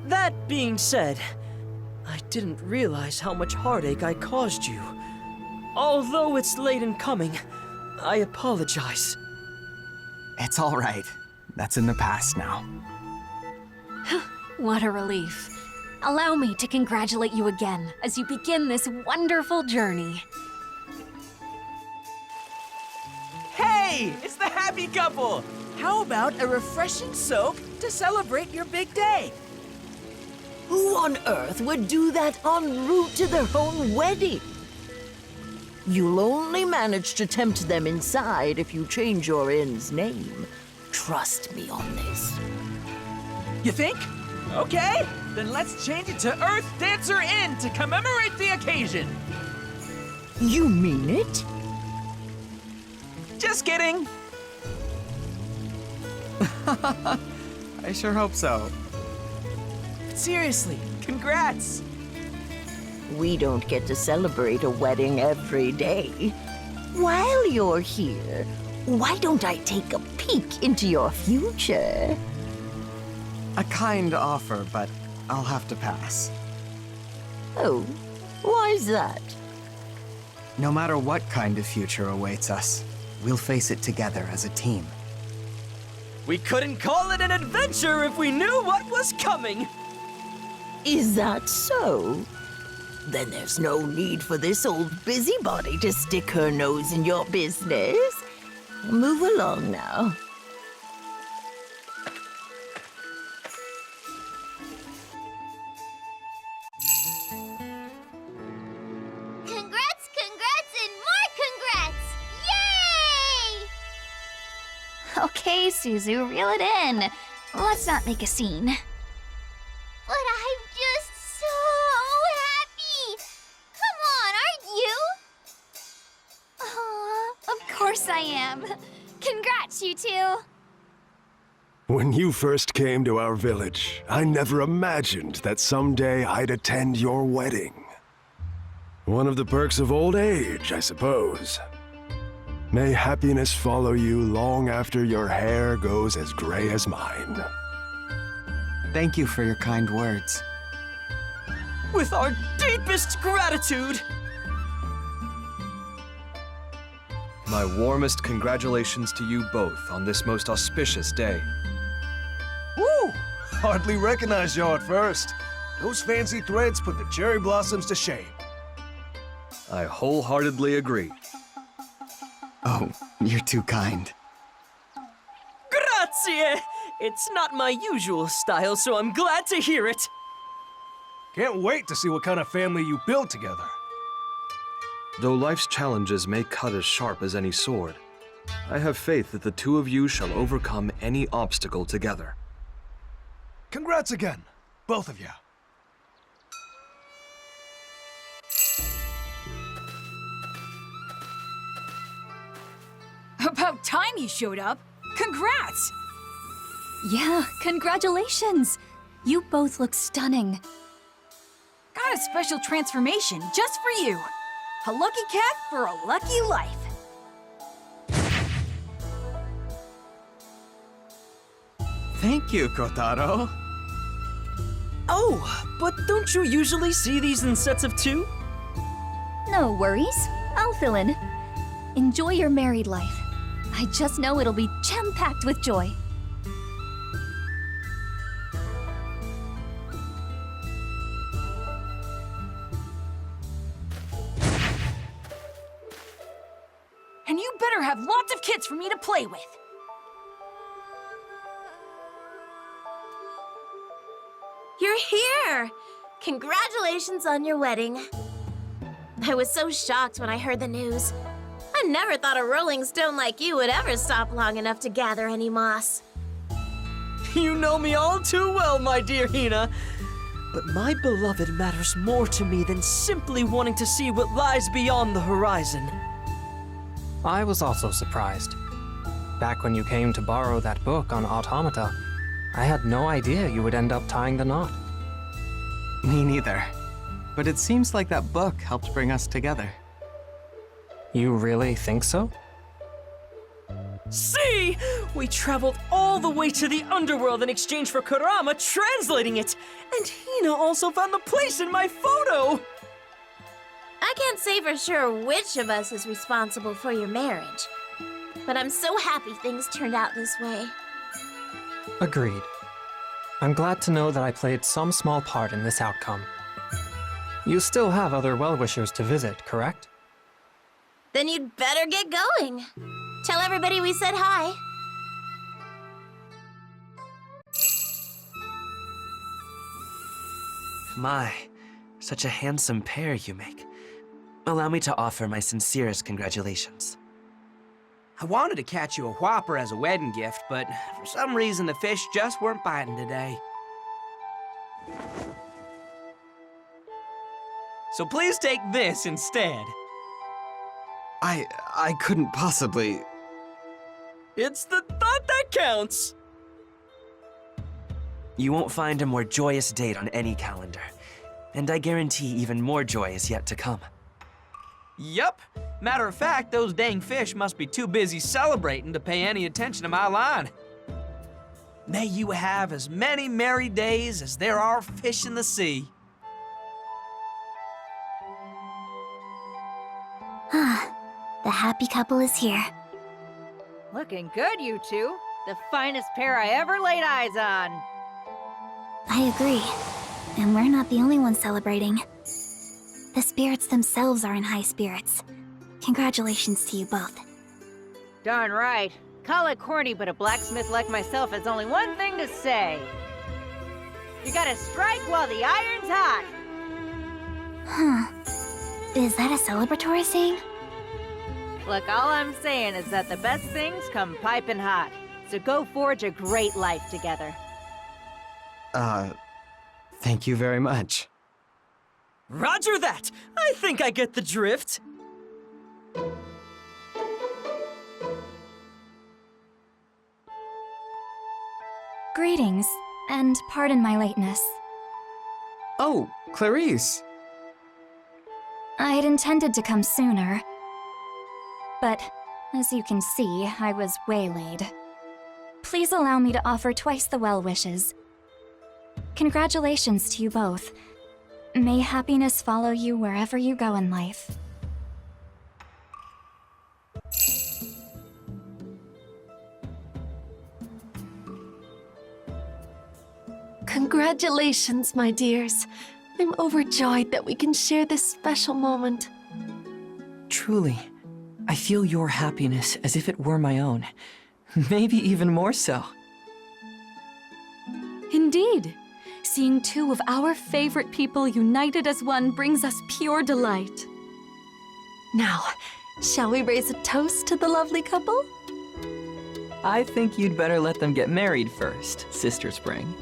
That being said, I didn't realize how much heartache I caused you. Although it's late in coming, I apologize. It's all right. That's in the past now. What a relief. Allow me to congratulate you again as you begin this wonderful journey. Hey! Hey! It's the happy couple! How about a refreshing soak to celebrate your big day? Who on earth would do that en route to their own wedding? You'll only manage to tempt them inside if you change your inn's name. Trust me on this. You think? Okay, then let's change it to Earth Dancer Inn to commemorate the occasion. You mean it? Just kidding. I sure hope so. But seriously, congrats. We don't get to celebrate a wedding every day. While you're here, why don't I take a peek into your future? A kind offer, but I'll have to pass. Oh, why's that? No matter what kind of future awaits us, we'll face it together as a team. We couldn't call it an adventure if we knew what was coming. Is that so? Then there's no need for this old busybody to stick her nose in your business. Move along now. Congrats, congrats, and more congrats! Yay! Okay, Suzu, reel it in. Let's not make a scene. But I'm just so happy! Come on, aren't you? Aw, of course I am. Congrats, you two. When you first came to our village, I never imagined that someday I'd attend your wedding. One of the perks of old age, I suppose. May happiness follow you long after your hair goes as gray as mine. Thank you for your kind words. With our deepest gratitude! My warmest congratulations to you both on this most auspicious day. Woo! Hardly recognized y'all at first. Those fancy threads put the cherry blossoms to shame. I wholeheartedly agree. Oh, you're too kind. Grazie! It's not my usual style, so I'm glad to hear it. Can't wait to see what kind of family you build together. Though life's challenges may cut as sharp as any sword, I have faith that the two of you shall overcome any obstacle together. Congrats again, both of you. About time you showed up. Congrats! Yeah, congratulations. You both look stunning. Got a special transformation just for you. A lucky cat for a lucky life. Thank you, Kotaro. Oh, but don't you usually see these in sets of two? No worries. I'll fill in. Enjoy your married life. I just know it'll be jam-packed with joy. And you better have lots of kids for me to play with. You're here! Congratulations on your wedding. I was so shocked when I heard the news. I never thought a rolling stone like you would ever stop long enough to gather any moss. You know me all too well, my dear Hina. But my beloved matters more to me than simply wanting to see what lies beyond the horizon. I was also surprised. Back when you came to borrow that book on automata, I had no idea you would end up tying the knot. Me neither. But it seems like that book helped bring us together. You really think so? See! We traveled all the way to the underworld in exchange for Kurama translating it! And Hina also found the place in my photo! I can't say for sure which of us is responsible for your marriage, but I'm so happy things turned out this way. Agreed. I'm glad to know that I played some small part in this outcome. You still have other well-wishers to visit, correct? Then you'd better get going. Tell everybody we said hi. My, such a handsome pair you make. Allow me to offer my sincerest congratulations. I wanted to catch you a whopper as a wedding gift, but for some reason the fish just weren't biting today. So please take this instead. I couldn't possibly... It's the thought that counts! You won't find a more joyous date on any calendar. And I guarantee even more joy is yet to come. Yup. Matter of fact, those dang fish must be too busy celebrating to pay any attention to my line. May you have as many merry days as there are fish in the sea. The happy couple is here. Looking good, you two. The finest pair I ever laid eyes on. I agree. And we're not the only ones celebrating. The spirits themselves are in high spirits. Congratulations to you both. Darn right. Call it corny, but a blacksmith like myself has only one thing to say. You gotta strike while the iron's hot. Huh. Is that a celebratory saying? Look, all I'm saying is that the best things come piping hot. So go forge a great life together. Thank you very much. Roger that! I think I get the drift. Greetings, and pardon my lateness. Oh, Clarice! I had intended to come sooner, but as you can see, I was waylaid. Please allow me to offer twice the well wishes. Congratulations to you both. May happiness follow you wherever you go in life. Congratulations, my dears. I'm overjoyed that we can share this special moment. Truly, I feel your happiness as if it were my own. Maybe even more so. Indeed. Seeing two of our favorite people united as one brings us pure delight. Now, shall we raise a toast to the lovely couple? I think you'd better let them get married first, Sister Spring.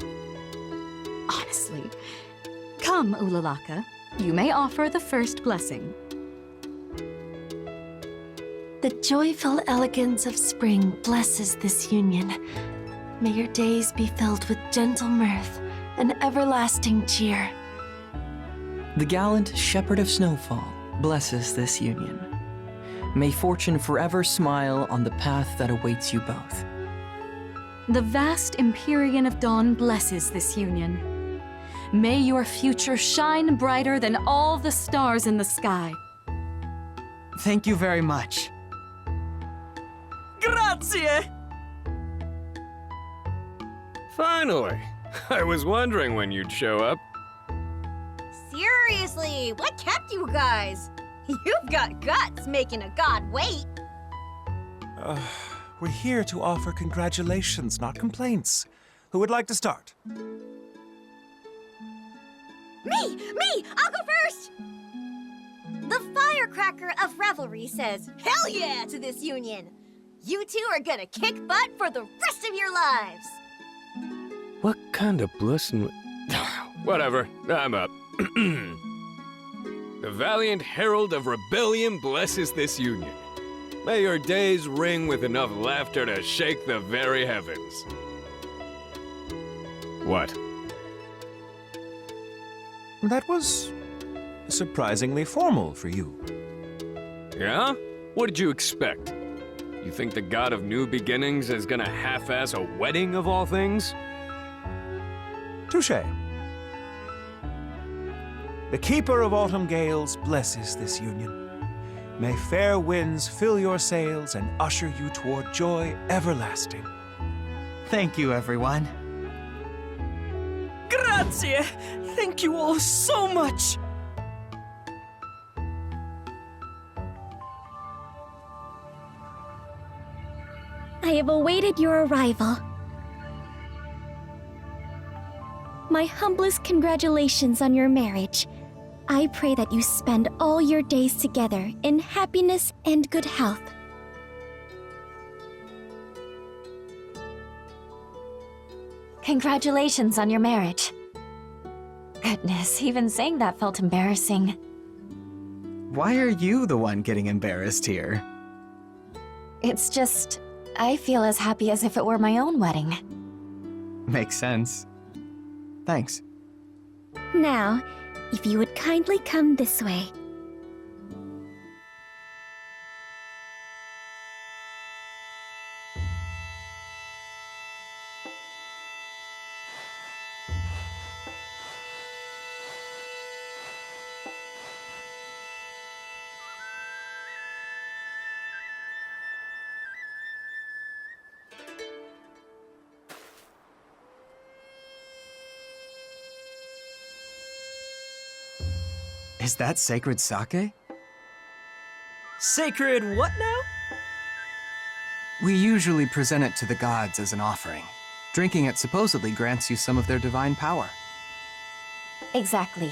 Honestly. Come, 𝘂𝘂𝗪𝗏. You may offer the first blessing. The joyful elegance of spring blesses this union. May your days be filled with gentle mirth and everlasting cheer. The gallant Shepherd of Snowfall blesses this union. May fortune forever smile on the path that awaits you both. The vast Empyrean of Dawn blesses this union. May your future shine brighter than all the stars in the sky. Thank you very much. Grazie! Finally! I was wondering when you'd show up. Seriously, what kept you guys? You've got guts making a god wait. We're here to offer congratulations, not complaints. Who would like to start? Me! I'll go first! The firecracker of revelry says, hell yeah to this union! You two are gonna kick butt for the rest of your lives! What kind of blessing? Whatever, I'm up. The valiant herald of rebellion blesses this union. May your days ring with enough laughter to shake the very heavens. What? That was surprisingly formal for you. Yeah? What did you expect? You think the god of new beginnings is gonna half-ass a wedding of all things? Touché. The Keeper of Autumn Gales blesses this union. May fair winds fill your sails and usher you toward joy everlasting. Thank you, everyone. Grazie! Thank you all so much! I have awaited your arrival. My humblest congratulations on your marriage. I pray that you spend all your days together in happiness and good health. Congratulations on your marriage. Goodness, even saying that felt embarrassing. Why are you the one getting embarrassed here? It's just, I feel as happy as if it were my own wedding. Makes sense. Thanks. Now, if you would kindly come this way. Is that sacred sake? Sacred what now? We usually present it to the gods as an offering. Drinking it supposedly grants you some of their divine power. Exactly.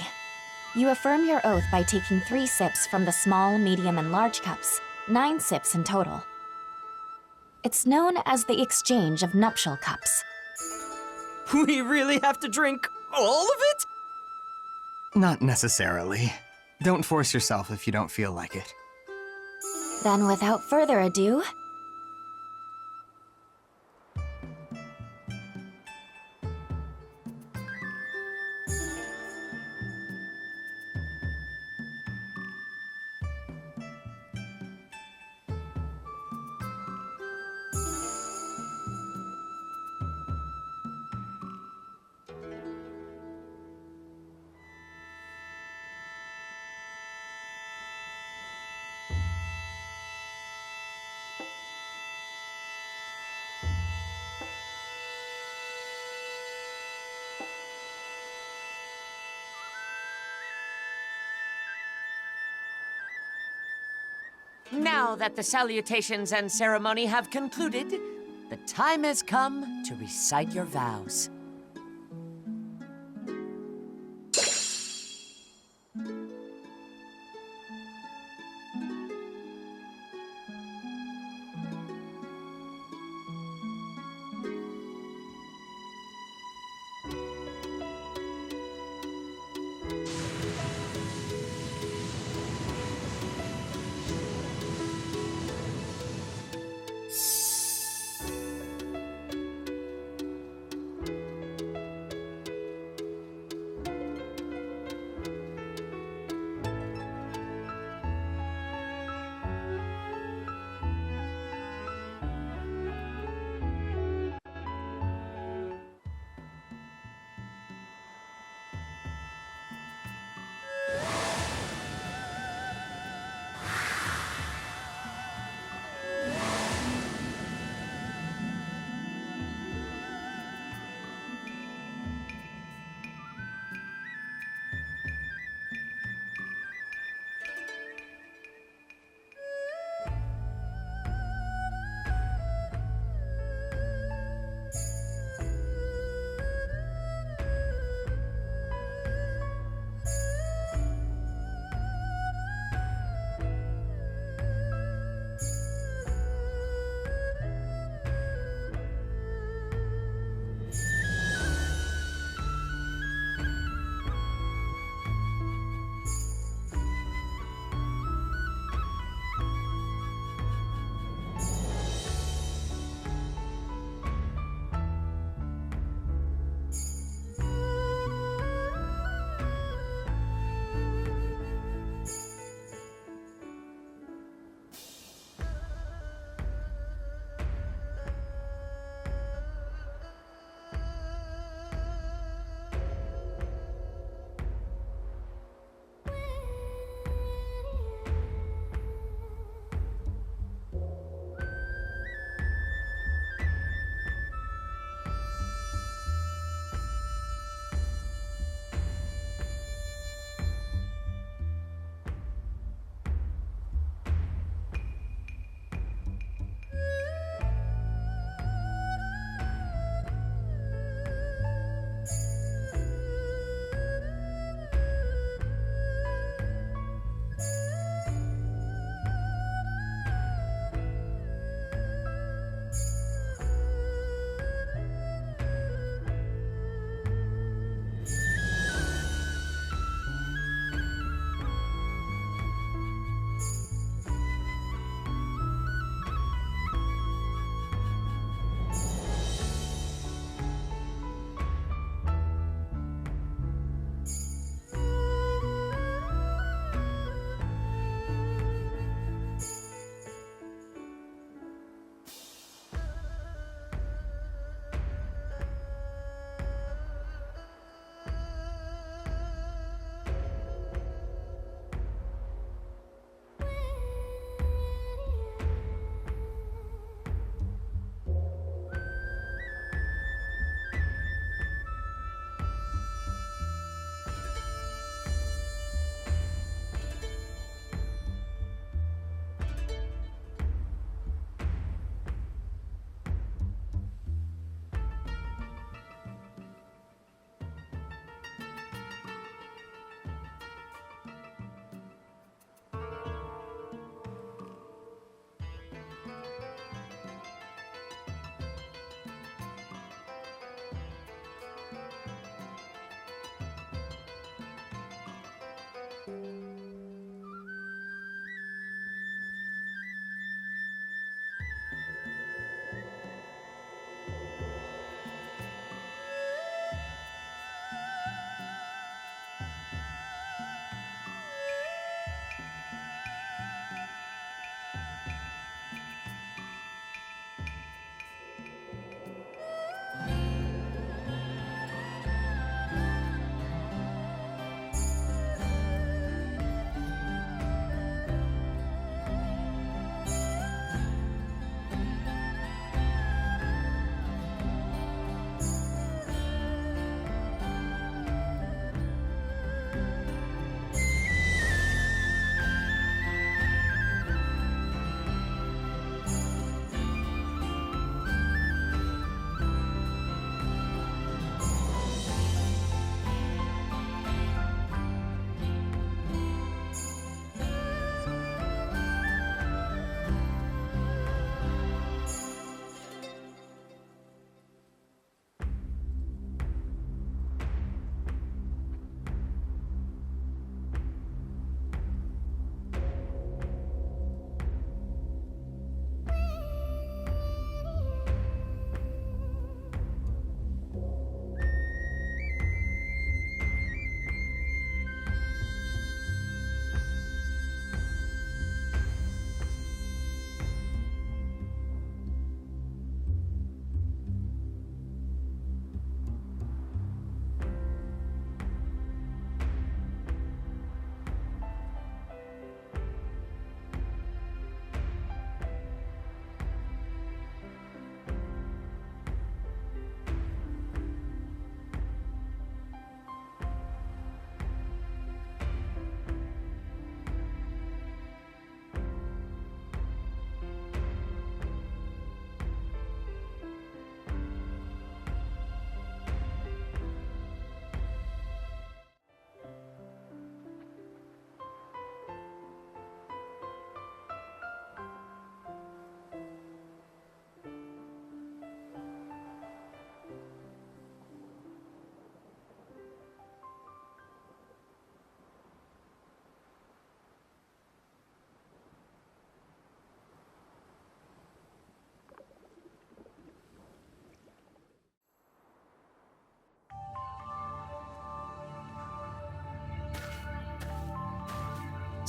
You affirm your oath by taking 3 sips from the small, medium, and large cups. 9 sips in total. It's known as the exchange of nuptial cups. We really have to drink all of it? Not necessarily. Don't force yourself if you don't feel like it. Then without further ado... Now that the salutations and ceremony have concluded, the time has come to recite your vows.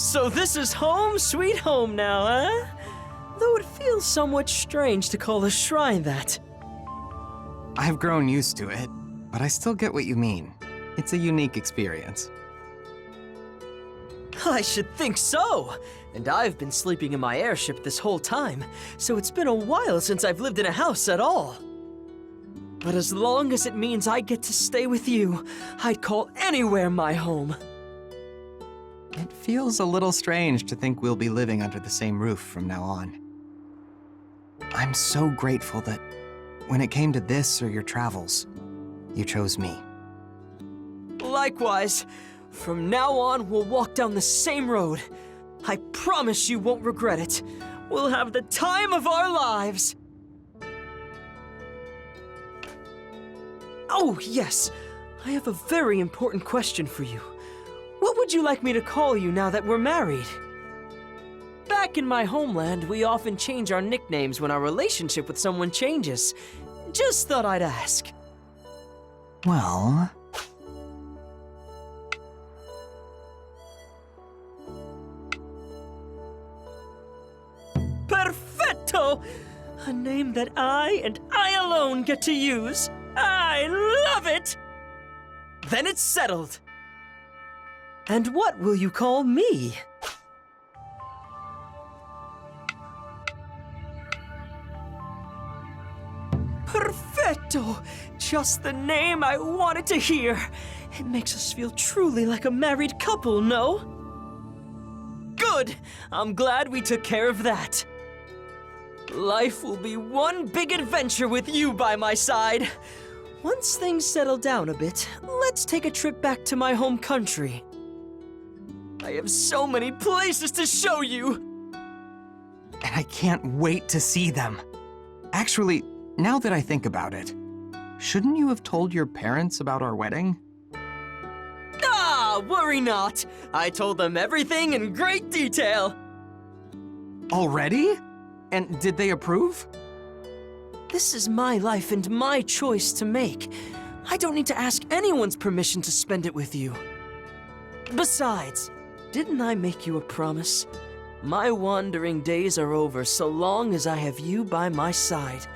So this is home sweet home now, huh? Though it feels somewhat strange to call a shrine that. I've grown used to it, but I still get what you mean. It's a unique experience. I should think so! And I've been sleeping in my airship this whole time, so it's been a while since I've lived in a house at all. But as long as it means I get to stay with you, I'd call anywhere my home. It feels a little strange to think we'll be living under the same roof from now on. I'm so grateful that when it came to this or your travels, you chose me. Likewise. From now on, we'll walk down the same road. I promise you won't regret it. We'll have the time of our lives. Oh, yes. I have a very important question for you. What would you like me to call you now that we're married? Back in my homeland, we often change our nicknames when our relationship with someone changes. Just thought I'd ask. Well... Perfetto! A name that I and I alone get to use. I love it! Then it's settled. And what will you call me? Perfetto! Just the name I wanted to hear. It makes us feel truly like a married couple, no? Good! I'm glad we took care of that. Life will be one big adventure with you by my side. Once things settle down a bit, let's take a trip back to my home country. I have so many places to show you! And I can't wait to see them. Actually, now that I think about it, shouldn't you have told your parents about our wedding? Ah, worry not! I told them everything in great detail. Already? And did they approve? This is my life and my choice to make. I don't need to ask anyone's permission to spend it with you. Besides, didn't I make you a promise? My wandering days are over so long as I have you by my side.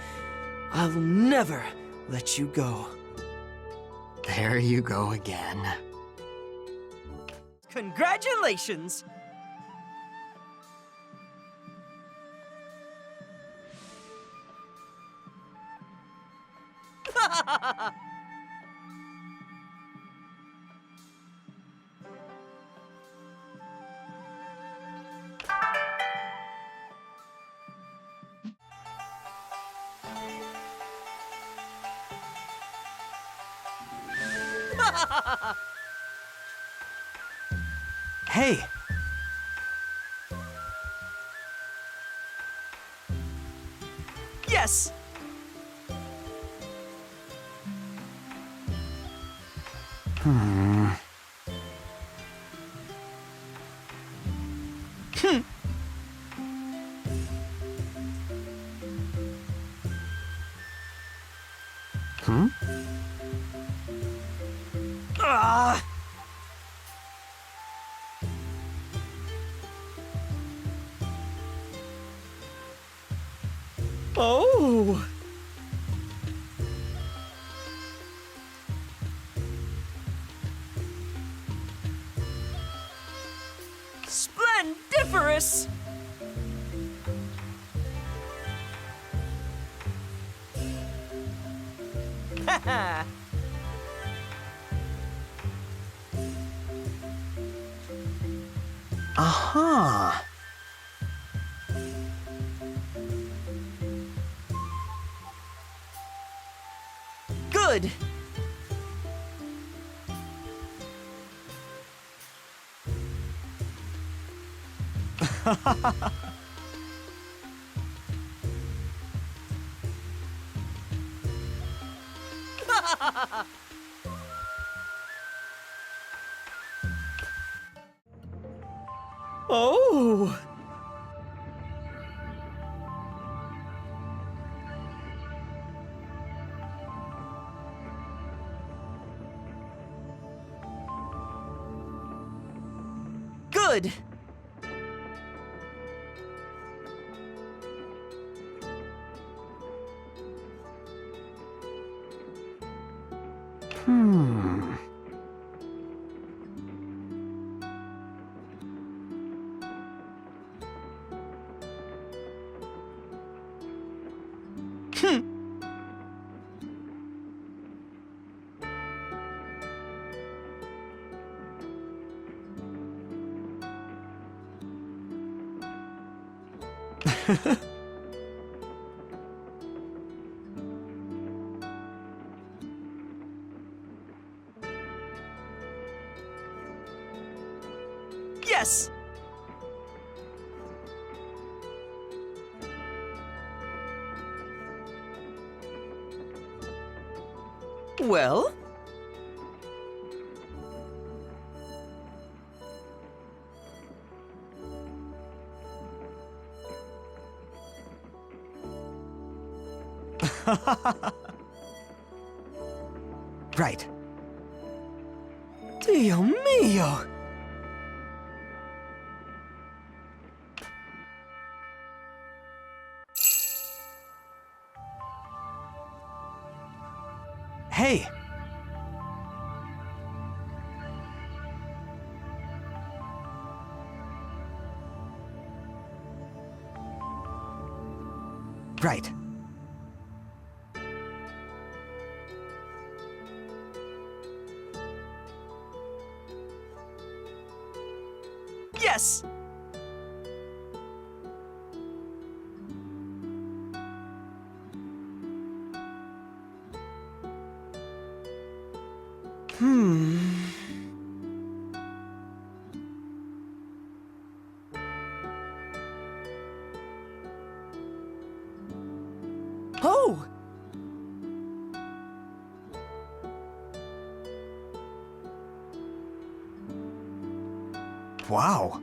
I'll never let you go. There you go again. Congratulations! Hey! Yes! Hmm. Hmm? Ah! Oh! Splendiferous! Haha! Aha! Good! Oh! Good! Yes! Well? Right. 𝘬𝘰𝘰𝘥! Hey! Right. Yes! Oh! Wow.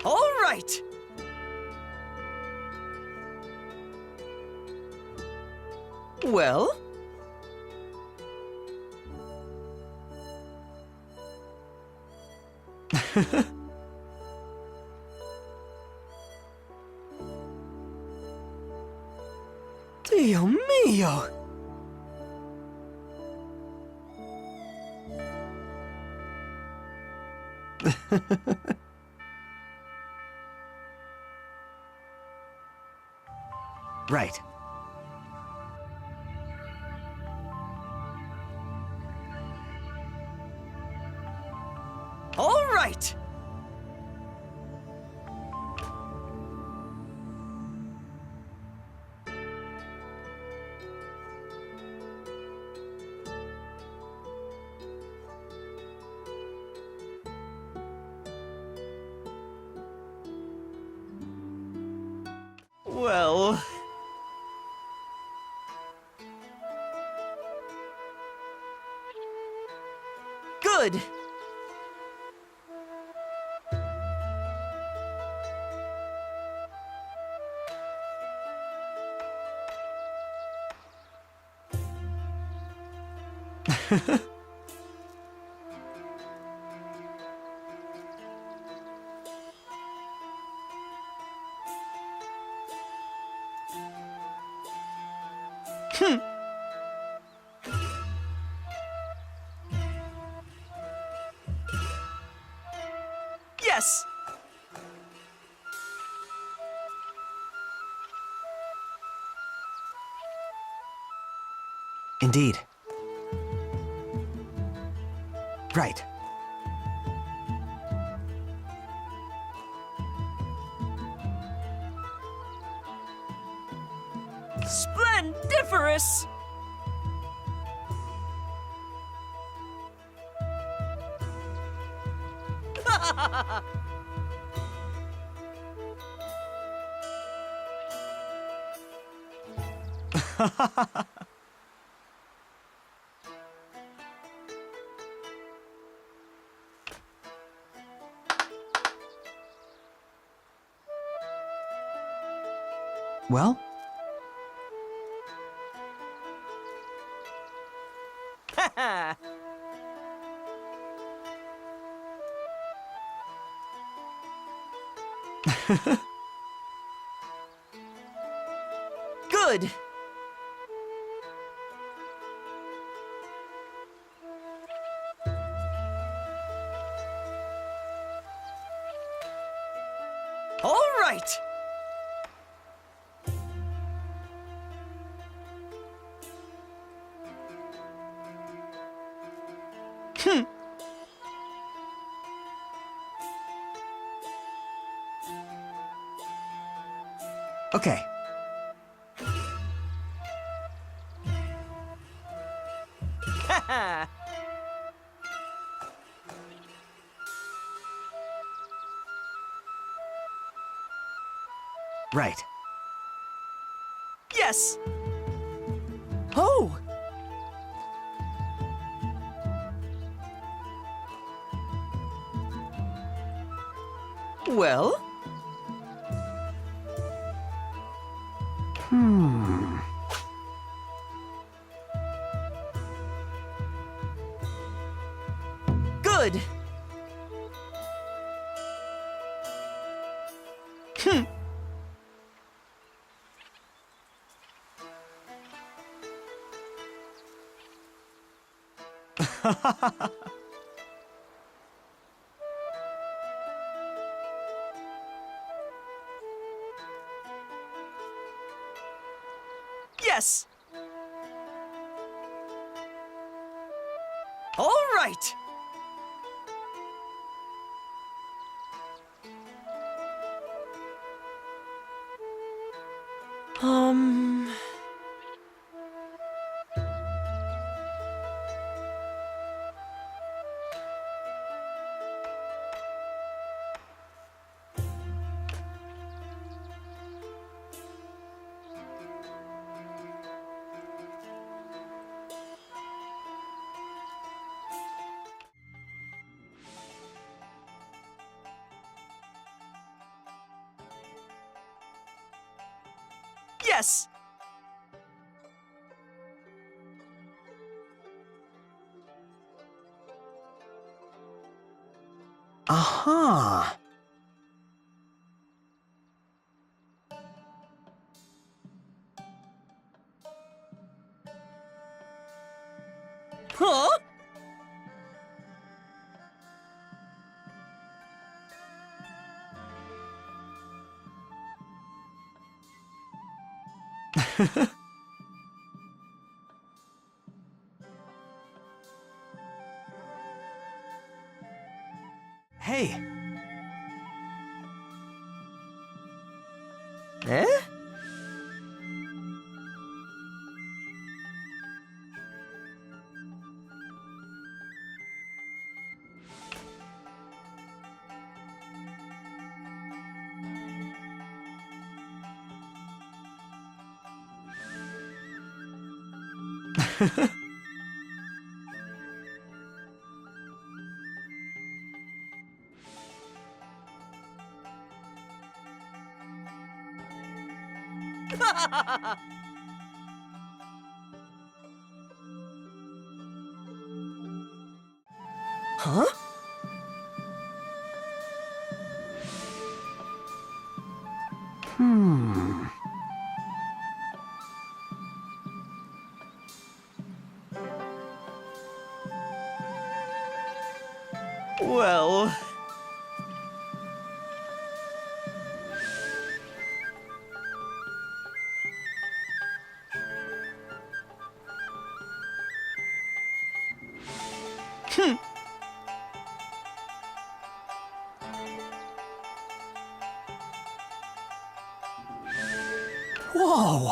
All right! Well? 𝘬𝘰𝘰𝘥! Right. All right! Well... Good! Yes! Indeed. Right. Splendiferous! Well? Good! All right! Okay. Right. Yes! Oh! Well? Good! Yes! All right! Yes! Aha! Huh? Hey! Eh? Huh? Well... Whoa!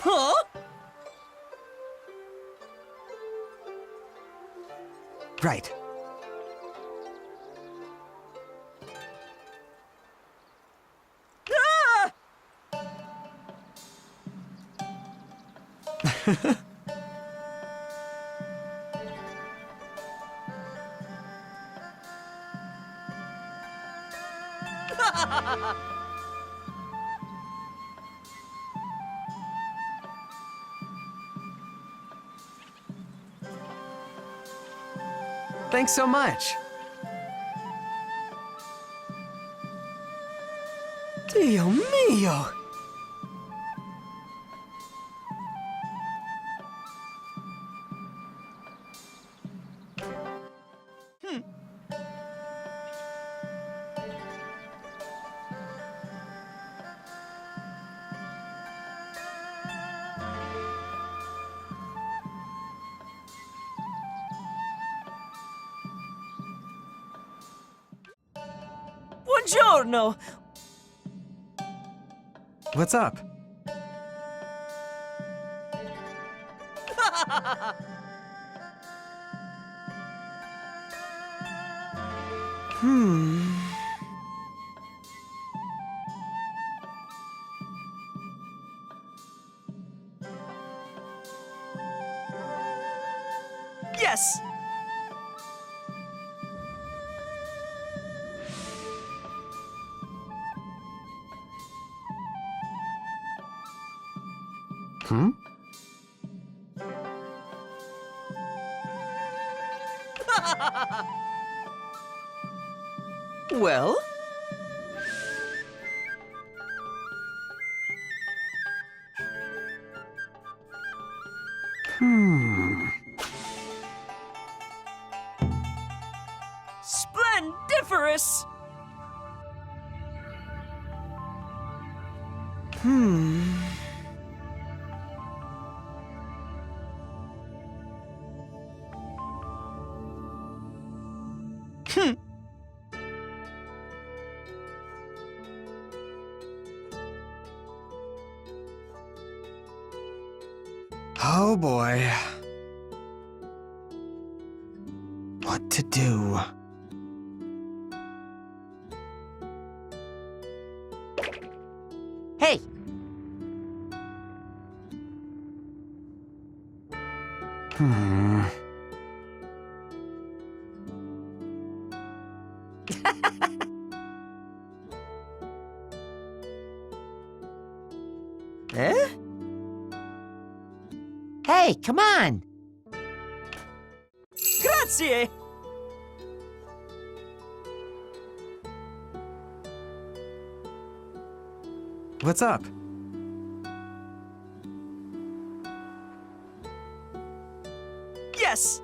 Huh? Right. Ah! Thanks so much. Dio mio! Buongiorno! What's up? Yes! Hmm? Well? Splendiferous! Oh boy. What to do? Hey! Eh? Hey, come on! Grazie! What's up? Yes!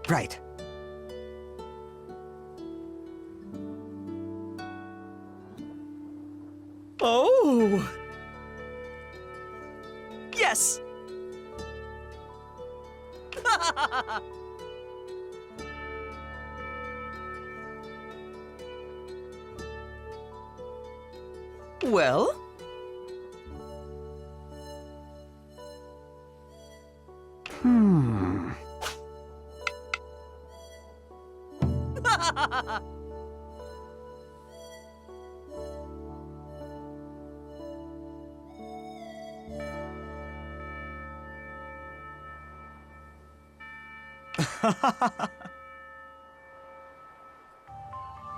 Right. Oh! Yes! Well?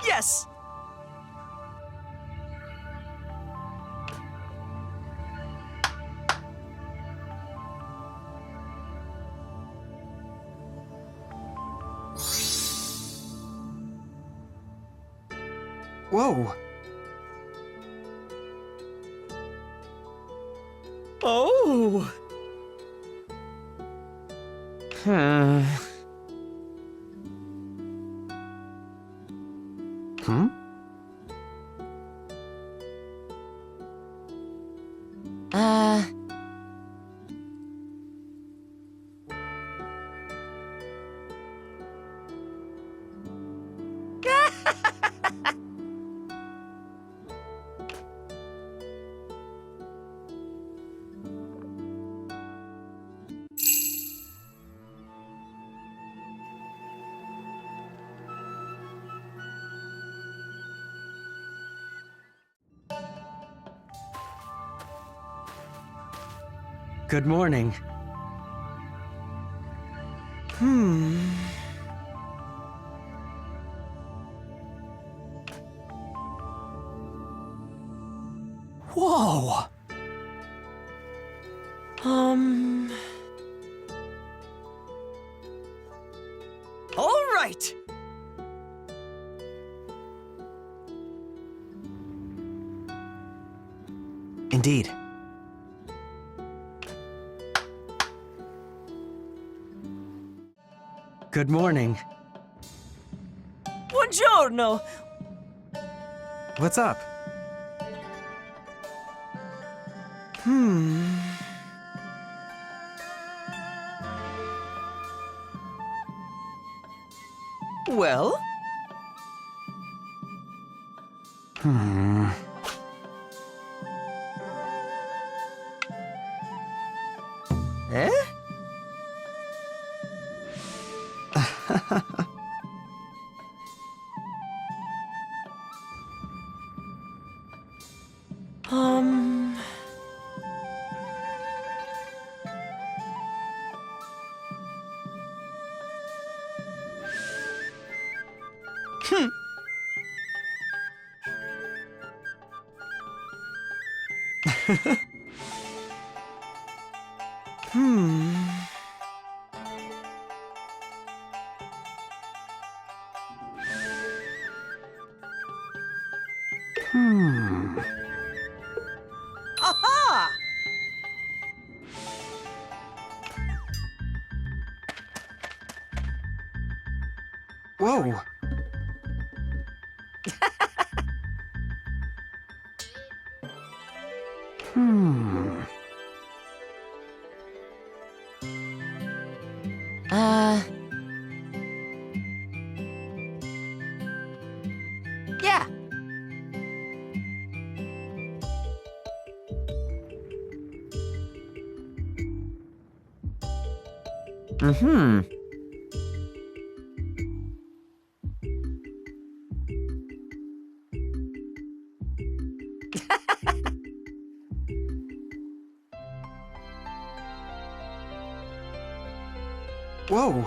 Yes! Whoa. Oh! Hmm? Good morning. Whoa! All right! Indeed. Good morning. Buongiorno! What's up? Well? Eh? Aha! Whoa! Yeah. Whoa!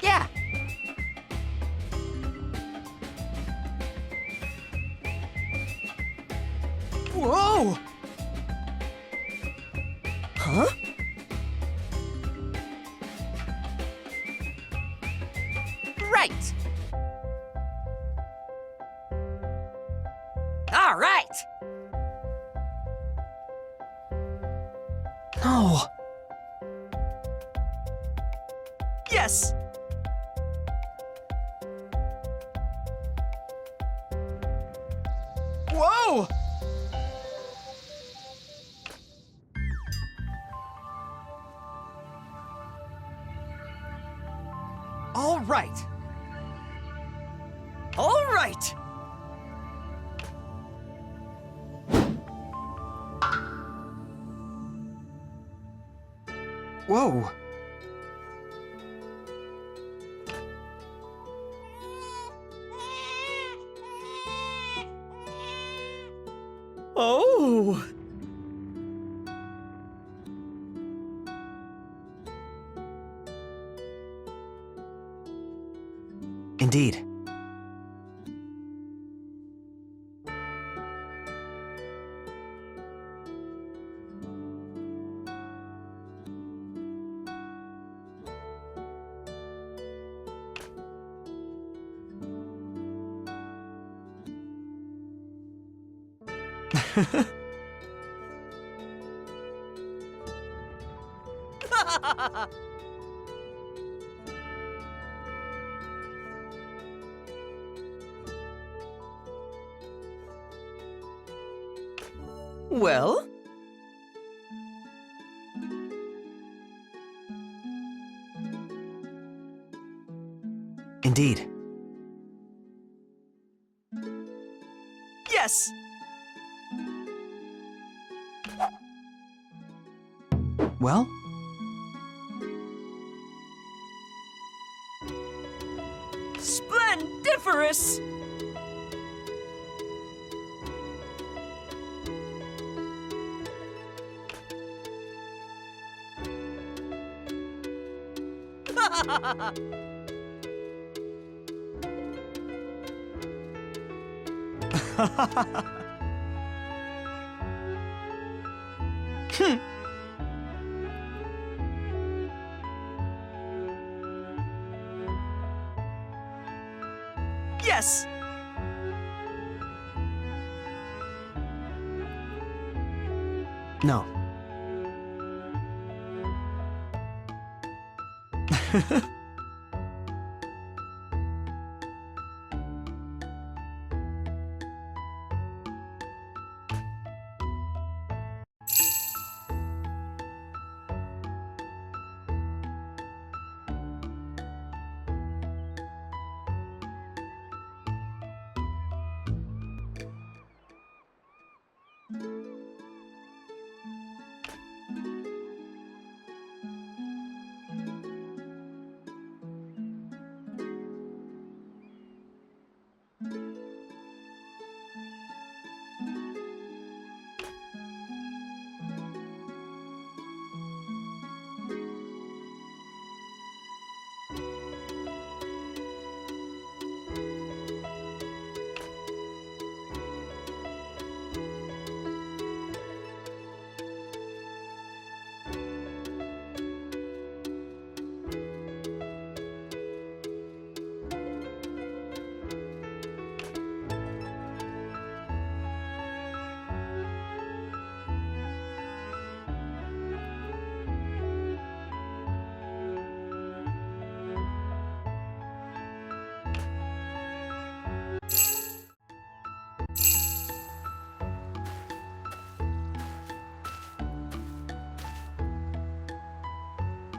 Yeah. Whoa! Huh? Right. All right. No! Yes. Whoa! All right. All right. Whoa! Oh. Indeed. Well? Indeed. Yes! Well? Splendiferous! Yes! No.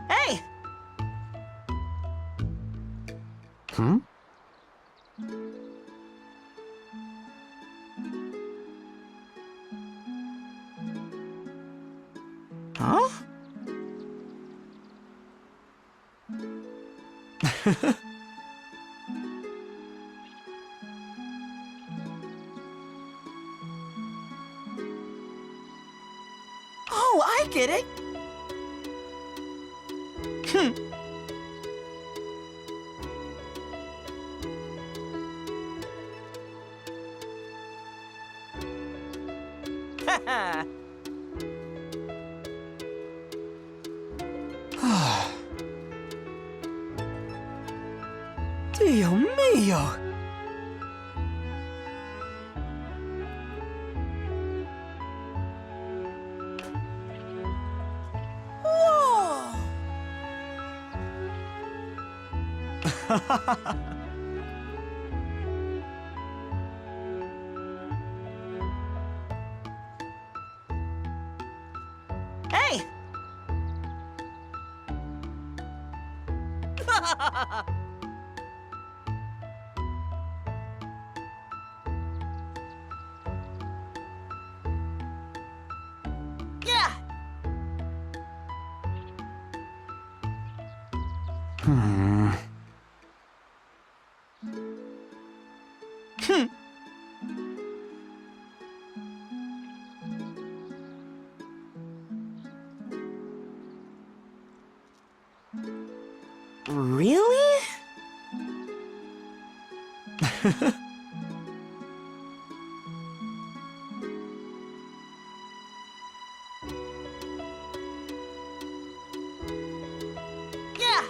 Hey! Hmm? Huh? Oh, I get it! ¡Dios mío! ¡Whoa! Hey! Yeah! Hmm. Really? Yeah!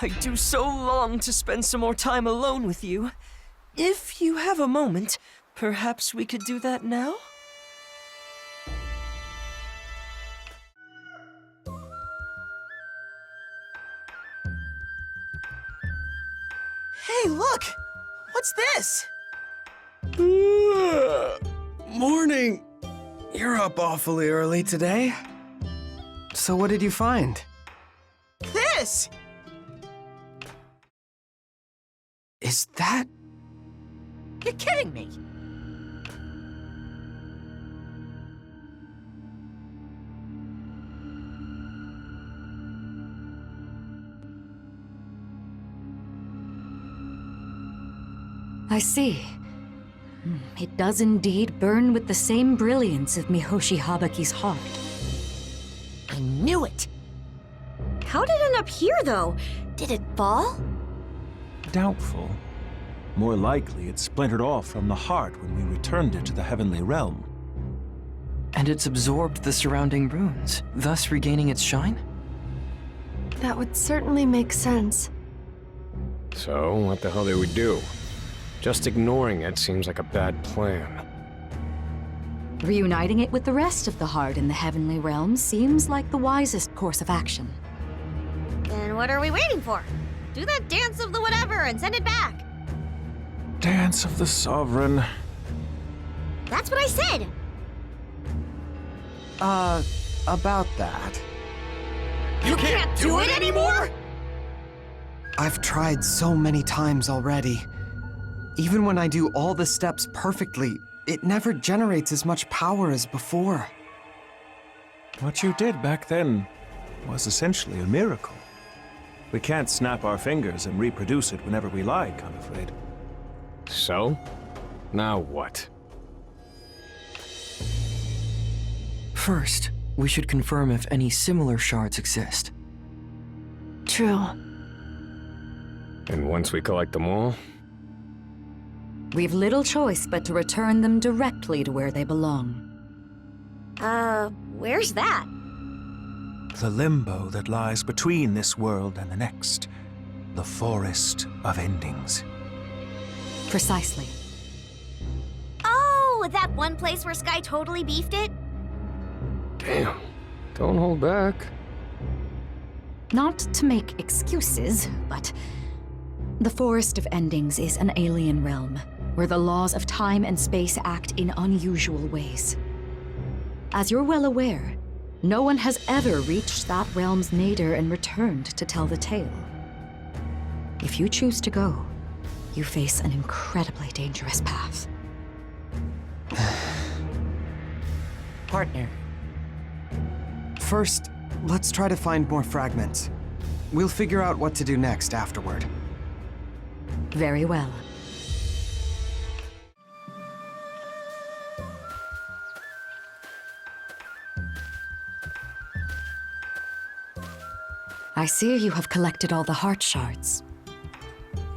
I do so long to spend some more time alone with you. If you have a moment, perhaps we could do that now? look! What's this? Morning. You're up awfully early today. So what did you find? This! Is that... You're kidding me! I see. It does indeed burn with the same brilliance of 𝘕𝘂𝗪𝐵𝐺's heart. I knew it! How did it end up here, though? Did it fall? Doubtful. More likely, it splintered off from the heart when we returned it to the heavenly realm. And it's absorbed the surrounding runes, thus regaining its shine? That would certainly make sense. So, what the hell do we do? Just ignoring it seems like a bad plan. Reuniting it with the rest of the heart in the heavenly realm seems like the wisest course of action. Then what are we waiting for? Do that dance of the whatever and send it back. Dance of the Sovereign. That's what I said. About that. You can't do it anymore? I've tried so many times already. Even when I do all the steps perfectly, it never generates as much power as before. What you did back then was essentially a miracle. We can't snap our fingers and reproduce it whenever we like, I'm afraid. So? Now what? First, we should confirm if any similar shards exist. True. And once we collect them all? We've little choice but to return them directly to where they belong. Where's that? The limbo that lies between this world and the next. The Forest of Endings. Precisely. Oh, that one place where Sky totally beefed it? Damn. Don't hold back. Not to make excuses, but the Forest of Endings is an alien realm, where the laws of time and space act in unusual ways. As you're well aware, no one has ever reached that realm's nadir and returned to tell the tale. If you choose to go, you face an incredibly dangerous path. Partner. First, let's try to find more fragments. We'll figure out what to do next afterward. Very well. I see you have collected all the heart shards.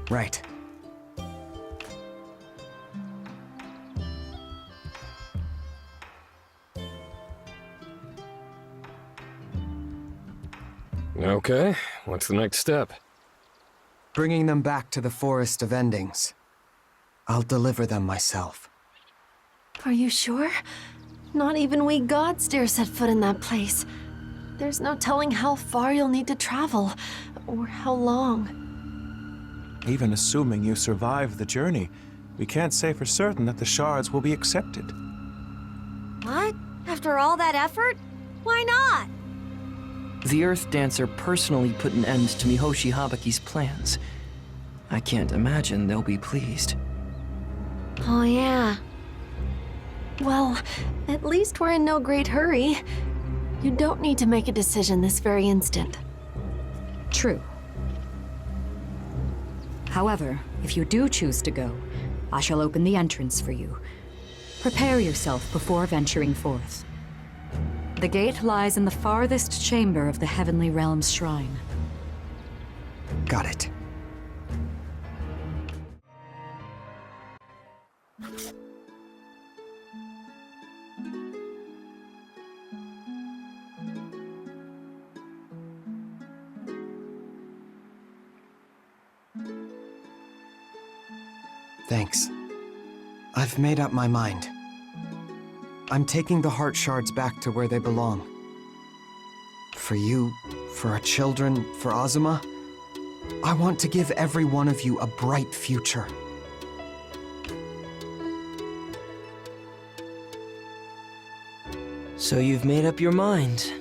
Right. Okay, what's the next step? Bringing them back to the Forest of Endings. I'll deliver them myself. Are you sure? Not even we gods dare set foot in that place. There's no telling how far you'll need to travel, or how long. Even assuming you survive the journey, we can't say for certain that the shards will be accepted. What? After all that effort? Why not? The Earth Dancer personally put an end to 𝘕𝘂𝗪𝐵𝐺's plans. I can't imagine they'll be pleased. Oh yeah. Well, at least we're in no great hurry. You don't need to make a decision this very instant. True. However, if you do choose to go, I shall open the entrance for you. Prepare yourself before venturing forth. The gate lies in the farthest chamber of the Heavenly Realm's shrine. Got it. Thanks. I've made up my mind. I'm taking the heart shards back to where they belong. For you, for our children, for Azuma, I want to give every one of you a bright future. So you've made up your mind.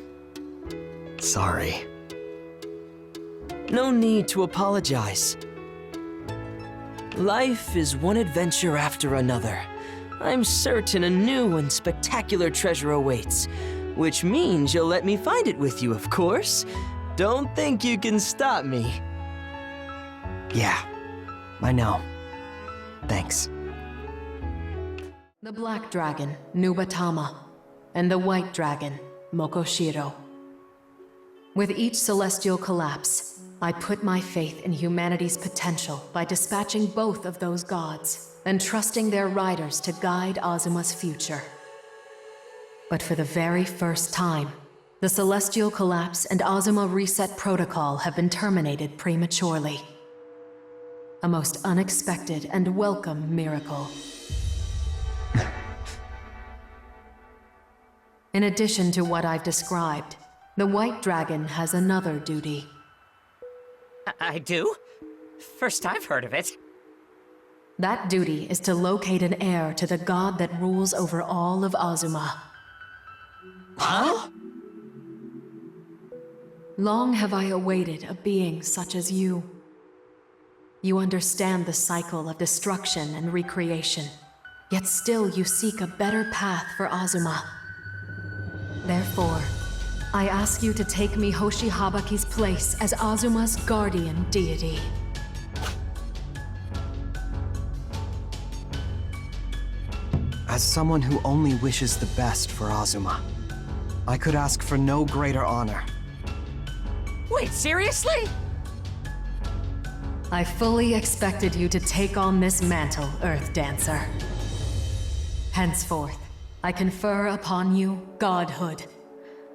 Sorry. No need to apologize. Life is one adventure after another. I'm certain a new and spectacular treasure awaits, which means you'll let me find it with you, of course. Don't think you can stop me. Yeah, I know. Thanks. The Black Dragon, 𝘬𝘂𝘁𝘂, and the White Dragon, 𝘬𝘂𝑚𝑜𝑘𝑜shiro. With each celestial collapse, I put my faith in humanity's potential by dispatching both of those gods and trusting their riders to guide Azuma's future. But for the very first time, the celestial collapse and Azuma reset protocol have been terminated prematurely. A most unexpected and welcome miracle. In addition to what I've described, the White Dragon has another duty. I do? First I've heard of it. That duty is to locate an heir to the god that rules over all of Azuma. Huh? Long have I awaited a being such as you. You understand the cycle of destruction and recreation, yet still you seek a better path for Azuma. Therefore, I ask you to take 𝘗𝑚𝑖 𝘗𝑚𝑒's place as Azuma's guardian deity. As someone who only wishes the best for Azuma, I could ask for no greater honor. Wait, seriously? I fully expected you to take on this mantle, Earth Dancer. Henceforth, I confer upon you godhood.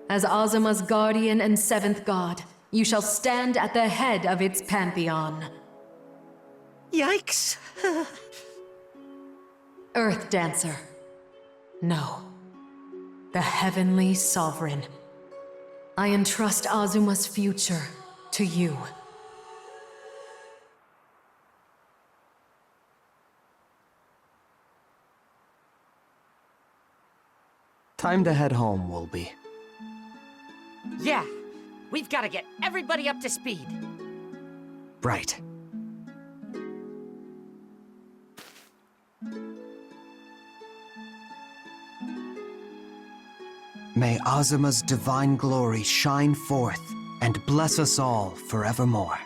As Azuma's guardian and seventh god, you shall stand at the head of its pantheon. Yikes. Earth Dancer. No. The Heavenly Sovereign. I entrust Azuma's future to you. Time to head home, 𝘬𝘵. Yeah, we've got to get everybody up to speed. Right. May Azuma's divine glory shine forth and bless us all forevermore.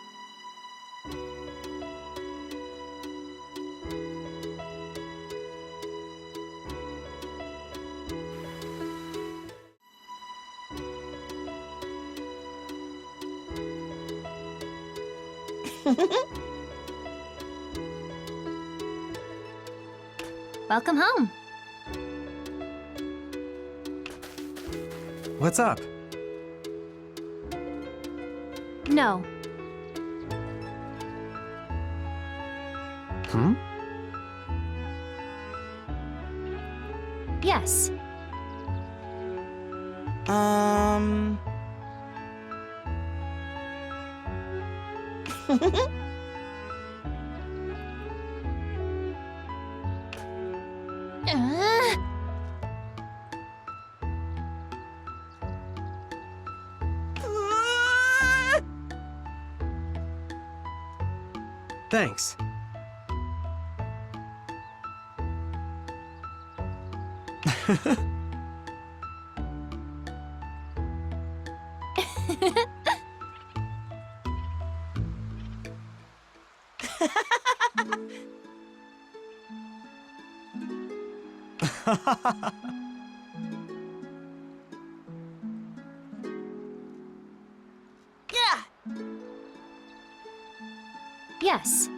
Welcome home. What's up? No. Hmm? Yes. Thanks. Yes.